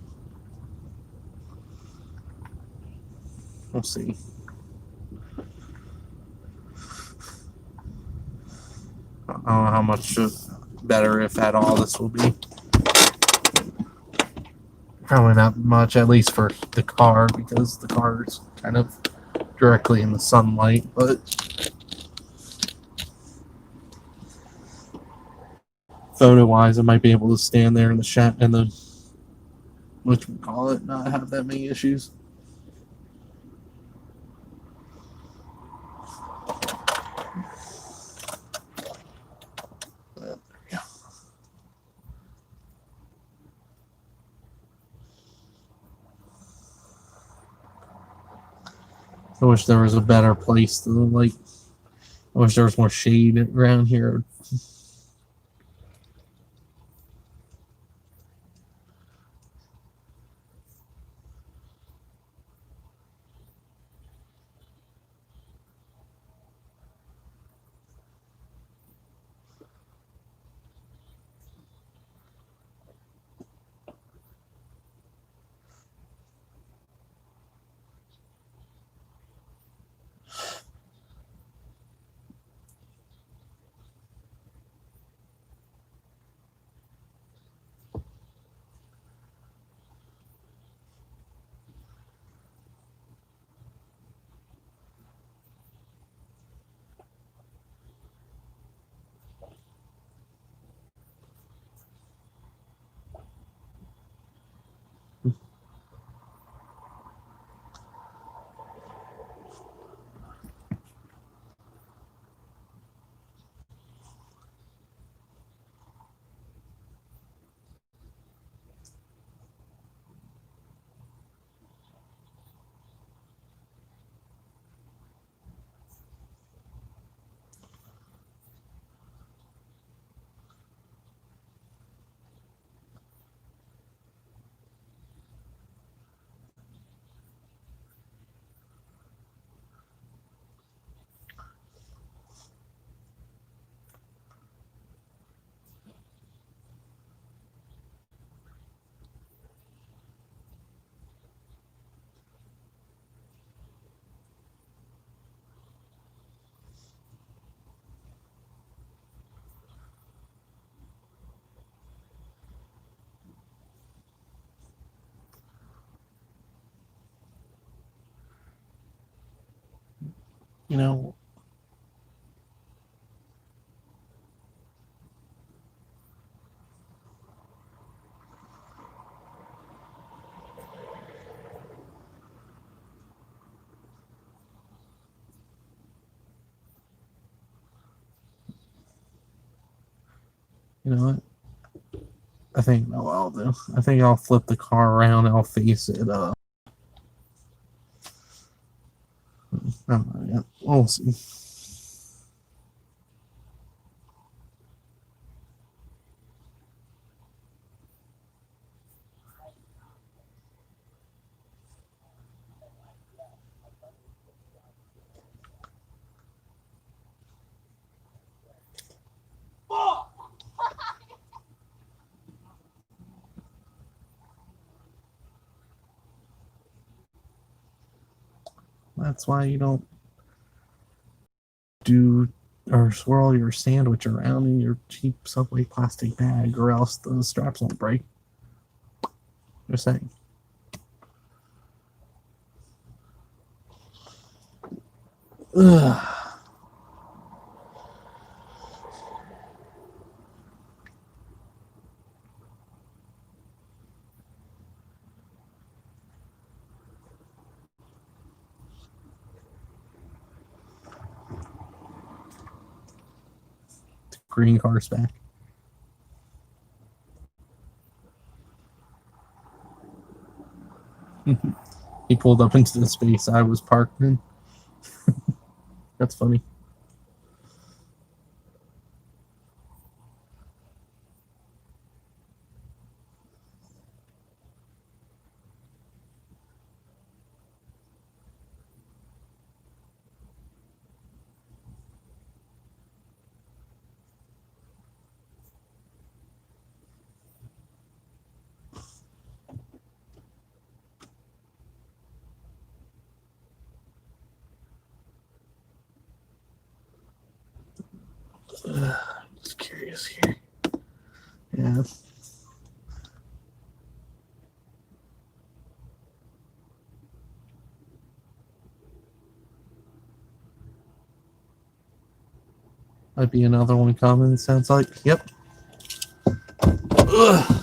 We'll see. I don't know how much better, if at all, this will be. Probably not much, at least for the car, because the car is kind of directly in the sunlight, but photo wise, I might be able to stand there in the shot and the whatchamacallit, not have that many issues. But, yeah. I wish there was a better place to, like, I wish there was more shade around here. You know, you know what? I think no, I'll do. I think I'll flip the car around and I'll face it. We'll see. That's why you don't do or swirl your sandwich around in your cheap Subway plastic bag, or else the straps won't break. Just saying. Ugh. Green car's back. He pulled up into the space I was parked in. That's funny. Just curious here. Yeah. Might be another one coming, it sounds like. Yep. Ugh.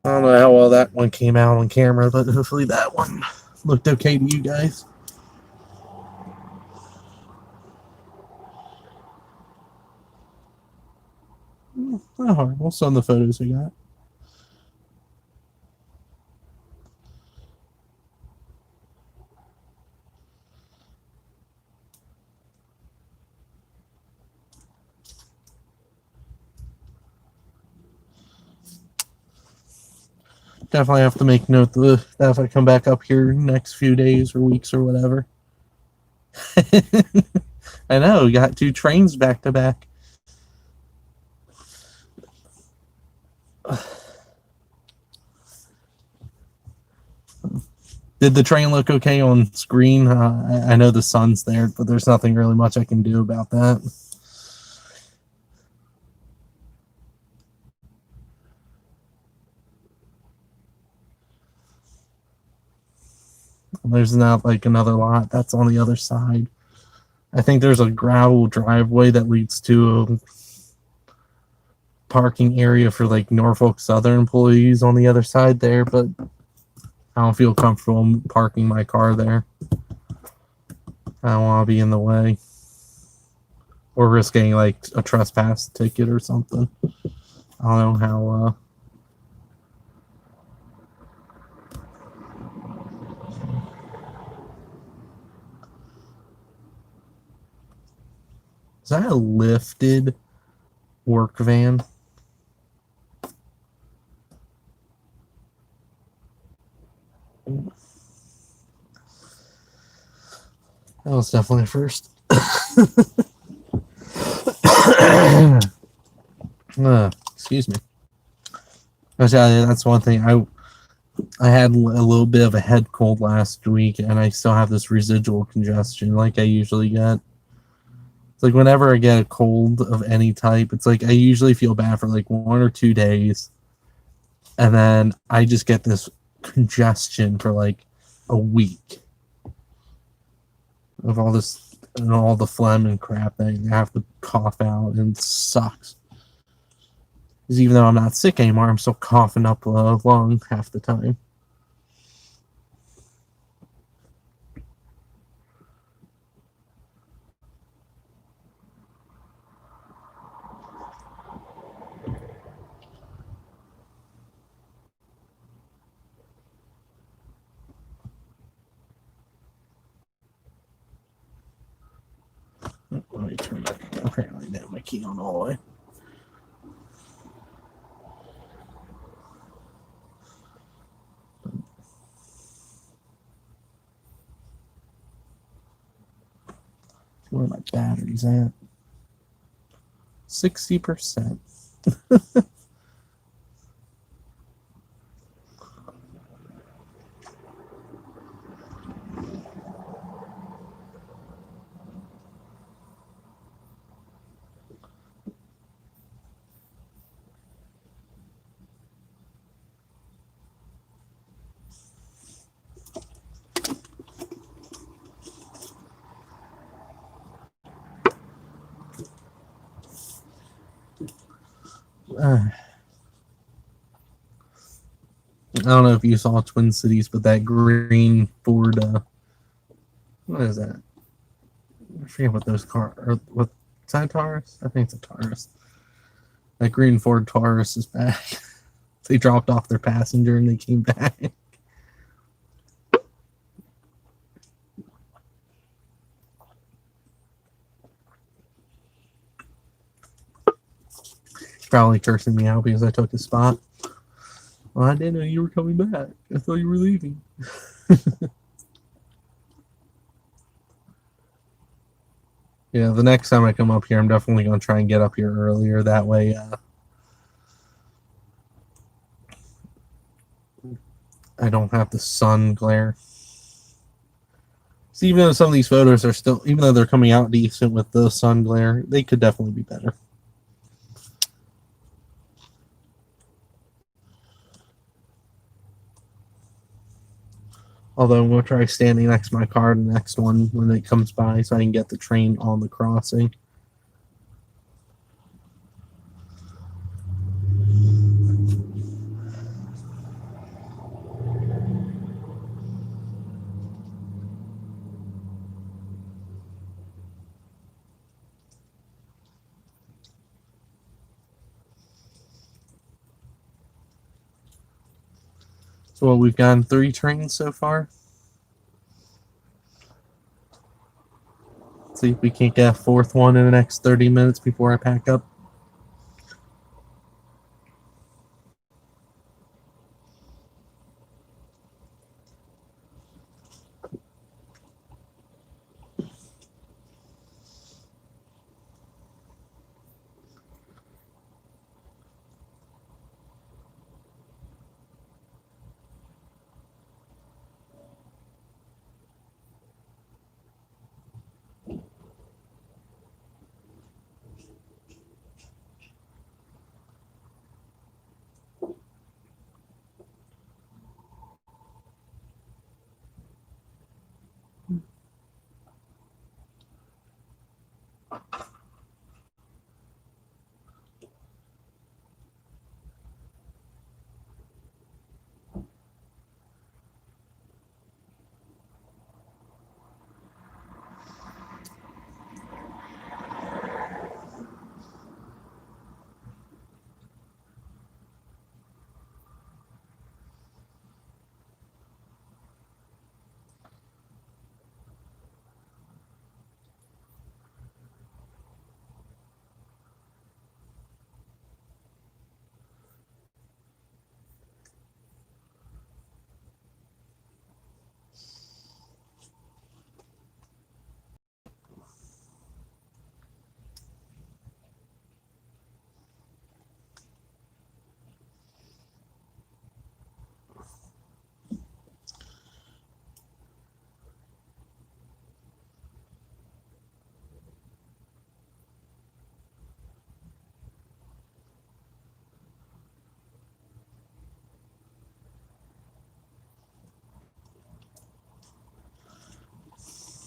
I don't know how well that one came out on camera, but hopefully that one looked okay to you guys. Not hard. We'll send the photos we got. definitely have to make note that if I come back up here next few days or weeks or whatever. I know, we got 2 trains back to back. Did the train look okay on screen? I know the sun's there, but there's nothing really much I can do about that. There's not like another lot that's on the other side. I think there's a gravel driveway that leads to a parking area for like Norfolk Southern employees on the other side there, but I don't feel comfortable parking my car there. I don't want to be in the way or risk getting like a trespass ticket or something. I don't know how. Is that a lifted work van? That was definitely a first. Excuse me. That's one thing. I had a little bit of a head cold last week, and I still have this residual congestion like I usually get. It's like whenever I get a cold of any type, it's like I usually feel bad for like 1 or 2 days, and then I just get this congestion for like a week of all this and all the phlegm and crap that I have to cough out, and it sucks. Because even though I'm not sick anymore, I'm still coughing up a lung half the time. Let me turn that apparently down my key on all the way. Where are my batteries at? 60%. I don't know if you saw Twin Cities, but that green Ford, what is that? I forget what those cars, or what, is that a Taurus? I think it's a Taurus. That green Ford Taurus is back. They dropped off their passenger and they came back. Probably cursing me out because I took his spot. Well, I didn't know you were coming back. I thought you were leaving. Yeah, the next time I come up here, I'm definitely going to try and get up here earlier. That way, I don't have the sun glare. So even though some of these photos are still, even though they're coming out decent with the sun glare, they could definitely be better. Although I'm going to try standing next to my car the next one when it comes by so I can get the train on the crossing. So we've gotten 3 trains so far. See if we can't get a 4th one in the next 30 minutes before I pack up.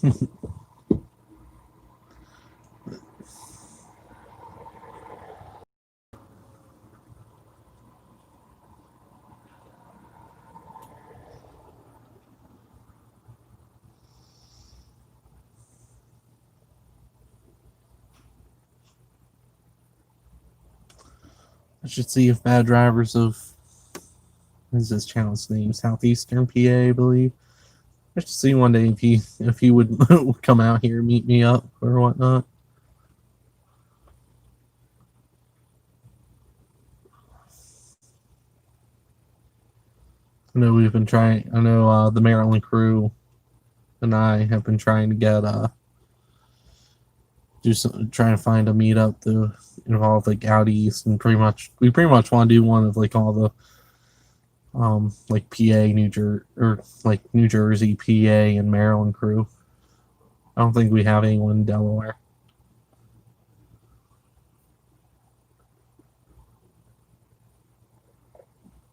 I should see if bad drivers of, what is this channel's name? Southeastern PA, I believe. I should see one day if he would come out here and meet me up or whatnot. I know we've been trying. I know the Maryland crew and I have been trying to get trying to find a meetup to involve like out east, and we pretty much want to do one of like all the like PA, New Jersey, PA, and Maryland crew. I don't think we have anyone in Delaware.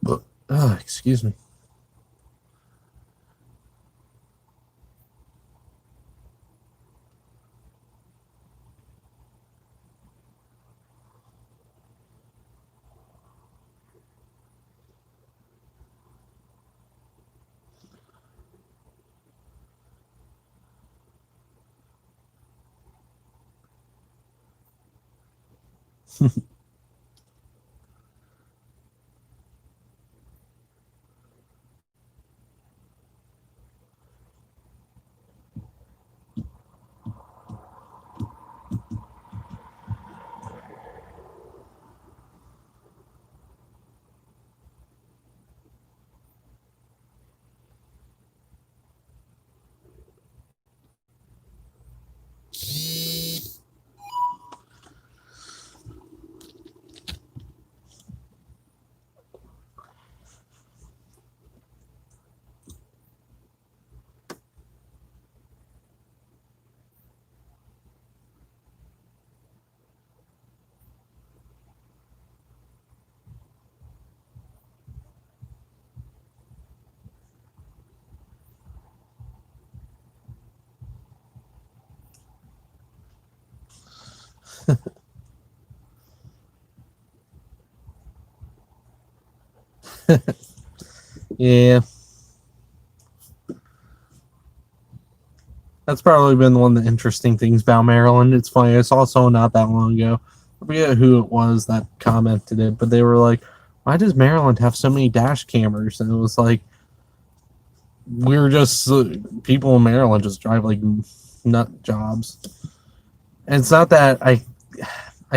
But excuse me. Yeah. That's probably been one of the interesting things about Maryland. It's funny, I saw someone not that long ago. I forget who it was that commented it, but they were like, why does Maryland have so many dash cameras? And it was like, we're just people in Maryland just drive like nut jobs. And it's not that I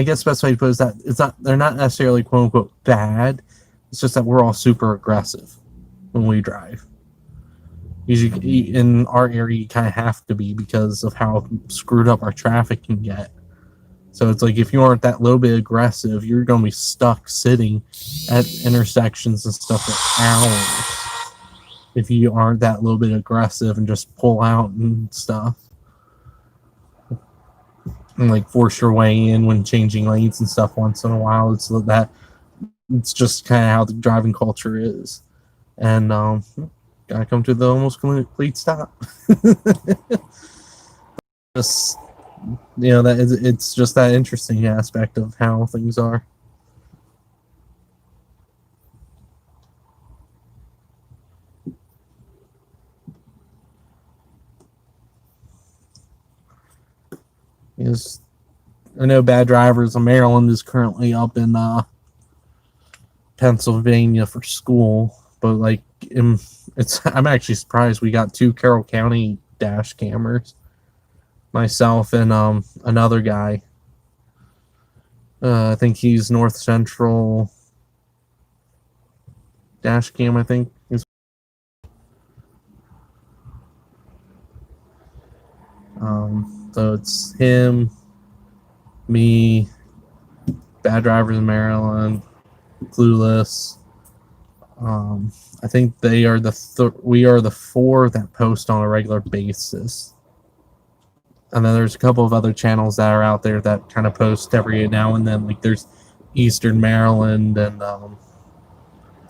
guess the best way to put it is that they're not necessarily quote unquote bad. It's just that we're all super aggressive when we drive. Usually in our area, you kind of have to be because of how screwed up our traffic can get. So it's like if you aren't that little bit aggressive, you're going to be stuck sitting at intersections and stuff for hours. If you aren't that little bit aggressive and just pull out and stuff. And like force your way in when changing lanes and stuff once in a while. It's just kind of how the driving culture is. And gotta come to the almost complete stop. Just it's just that interesting aspect of how things are. I know Bad Drivers of Maryland is currently up in Pennsylvania for school, but like I'm actually surprised we got 2 Carroll County dash cameras. Myself and another guy. I think he's North Central dash cam, I think. So it's him, me, Bad Drivers in Maryland, Clueless. I think we are the 4 that post on a regular basis. And then there's a couple of other channels that are out there that kind of post every now and then. Like there's Eastern Maryland and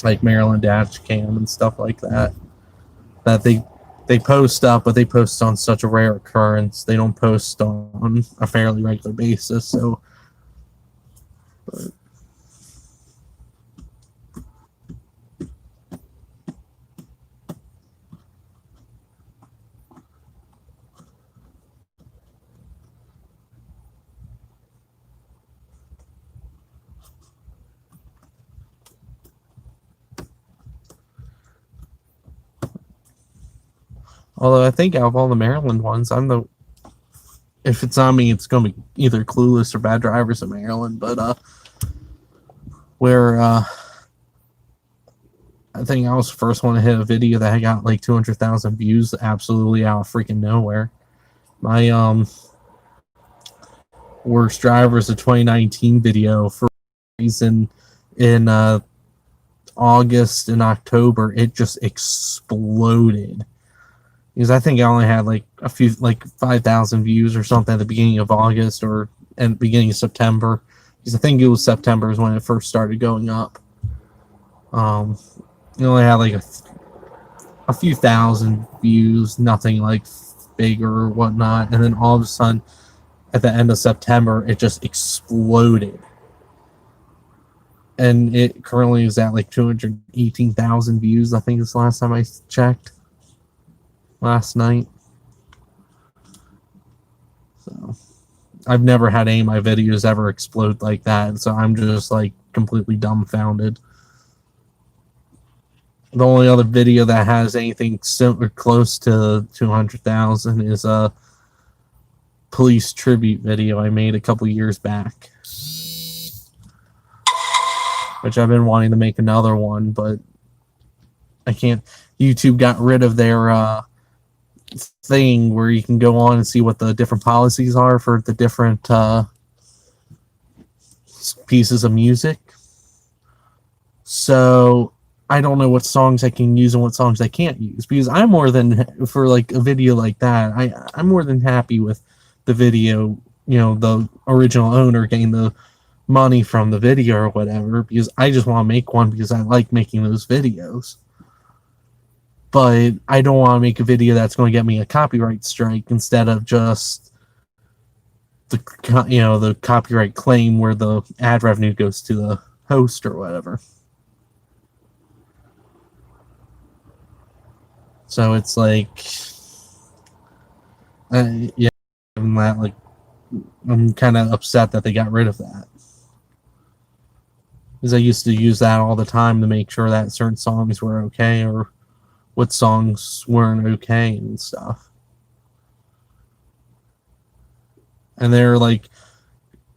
like Maryland Dash Cam and stuff like that. That they post up, but they post on such a rare occurrence. They don't post on a fairly regular basis. So, but, although I think out of all the Maryland ones, I'm the, if it's on me, it's gonna be either Clueless or Bad Drivers of Maryland. But where I think I was the first one to hit a video that got like 200,000 views, absolutely out of freaking nowhere. My Worst Drivers of 2019 video, for reason, in August and October, it just exploded. Because I think I only had like a few, like 5,000 views or something at the beginning of August or at the beginning of September. Because I think it was September is when it first started going up. It only had like a few thousand views, nothing like bigger or whatnot. And then all of a sudden, at the end of September, it just exploded. And it currently is at like 218,000 views, I think is the last time I checked. Last night. So I've never had any of my videos ever explode like that, so I'm just like completely dumbfounded. The only other video that has anything similar close to 200,000 is a police tribute video I made a couple years back, which I've been wanting to make another one, but I can't. YouTube got rid of their thing where you can go on and see what the different policies are for the different pieces of music. So I don't know what songs I can use and what songs I can't use, because I'm more than, for like a video like that, I'm more than happy with the video, you know, the original owner getting the money from the video or whatever, because I just want to make one because I like making those videos. But I don't want to make a video that's going to get me a copyright strike instead of just the, you know, the copyright claim where the ad revenue goes to the host or whatever. So it's like, yeah, that, like, I'm kind of upset that they got rid of that, because I used to use that all the time to make sure that certain songs were okay or what songs weren't okay and stuff. And their like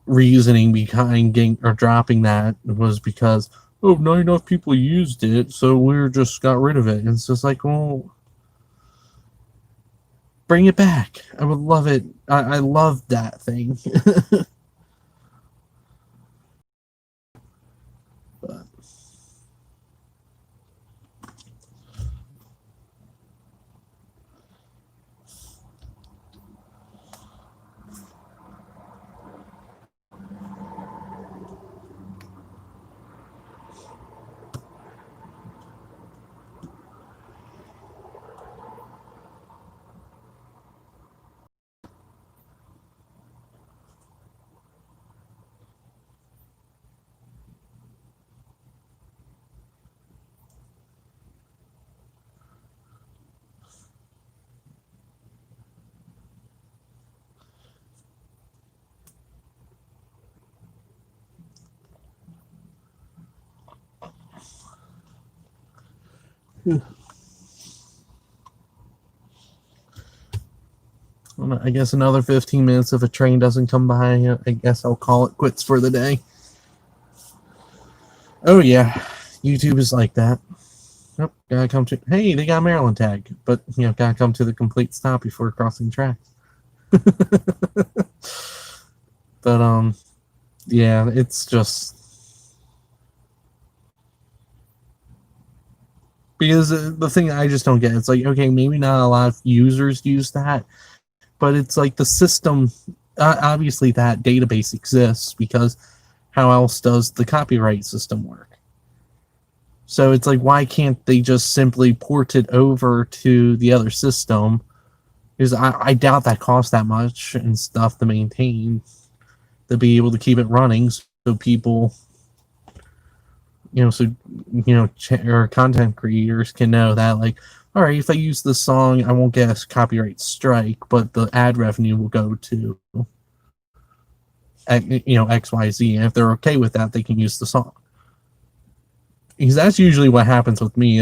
reasoning behind getting or dropping that was because, oh, not enough people used it, so we just got rid of it. And it's just like, well, bring it back. I would love it. I love that thing. But I guess another 15 minutes if a train doesn't come by. I guess I'll call it quits for the day. Oh yeah, YouTube is like that. Nope, gotta come to. Hey, they got a Maryland tag, but you know, gotta come to the complete stop before crossing tracks. But yeah, it's just because the thing I just don't get, it's like, okay, maybe not a lot of users use that, but it's like the system, obviously that database exists, because how else does the copyright system work? So it's like, why can't they just simply port it over to the other system? Because I doubt that costs that much and stuff to maintain, to be able to keep it running, so people, or content creators can know that, like, all right, if I use this song, I won't get a copyright strike, but the ad revenue will go to, XYZ, and if they're okay with that, they can use the song. Because that's usually what happens with me,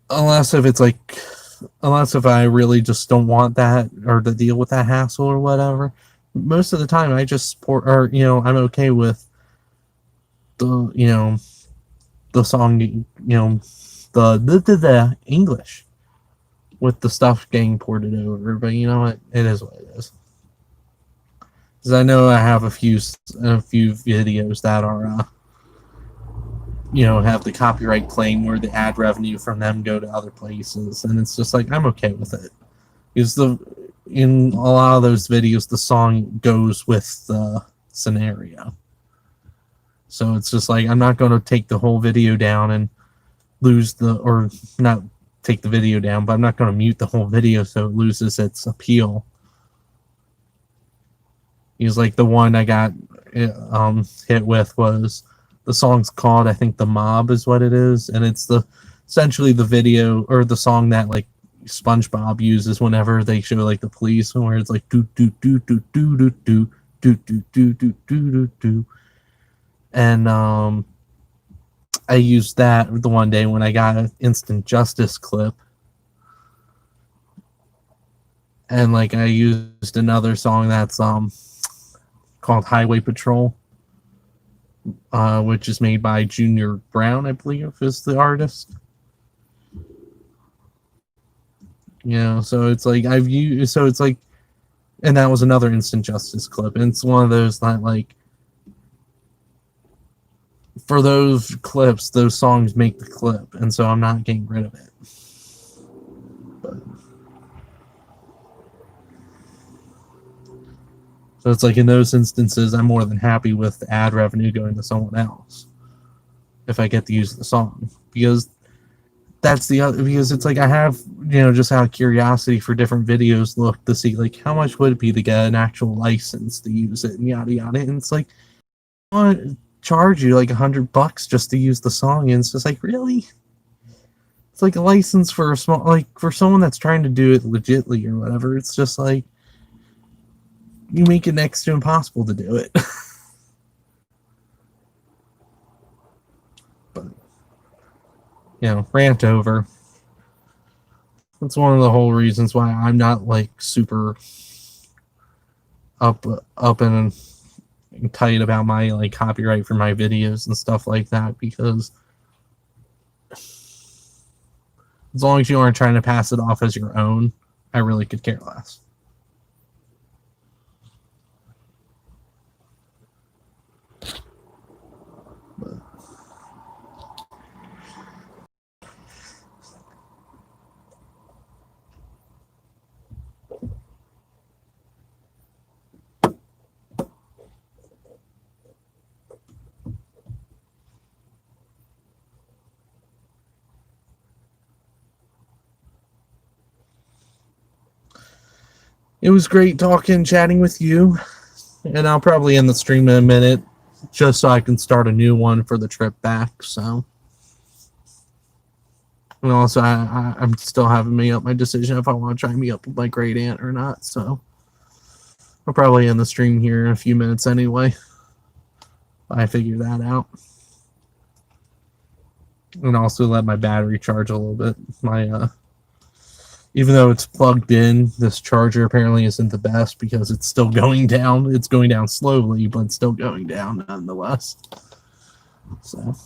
unless if I really just don't want that or to deal with that hassle or whatever. Most of the time, I just support, or I'm okay with the the song, the English with the stuff getting ported over. But you know what? It is what it is. Because I know I have a few videos that are have the copyright claim where the ad revenue from them go to other places, and it's just like, I'm okay with it. Because in a lot of those videos, the song goes with the scenario. So it's just like, I'm not going to take the whole video down and or not take the video down, but I'm not going to mute the whole video so it loses its appeal. Because like the one I got hit with was, the song's called, I think, The Mob is what it is, and it's essentially the video or the song that like SpongeBob uses whenever they show like the police, where it's like do do do do do do do do do do do do do, and I used that the one day when I got an instant justice clip, and like I used another song that's called Highway Patrol, which is made by Junior Brown, I believe is the artist. So it's like and that was another instant justice clip, and it's one of those that, like, for those clips, those songs make the clip, and so I'm not getting rid of it. But, so it's like, in those instances, I'm more than happy with the ad revenue going to someone else if I get to use the song, because that's because it's like, I have, just out of curiosity for different videos, look to see like how much would it be to get an actual license to use it and yada yada, and it's like, I want to charge you like $100 just to use the song, and it's just like, really? It's like a license for a small, like, for someone that's trying to do it legitly or whatever. It's just like, you make it next to impossible to do it. But rant over. That's one of the whole reasons why I'm not like super up and tight about my like copyright for my videos and stuff like that, because as long as you aren't trying to pass it off as your own, I really could care less. But it was great chatting with you, and I'll probably end the stream in a minute just so I can start a new one for the trip back. So, and also I'm still having made up my decision if I want to try and meet up with my great aunt or not. So I'll probably end the stream here in a few minutes anyway. I figure that out, and also let my battery charge a little bit. My even though it's plugged in, this charger apparently isn't the best because it's still going down. It's going down slowly, but it's still going down nonetheless. So.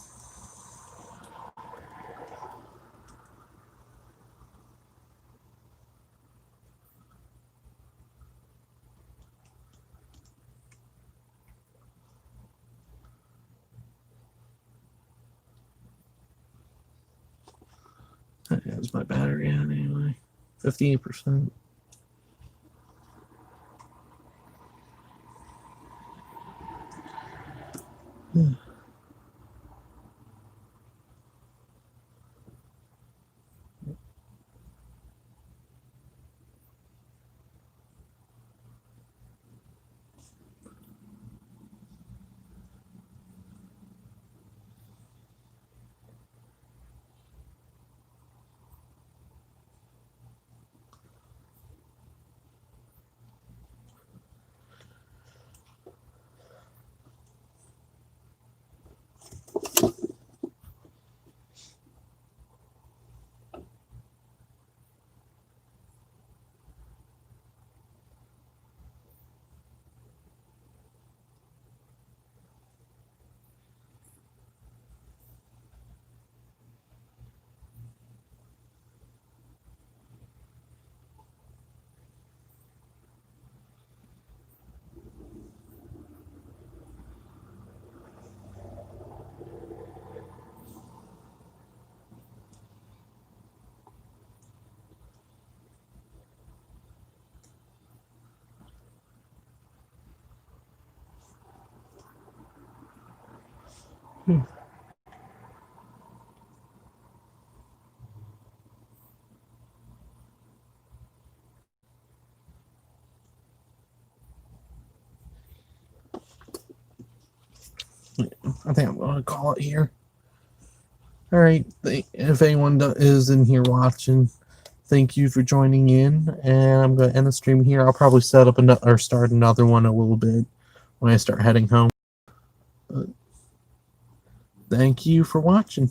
That has my battery on anyway. 15%. I think I'm going to call it here. All right. If anyone is in here watching, thank you for joining in. And I'm going to end the stream here. I'll probably set up or start another one a little bit when I start heading home. But thank you for watching.